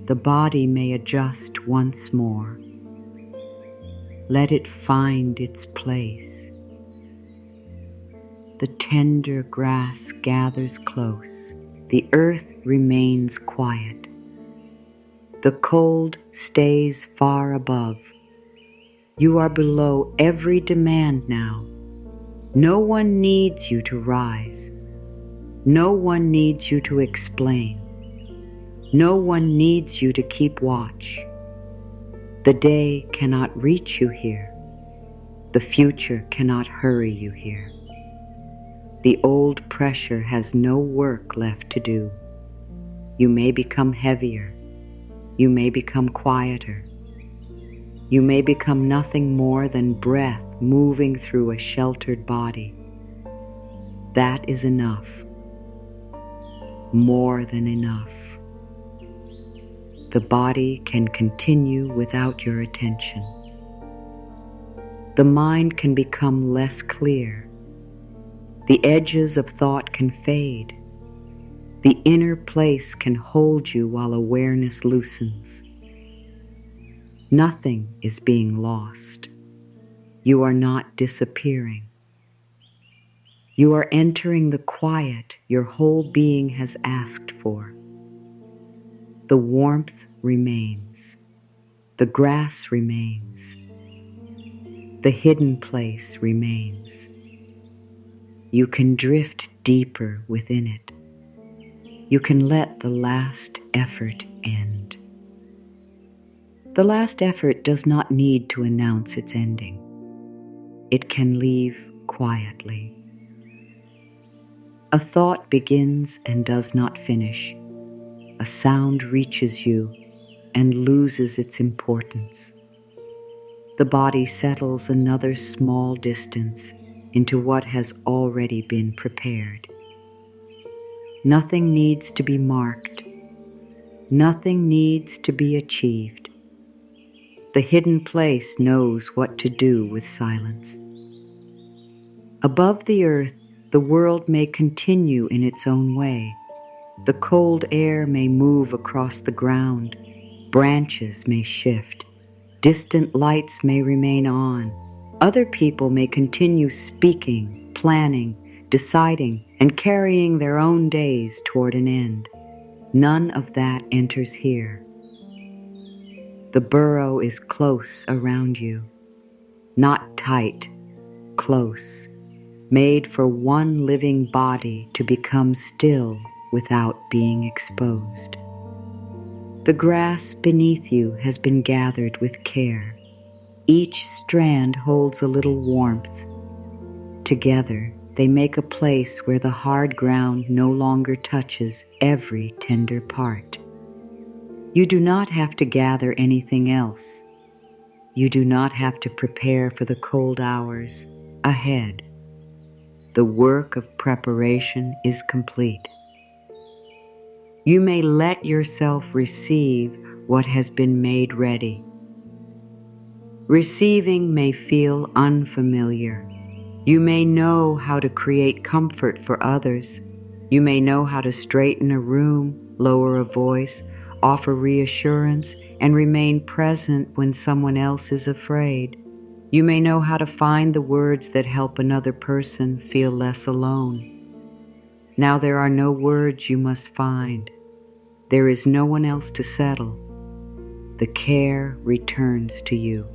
The body may adjust once more. Let it find its place. The tender grass gathers close. The earth remains quiet. The cold stays far above. You are below every demand now. No one needs you to rise. No one needs you to explain. No one needs you to keep watch. The day cannot reach you here. The future cannot hurry you here. The old pressure has no work left to do. You may become heavier. You may become quieter. You may become nothing more than breath moving through a sheltered body. That is enough. More than enough. The body can continue without your attention. The mind can become less clear. The edges of thought can fade. The inner place can hold you while awareness loosens. Nothing is being lost. You are not disappearing. You are entering the quiet your whole being has asked for. The warmth remains. The grass remains. The hidden place remains. You can drift deeper within it. You can let the last effort end. The last effort does not need to announce its ending. It can leave quietly. A thought begins and does not finish. A sound reaches you and loses its importance. The body settles another small distance into what has already been prepared. Nothing needs to be marked. Nothing needs to be achieved. The hidden place knows what to do with silence. Above the earth, the world may continue in its own way. The cold air may move across the ground. Branches may shift. Distant lights may remain on. Other people may continue speaking, planning, deciding, and carrying their own days toward an end. None of that enters here. The burrow is close around you. Not tight, close. Made for one living body to become still without being exposed. The grass beneath you has been gathered with care. Each strand holds a little warmth. Together, they make a place where the hard ground no longer touches every tender part. You do not have to gather anything else. You do not have to prepare for the cold hours ahead. The work of preparation is complete. You may let yourself receive what has been made ready. Receiving may feel unfamiliar. You may know how to create comfort for others. You may know how to straighten a room, lower a voice, offer reassurance, and remain present when someone else is afraid. You may know how to find the words that help another person feel less alone. Now there are no words you must find. There is no one else to settle. The care returns to you.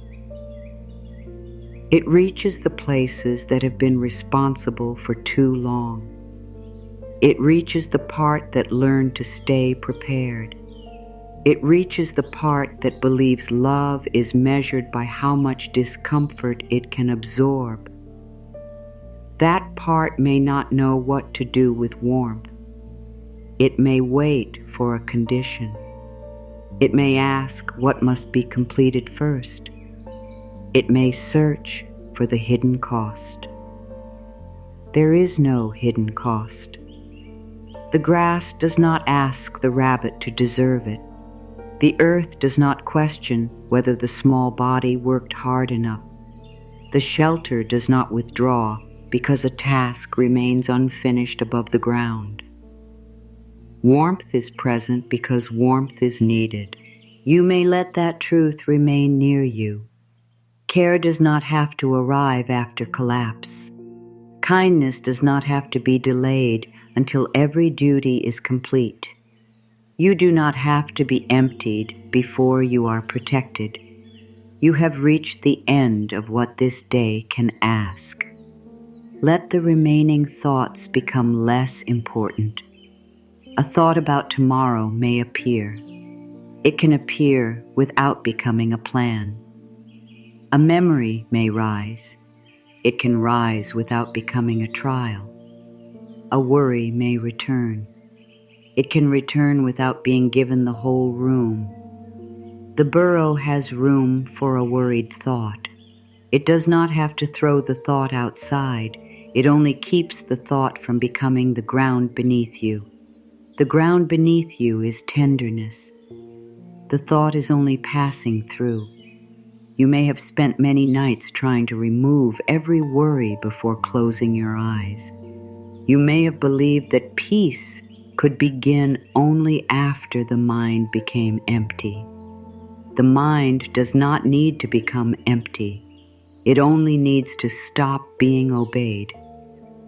It reaches the places that have been responsible for too long. It reaches the part that learned to stay prepared. It reaches the part that believes love is measured by how much discomfort it can absorb. That part may not know what to do with warmth. It may wait for a condition. It may ask what must be completed first. It may search for the hidden cost. There is no hidden cost. The grass does not ask the rabbit to deserve it. The earth does not question whether the small body worked hard enough. The shelter does not withdraw because a task remains unfinished above the ground. Warmth is present because warmth is needed. You may let that truth remain near you. Care does not have to arrive after collapse. Kindness does not have to be delayed until every duty is complete. You do not have to be emptied before you are protected. You have reached the end of what this day can ask. Let the remaining thoughts become less important. A thought about tomorrow may appear. It can appear without becoming a plan. A memory may rise. It can rise without becoming a trial. A worry may return. It can return without being given the whole room. The burrow has room for a worried thought. It does not have to throw the thought outside. It only keeps the thought from becoming the ground beneath you. The ground beneath you is tenderness. The thought is only passing through. You may have spent many nights trying to remove every worry before closing your eyes. You may have believed that peace could begin only after the mind became empty. The mind does not need to become empty. It only needs to stop being obeyed.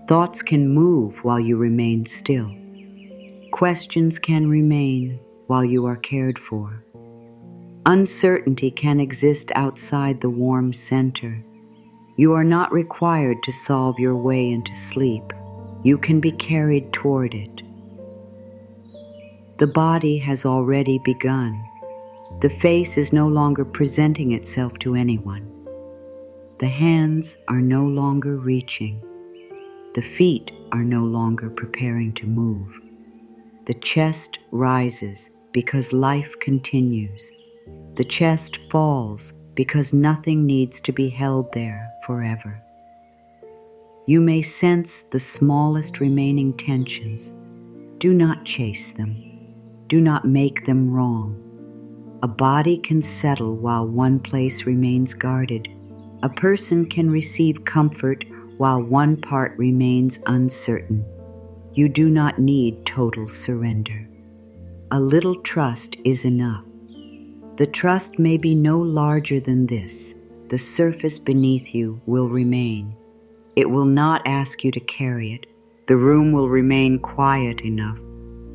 Thoughts can move while you remain still. Questions can remain while you are cared for. Uncertainty can exist outside the warm center. You are not required to solve your way into sleep. You can be carried toward it. The body has already begun. The face is no longer presenting itself to anyone. The hands are no longer reaching. The feet are no longer preparing to move. The chest rises because life continues. The chest falls because nothing needs to be held there forever. You may sense the smallest remaining tensions. Do not chase them. Do not make them wrong. A body can settle while one place remains guarded. A person can receive comfort while one part remains uncertain. You do not need total surrender. A little trust is enough. The trust may be no larger than this. The surface beneath you will remain. It will not ask you to carry it. The room will remain quiet enough.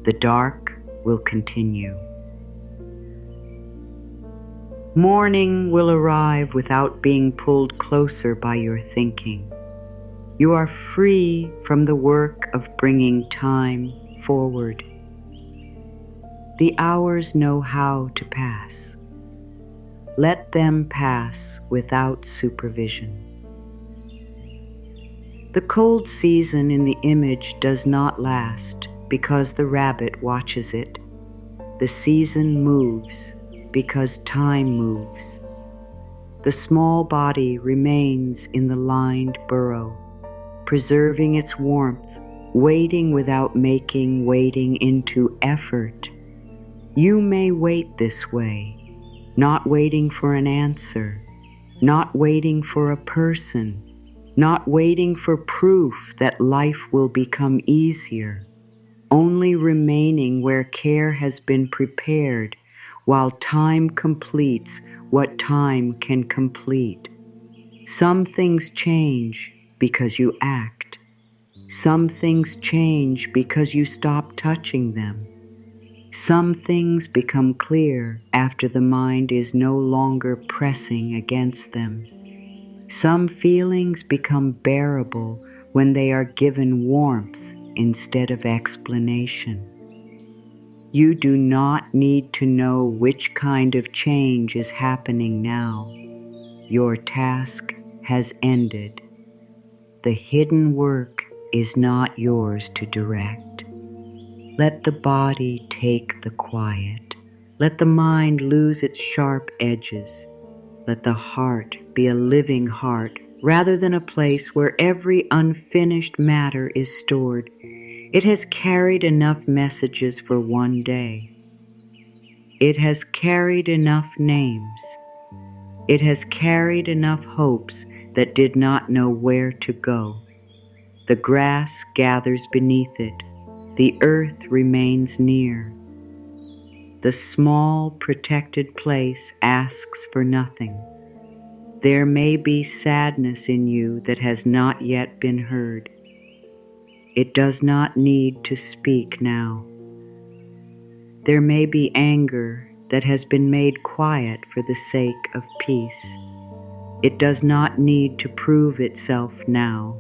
The dark will continue. Morning will arrive without being pulled closer by your thinking. You are free from the work of bringing time forward. The hours know how to pass. Let them pass without supervision. The cold season in the image does not last because the rabbit watches it. The season moves because time moves. The small body remains in the lined burrow, preserving its warmth, waiting without making waiting into effort. You may wait this way, not waiting for an answer, not waiting for a person, not waiting for proof that life will become easier, only remaining where care has been prepared while time completes what time can complete. Some things change because you act. Some things change because you stop touching them. Some things become clear after the mind is no longer pressing against them. Some feelings become bearable when they are given warmth instead of explanation. You do not need to know which kind of change is happening now. Your task has ended. The hidden work is not yours to direct. Let the body take the quiet. Let the mind lose its sharp edges. Let the heart be a living heart rather than a place where every unfinished matter is stored. It has carried enough messages for one day. It has carried enough names. It has carried enough hopes that did not know where to go. The grass gathers beneath it. The earth remains near. The small, protected place asks for nothing. There may be sadness in you that has not yet been heard. It does not need to speak now. There may be anger that has been made quiet for the sake of peace. It does not need to prove itself now.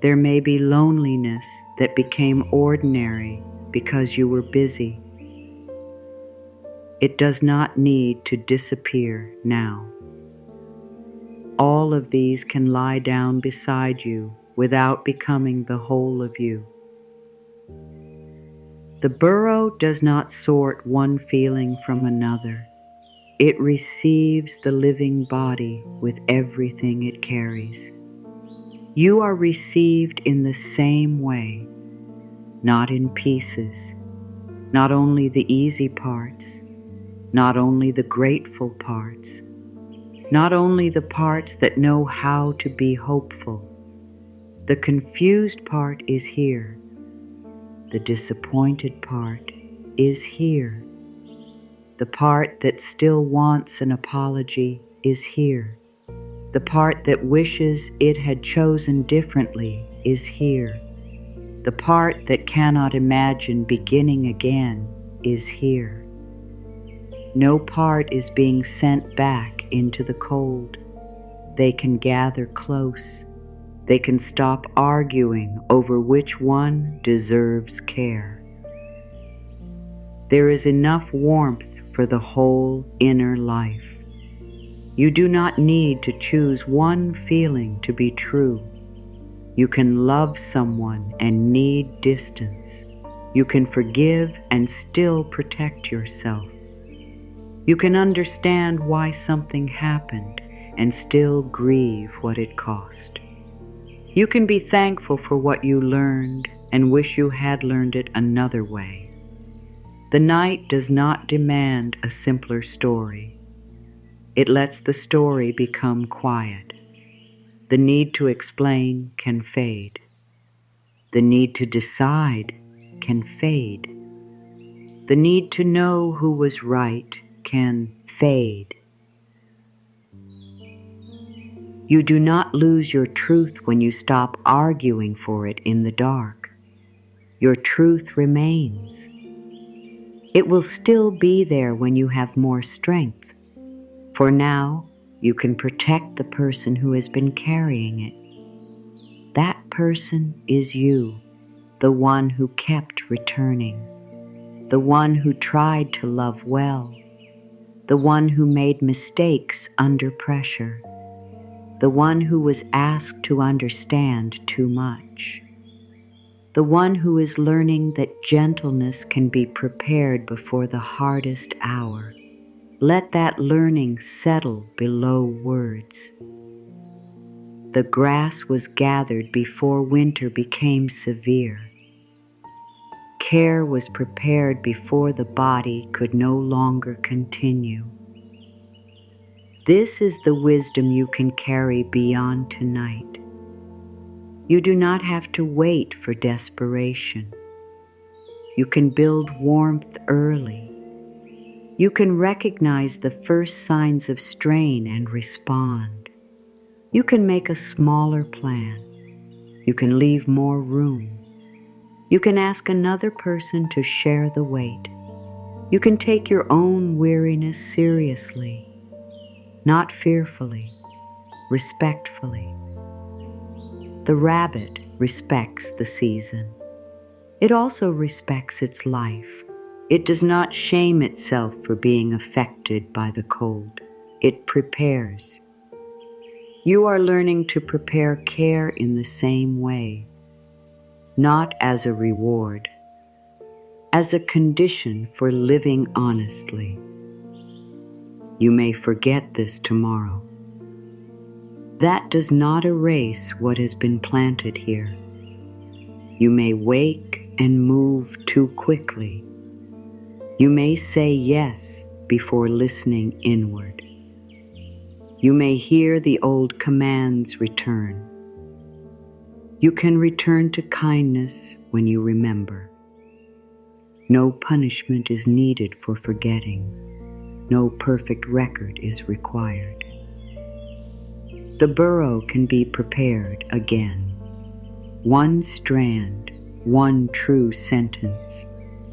There may be loneliness that became ordinary because you were busy. It does not need to disappear now. All of these can lie down beside you without becoming the whole of you. The burro does not sort one feeling from another. It receives the living body with everything it carries. You are received in the same way, not in pieces, not only the easy parts, not only the grateful parts, not only the parts that know how to be hopeful. The confused part is here. The disappointed part is here. The part that still wants an apology is here. The part that wishes it had chosen differently is here. The part that cannot imagine beginning again is here. No part is being sent back into the cold. They can gather close. They can stop arguing over which one deserves care. There is enough warmth for the whole inner life. You do not need to choose one feeling to be true. You can love someone and need distance. You can forgive and still protect yourself. You can understand why something happened and still grieve what it cost. You can be thankful for what you learned and wish you had learned it another way. The night does not demand a simpler story. It lets the story become quiet. The need to explain can fade. The need to decide can fade. The need to know who was right can fade. You do not lose your truth when you stop arguing for it in the dark. Your truth remains. It will still be there when you have more strength. For now, you can protect the person who has been carrying it. That person is you, the one who kept returning, the one who tried to love well, the one who made mistakes under pressure, the one who was asked to understand too much, the one who is learning that gentleness can be prepared before the hardest hour. Let that learning settle below words. The grass was gathered before winter became severe. Care was prepared before the body could no longer continue. This is the wisdom you can carry beyond tonight. You do not have to wait for desperation. You can build warmth early. You can recognize the first signs of strain and respond. You can make a smaller plan. You can leave more room. You can ask another person to share the weight. You can take your own weariness seriously, not fearfully, respectfully. The rabbit respects the season. It also respects its life. It does not shame itself for being affected by the cold. It prepares. You are learning to prepare care in the same way, not as a reward, as a condition for living honestly. You may forget this tomorrow. That does not erase what has been planted here. You may wake and move too quickly. You may say yes before listening inward. You may hear the old commands return. You can return to kindness when you remember. No punishment is needed for forgetting. No perfect record is required. The burrow can be prepared again. One strand, one true sentence,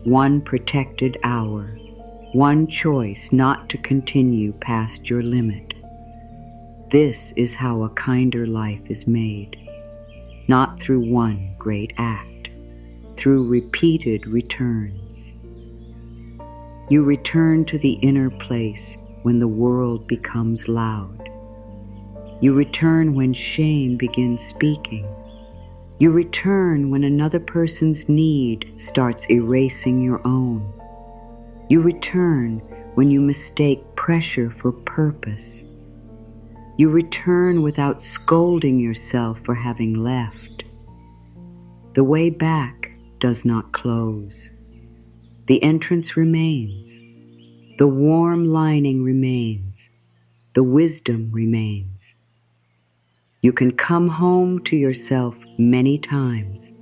one protected hour, one choice not to continue past your limit. This is how a kinder life is made, not through one great act, through repeated returns. You return to the inner place when the world becomes loud. You return when shame begins speaking. You return when another person's need starts erasing your own. You return when you mistake pressure for purpose. You return without scolding yourself for having left. The way back does not close. The entrance remains. The warm lining remains. The wisdom remains. You can come home to yourself many times.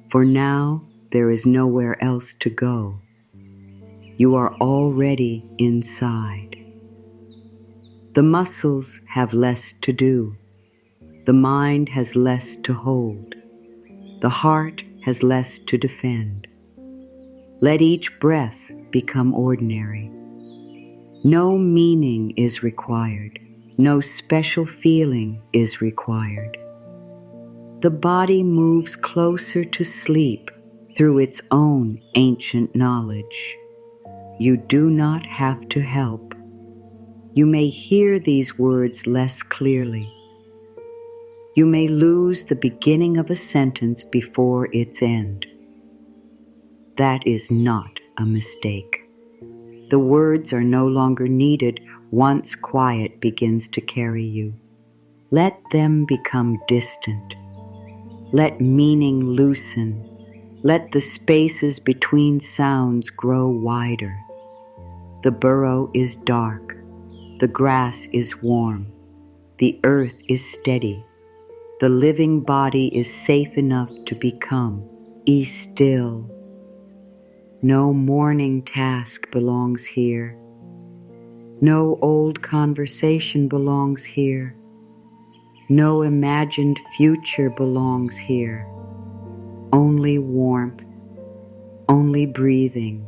For now, there is nowhere else to go. You are already inside. The muscles have less to do. The mind has less to hold. The heart has less to defend. Let each breath become ordinary. No meaning is required. No special feeling is required. The body moves closer to sleep through its own ancient knowledge. You do not have to help. You may hear these words less clearly. You may lose the beginning of a sentence before its end. That is not a mistake. The words are no longer needed once quiet begins to carry you. Let them become distant. Let meaning loosen. Let the spaces between sounds grow wider. The burrow is dark. The grass is warm. The earth is steady. The living body is safe enough to become. Be still. No morning task belongs here. No old conversation belongs here. No imagined future belongs here. Only warmth, only breathing,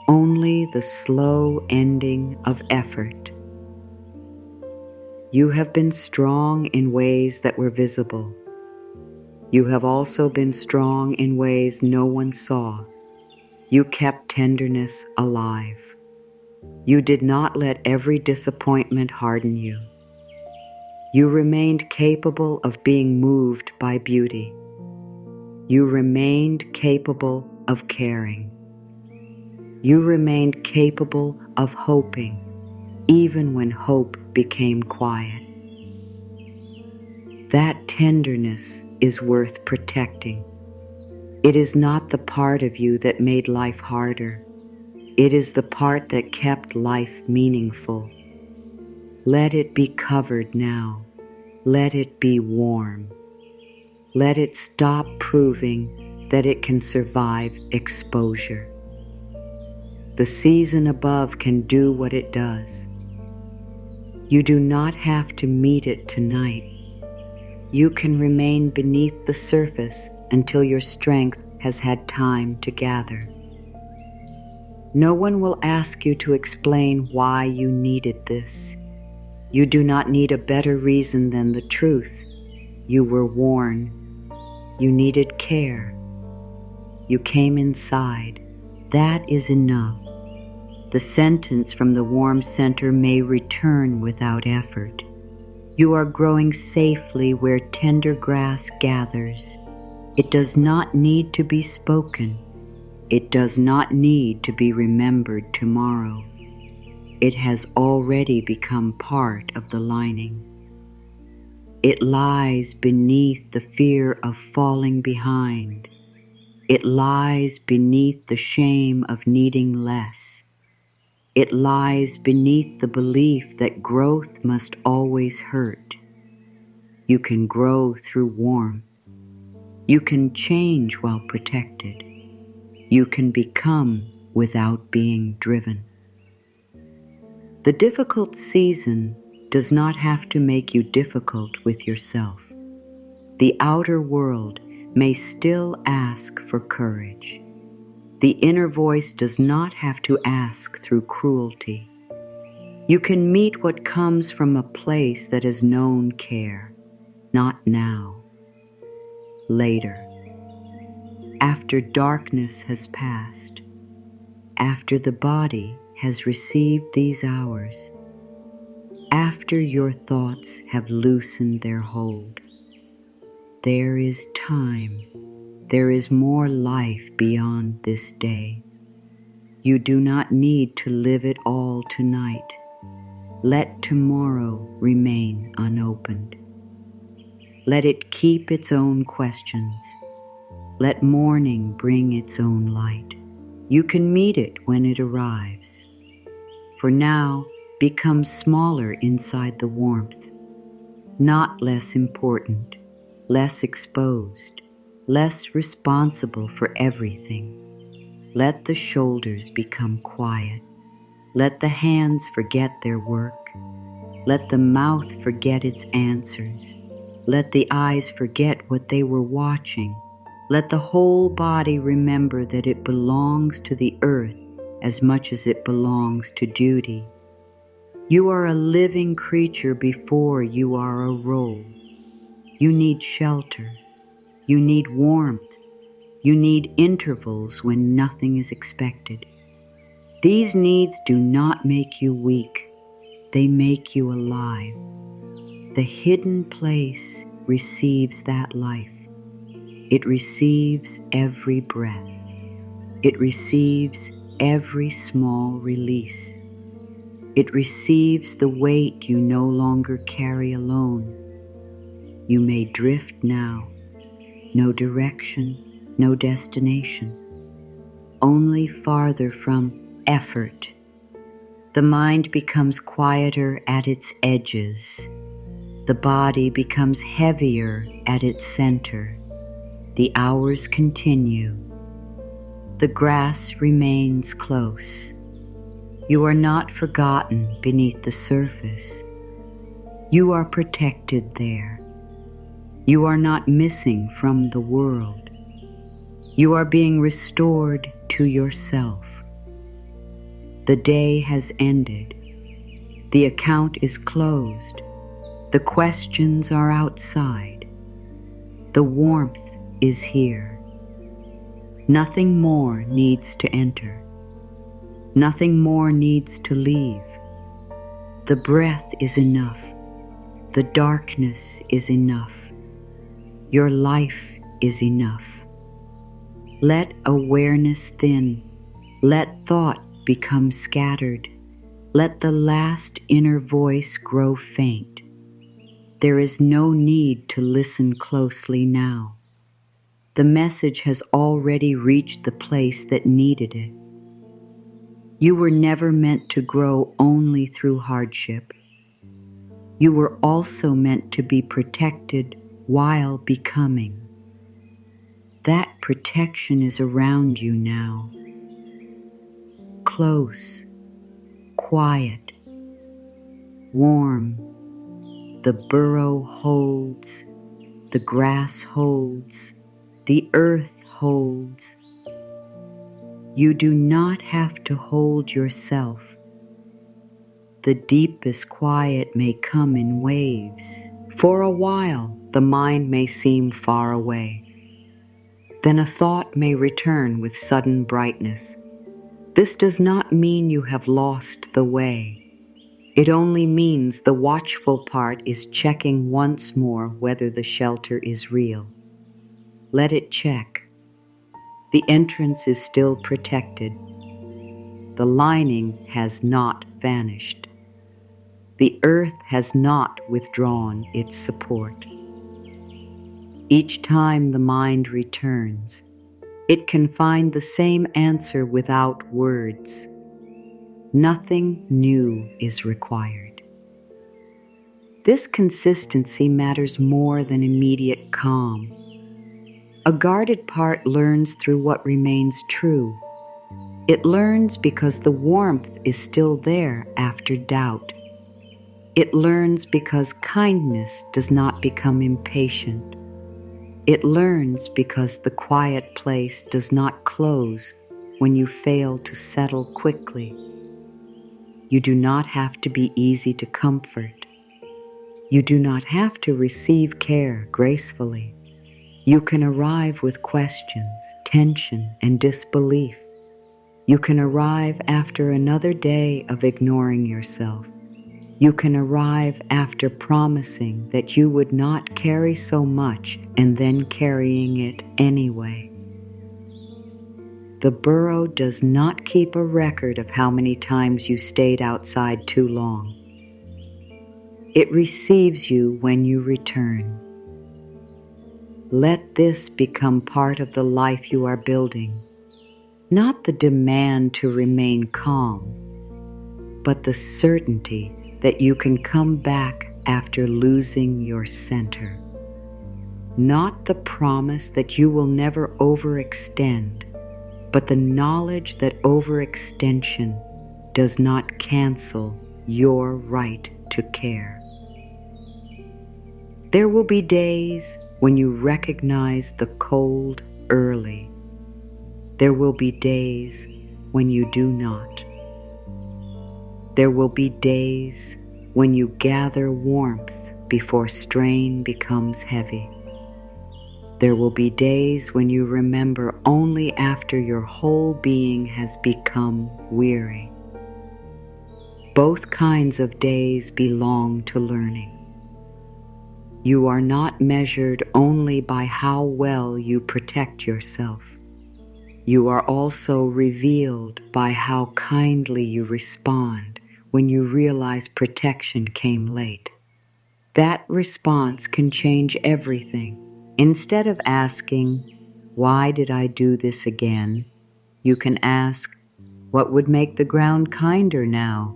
only the slow ending of effort. You have been strong in ways that were visible. You have also been strong in ways no one saw. You kept tenderness alive. You did not let every disappointment harden you. You remained capable of being moved by beauty. You remained capable of caring. You remained capable of hoping, even when hope became quiet. That tenderness is worth protecting. It is not the part of you that made life harder. It is the part that kept life meaningful. Let it be covered now. Let it be warm. Let it stop proving that it can survive exposure. The season above can do what it does. You do not have to meet it tonight. You can remain beneath the surface until your strength has had time to gather. No one will ask you to explain why you needed this. You do not need a better reason than the truth. You were worn. You needed care. You came inside. That is enough. The sentence from the warm center may return without effort. You are growing safely where tender grass gathers. It does not need to be spoken. It does not need to be remembered tomorrow. It has already become part of the lining. It lies beneath the fear of falling behind. It lies beneath the shame of needing less. It lies beneath the belief that growth must always hurt. You can grow through warmth. You can change while protected. You can become without being driven. The difficult season does not have to make you difficult with yourself. The outer world may still ask for courage. The inner voice does not have to ask through cruelty. You can meet what comes from a place that has known care, not now, later, after darkness has passed, after the body has received these hours, after your thoughts have loosened their hold. There is time. There is more life beyond this day. You do not need to live it all tonight. Let tomorrow remain unopened. Let it keep its own questions. Let morning bring its own light. You can meet it when it arrives. For now, become smaller inside the warmth, not less important, less exposed, less responsible for everything. Let the shoulders become quiet. Let the hands forget their work. Let the mouth forget its answers. Let the eyes forget what they were watching. Let the whole body remember that it belongs to the earth as much as it belongs to duty. You are a living creature before you are a role. You need shelter. You need warmth. You need intervals when nothing is expected. These needs do not make you weak. They make you alive. The hidden place receives that life. It receives every breath. It receives every small release. It receives the weight you no longer carry alone. You may drift now. No direction, no destination. Only farther from effort. The mind becomes quieter at its edges. The body becomes heavier at its center. The hours continue. The grass remains close. You are not forgotten beneath the surface. You are protected there. You are not missing from the world. You are being restored to yourself. The day has ended. The account is closed. The questions are outside. The warmth is here. Nothing more needs to enter. Nothing more needs to leave. The breath is enough. The darkness is enough. Your life is enough. Let awareness thin. Let thought become scattered. Let the last inner voice grow faint. There is no need to listen closely now. The message has already reached the place that needed it. You were never meant to grow only through hardship. You were also meant to be protected while becoming. That protection is around you now. Close, quiet, warm. The burrow holds, the grass holds, the earth holds. You do not have to hold yourself. The deepest quiet may come in waves. For a while, the mind may seem far away. Then a thought may return with sudden brightness. This does not mean you have lost the way. It only means the watchful part is checking once more whether the shelter is real. Let it check. The entrance is still protected. The lining has not vanished. The earth has not withdrawn its support. Each time the mind returns, it can find the same answer without words. Nothing new is required. This consistency matters more than immediate calm. A guarded part learns through what remains true. It learns because the warmth is still there after doubt. It learns because kindness does not become impatient. It learns because the quiet place does not close when you fail to settle quickly. You do not have to be easy to comfort. You do not have to receive care gracefully. You can arrive with questions, tension, and disbelief. You can arrive after another day of ignoring yourself. You can arrive after promising that you would not carry so much and then carrying it anyway. The burrow does not keep a record of how many times you stayed outside too long. It receives you when you return. Let this become part of the life you are building, not the demand to remain calm, but the certainty that you can come back after losing your center. Not the promise that you will never overextend, but the knowledge that overextension does not cancel your right to care. There will be days when you recognize the cold early. There will be days when you do not. There will be days when you gather warmth before strain becomes heavy. There will be days when you remember only after your whole being has become weary. Both kinds of days belong to learning. You are not measured only by how well you protect yourself. You are also revealed by how kindly you respond when you realize protection came late. That response can change everything. Instead of asking, "Why did I do this again?" you can ask, "What would make the ground kinder now?"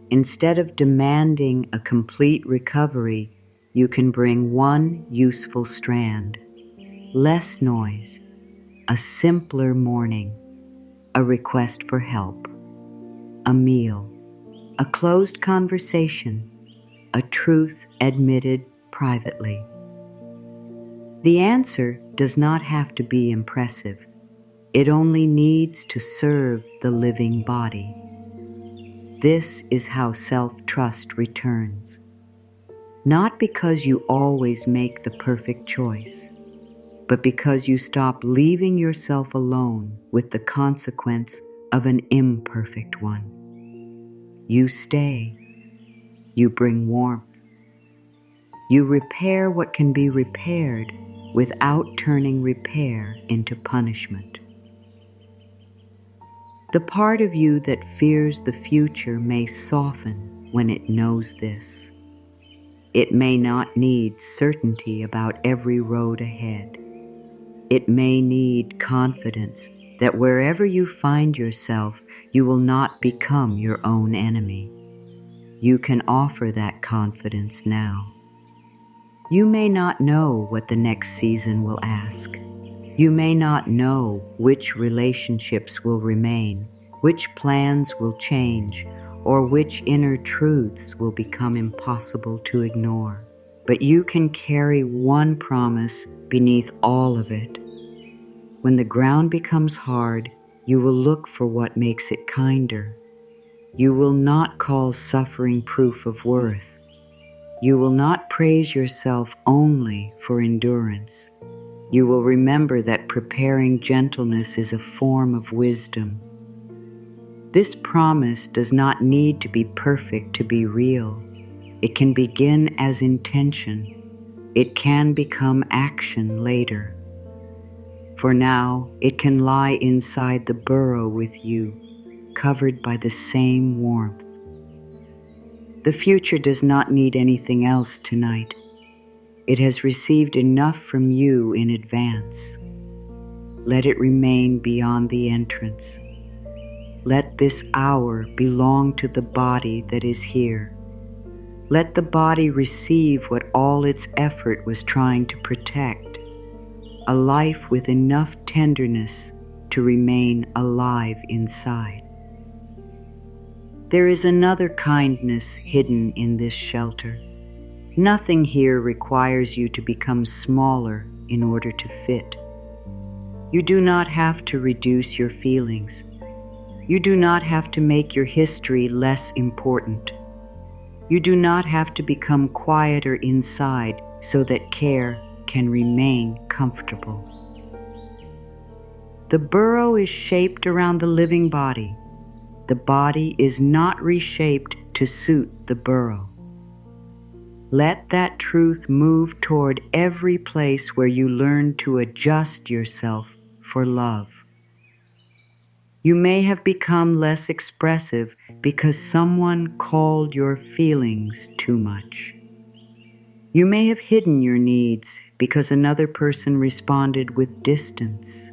Instead of demanding a complete recovery, you can bring one useful strand, less noise, a simpler morning, a request for help, a meal, a closed conversation, a truth admitted privately. The answer does not have to be impressive. It only needs to serve the living body. This is how self-trust returns. Not because you always make the perfect choice, but because you stop leaving yourself alone with the consequence of an imperfect one. You stay. You bring warmth. You repair what can be repaired without turning repair into punishment. The part of you that fears the future may soften when it knows this. It may not need certainty about every road ahead. It may need confidence that wherever you find yourself, you will not become your own enemy. You can offer that confidence now. You may not know what the next season will ask. You may not know which relationships will remain, which plans will change, or which inner truths will become impossible to ignore. But you can carry one promise beneath all of it. When the ground becomes hard, you will look for what makes it kinder. You will not call suffering proof of worth. You will not praise yourself only for endurance. You will remember that preparing gentleness is a form of wisdom. This promise does not need to be perfect to be real. It can begin as intention. It can become action later. For now, it can lie inside the burrow with you, covered by the same warmth. The future does not need anything else tonight. It has received enough from you in advance. Let it remain beyond the entrance. Let this hour belong to the body that is here. Let the body receive what all its effort was trying to protect, a life with enough tenderness to remain alive inside. There is another kindness hidden in this shelter. Nothing here requires you to become smaller in order to fit. You do not have to reduce your feelings. You do not have to make your history less important. You do not have to become quieter inside so that care can remain comfortable. The burrow is shaped around the living body. The body is not reshaped to suit the burrow. Let that truth move toward every place where you learn to adjust yourself for love. You may have become less expressive because someone called your feelings too much. You may have hidden your needs because another person responded with distance.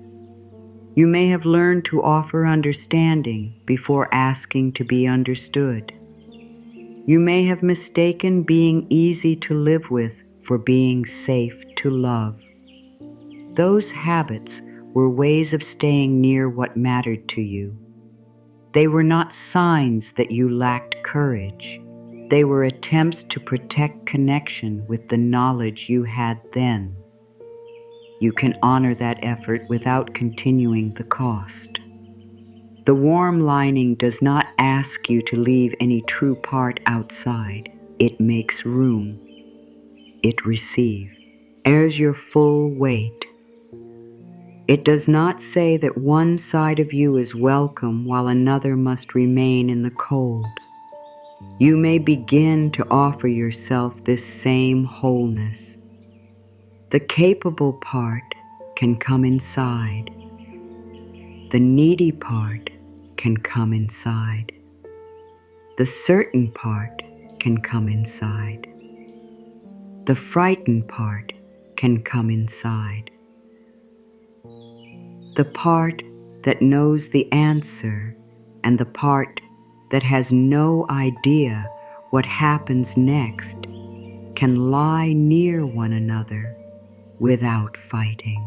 You may have learned to offer understanding before asking to be understood. You may have mistaken being easy to live with for being safe to love. Those habits were ways of staying near what mattered to you. They were not signs that you lacked courage. They were attempts to protect connection with the knowledge you had then. You can honor that effort without continuing the cost. The warm lining does not ask you to leave any true part outside. It makes room. It receives. Airs your full weight. It does not say that one side of you is welcome while another must remain in the cold. You may begin to offer yourself this same wholeness. The capable part can come inside. The needy part can come inside. The certain part can come inside. The frightened part can come inside. The part that knows the answer and the part that has no idea what happens next can lie near one another without fighting.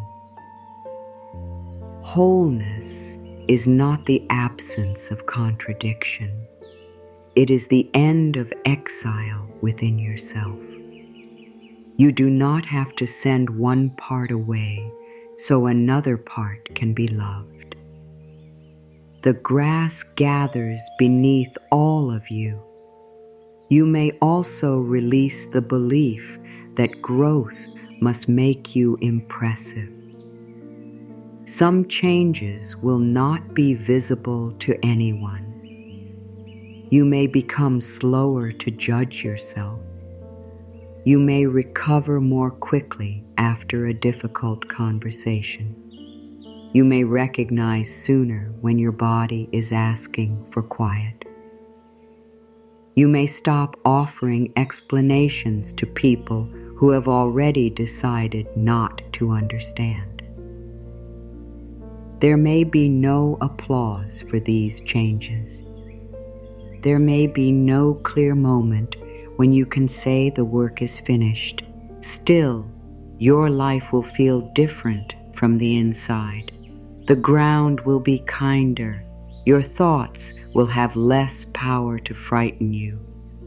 Wholeness is not the absence of contradiction. It is the end of exile within yourself. You do not have to send one part away so another part can be loved. The grass gathers beneath all of you. You may also release the belief that growth must make you impressive. Some changes will not be visible to anyone. You may become slower to judge yourself. You may recover more quickly after a difficult conversation. You may recognize sooner when your body is asking for quiet. You may stop offering explanations to people who have already decided not to understand. There may be no applause for these changes. There may be no clear moment when you can say the work is finished. Still, your life will feel different from the inside. The ground will be kinder. Your thoughts will have less power to frighten you.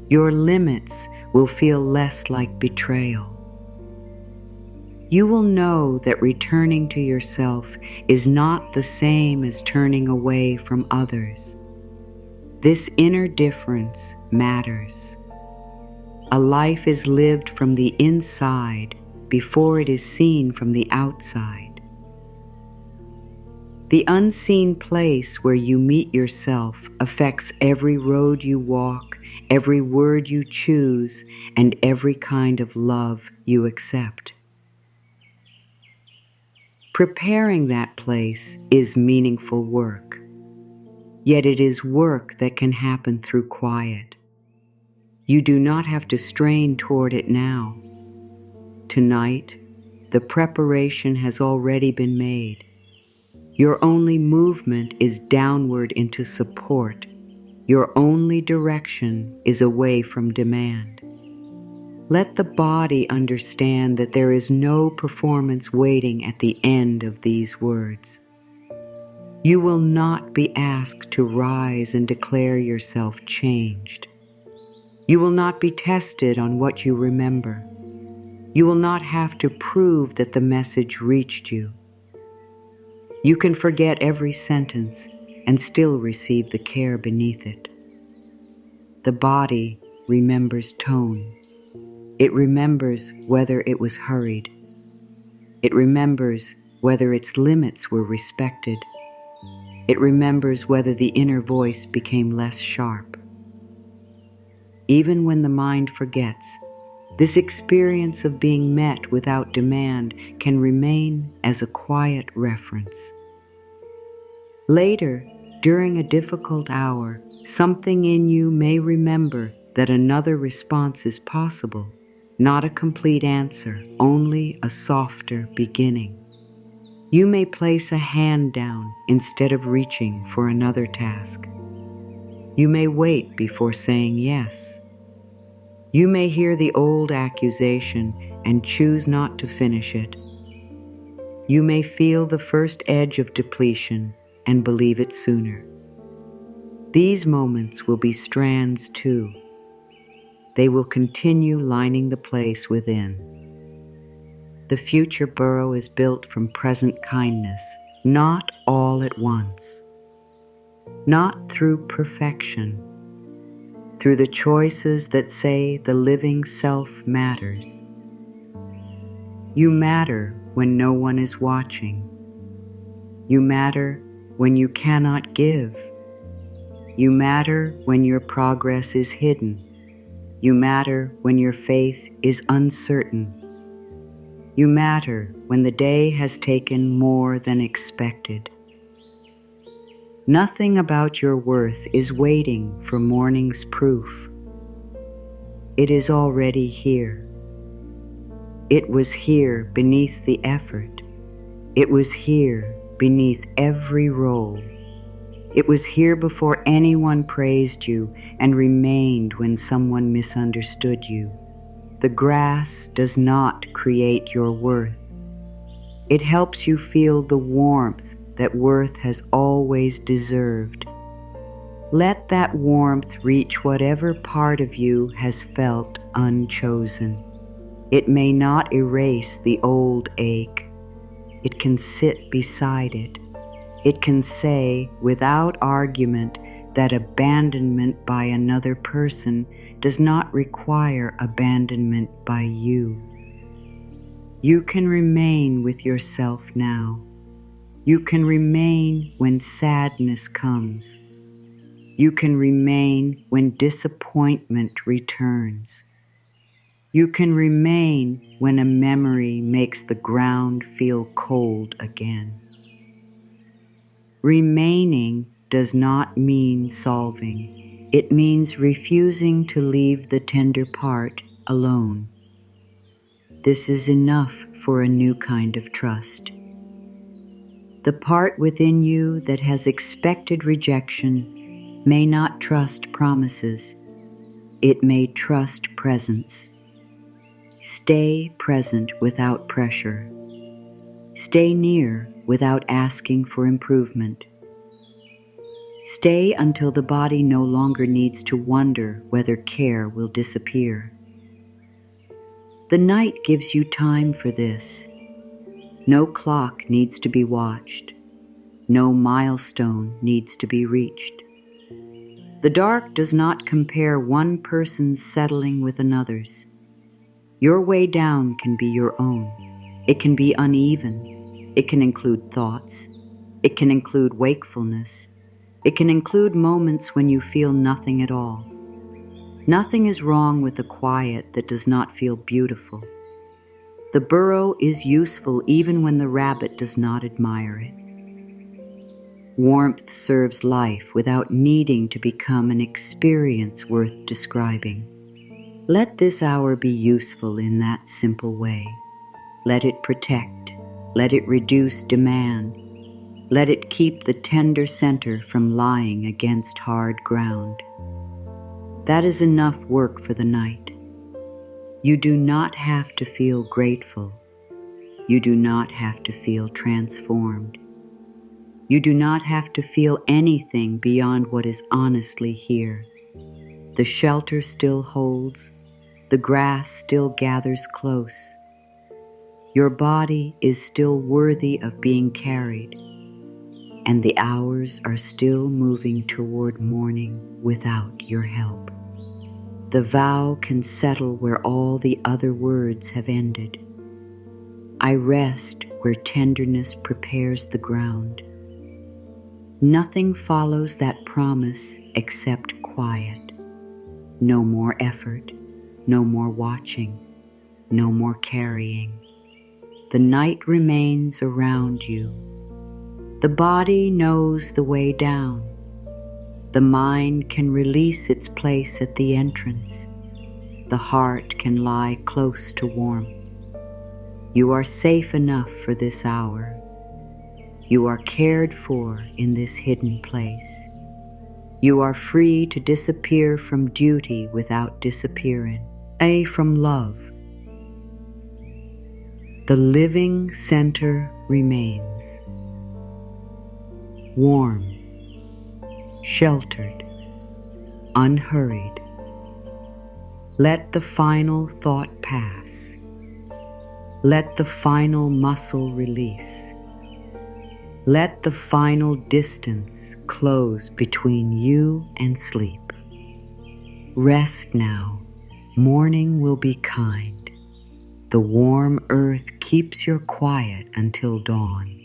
Your limits will feel less like betrayal. You will know that returning to yourself is not the same as turning away from others. This inner difference matters. A life is lived from the inside before it is seen from the outside. The unseen place where you meet yourself affects every road you walk, every word you choose, and every kind of love you accept. Preparing that place is meaningful work, yet it is work that can happen through quiet. You do not have to strain toward it now. Tonight, the preparation has already been made. Your only movement is downward into support. Your only direction is away from demand. Let the body understand that there is no performance waiting at the end of these words. You will not be asked to rise and declare yourself changed. You will not be tested on what you remember. You will not have to prove that the message reached you. You can forget every sentence and still receive the care beneath it. The body remembers tone. It remembers whether it was hurried. It remembers whether its limits were respected. It remembers whether the inner voice became less sharp. Even when the mind forgets, this experience of being met without demand can remain as a quiet reference. Later, during a difficult hour, something in you may remember that another response is possible, not a complete answer, only a softer beginning. You may place a hand down instead of reaching for another task. You may wait before saying yes. You may hear the old accusation and choose not to finish it. You may feel the first edge of depletion and believe it sooner. These moments will be strands too. They will continue lining the place within. The future burrow is built from present kindness, not all at once, not through perfection, through the choices that say the living self matters. You matter when no one is watching. You matter when you cannot give. You matter when your progress is hidden. You matter when your faith is uncertain. You matter when the day has taken more than expected. Nothing about your worth is waiting for morning's proof. It is already here. It was here beneath the effort. It was here beneath every role. It was here before anyone praised you and remained when someone misunderstood you. The grass does not create your worth. It helps you feel the warmth that worth has always deserved. Let that warmth reach whatever part of you has felt unchosen. It may not erase the old ache. It can sit beside it. It can say, without argument, that abandonment by another person does not require abandonment by you. You can remain with yourself now. You can remain when sadness comes. You can remain when disappointment returns. You can remain when a memory makes the ground feel cold again. Remaining does not mean solving. It means refusing to leave the tender part alone. This is enough for a new kind of trust. The part within you that has expected rejection may not trust promises. It may trust presence. Stay present without pressure. Stay near without asking for improvement. Stay until the body no longer needs to wonder whether care will disappear. The night gives you time for this. No clock needs to be watched. No milestone needs to be reached. The dark does not compare one person's settling with another's. Your way down can be your own. It can be uneven. It can include thoughts. It can include wakefulness. It can include moments when you feel nothing at all. Nothing is wrong with a quiet that does not feel beautiful. The burrow is useful even when the rabbit does not admire it. Warmth serves life without needing to become an experience worth describing. Let this hour be useful in that simple way. Let it protect. Let it reduce demand. Let it keep the tender center from lying against hard ground. That is enough work for the night. You do not have to feel grateful. You do not have to feel transformed. You do not have to feel anything beyond what is honestly here. The shelter still holds. The grass still gathers close. Your body is still worthy of being carried, and the hours are still moving toward morning without your help. The vow can settle where all the other words have ended. I rest where tenderness prepares the ground. Nothing follows that promise except quiet. No more effort, no more watching, no more carrying. The night remains around you. The body knows the way down. The mind can release its place at the entrance. The heart can lie close to warmth. You are safe enough for this hour. You are cared for in this hidden place. You are free to disappear from duty without disappearing. From love. The living center remains. Warm, sheltered, unhurried. Let the final thought pass. Let the final muscle release. Let the final distance close between you and sleep. Rest now. Morning will be kind. The warm earth keeps your quiet until dawn.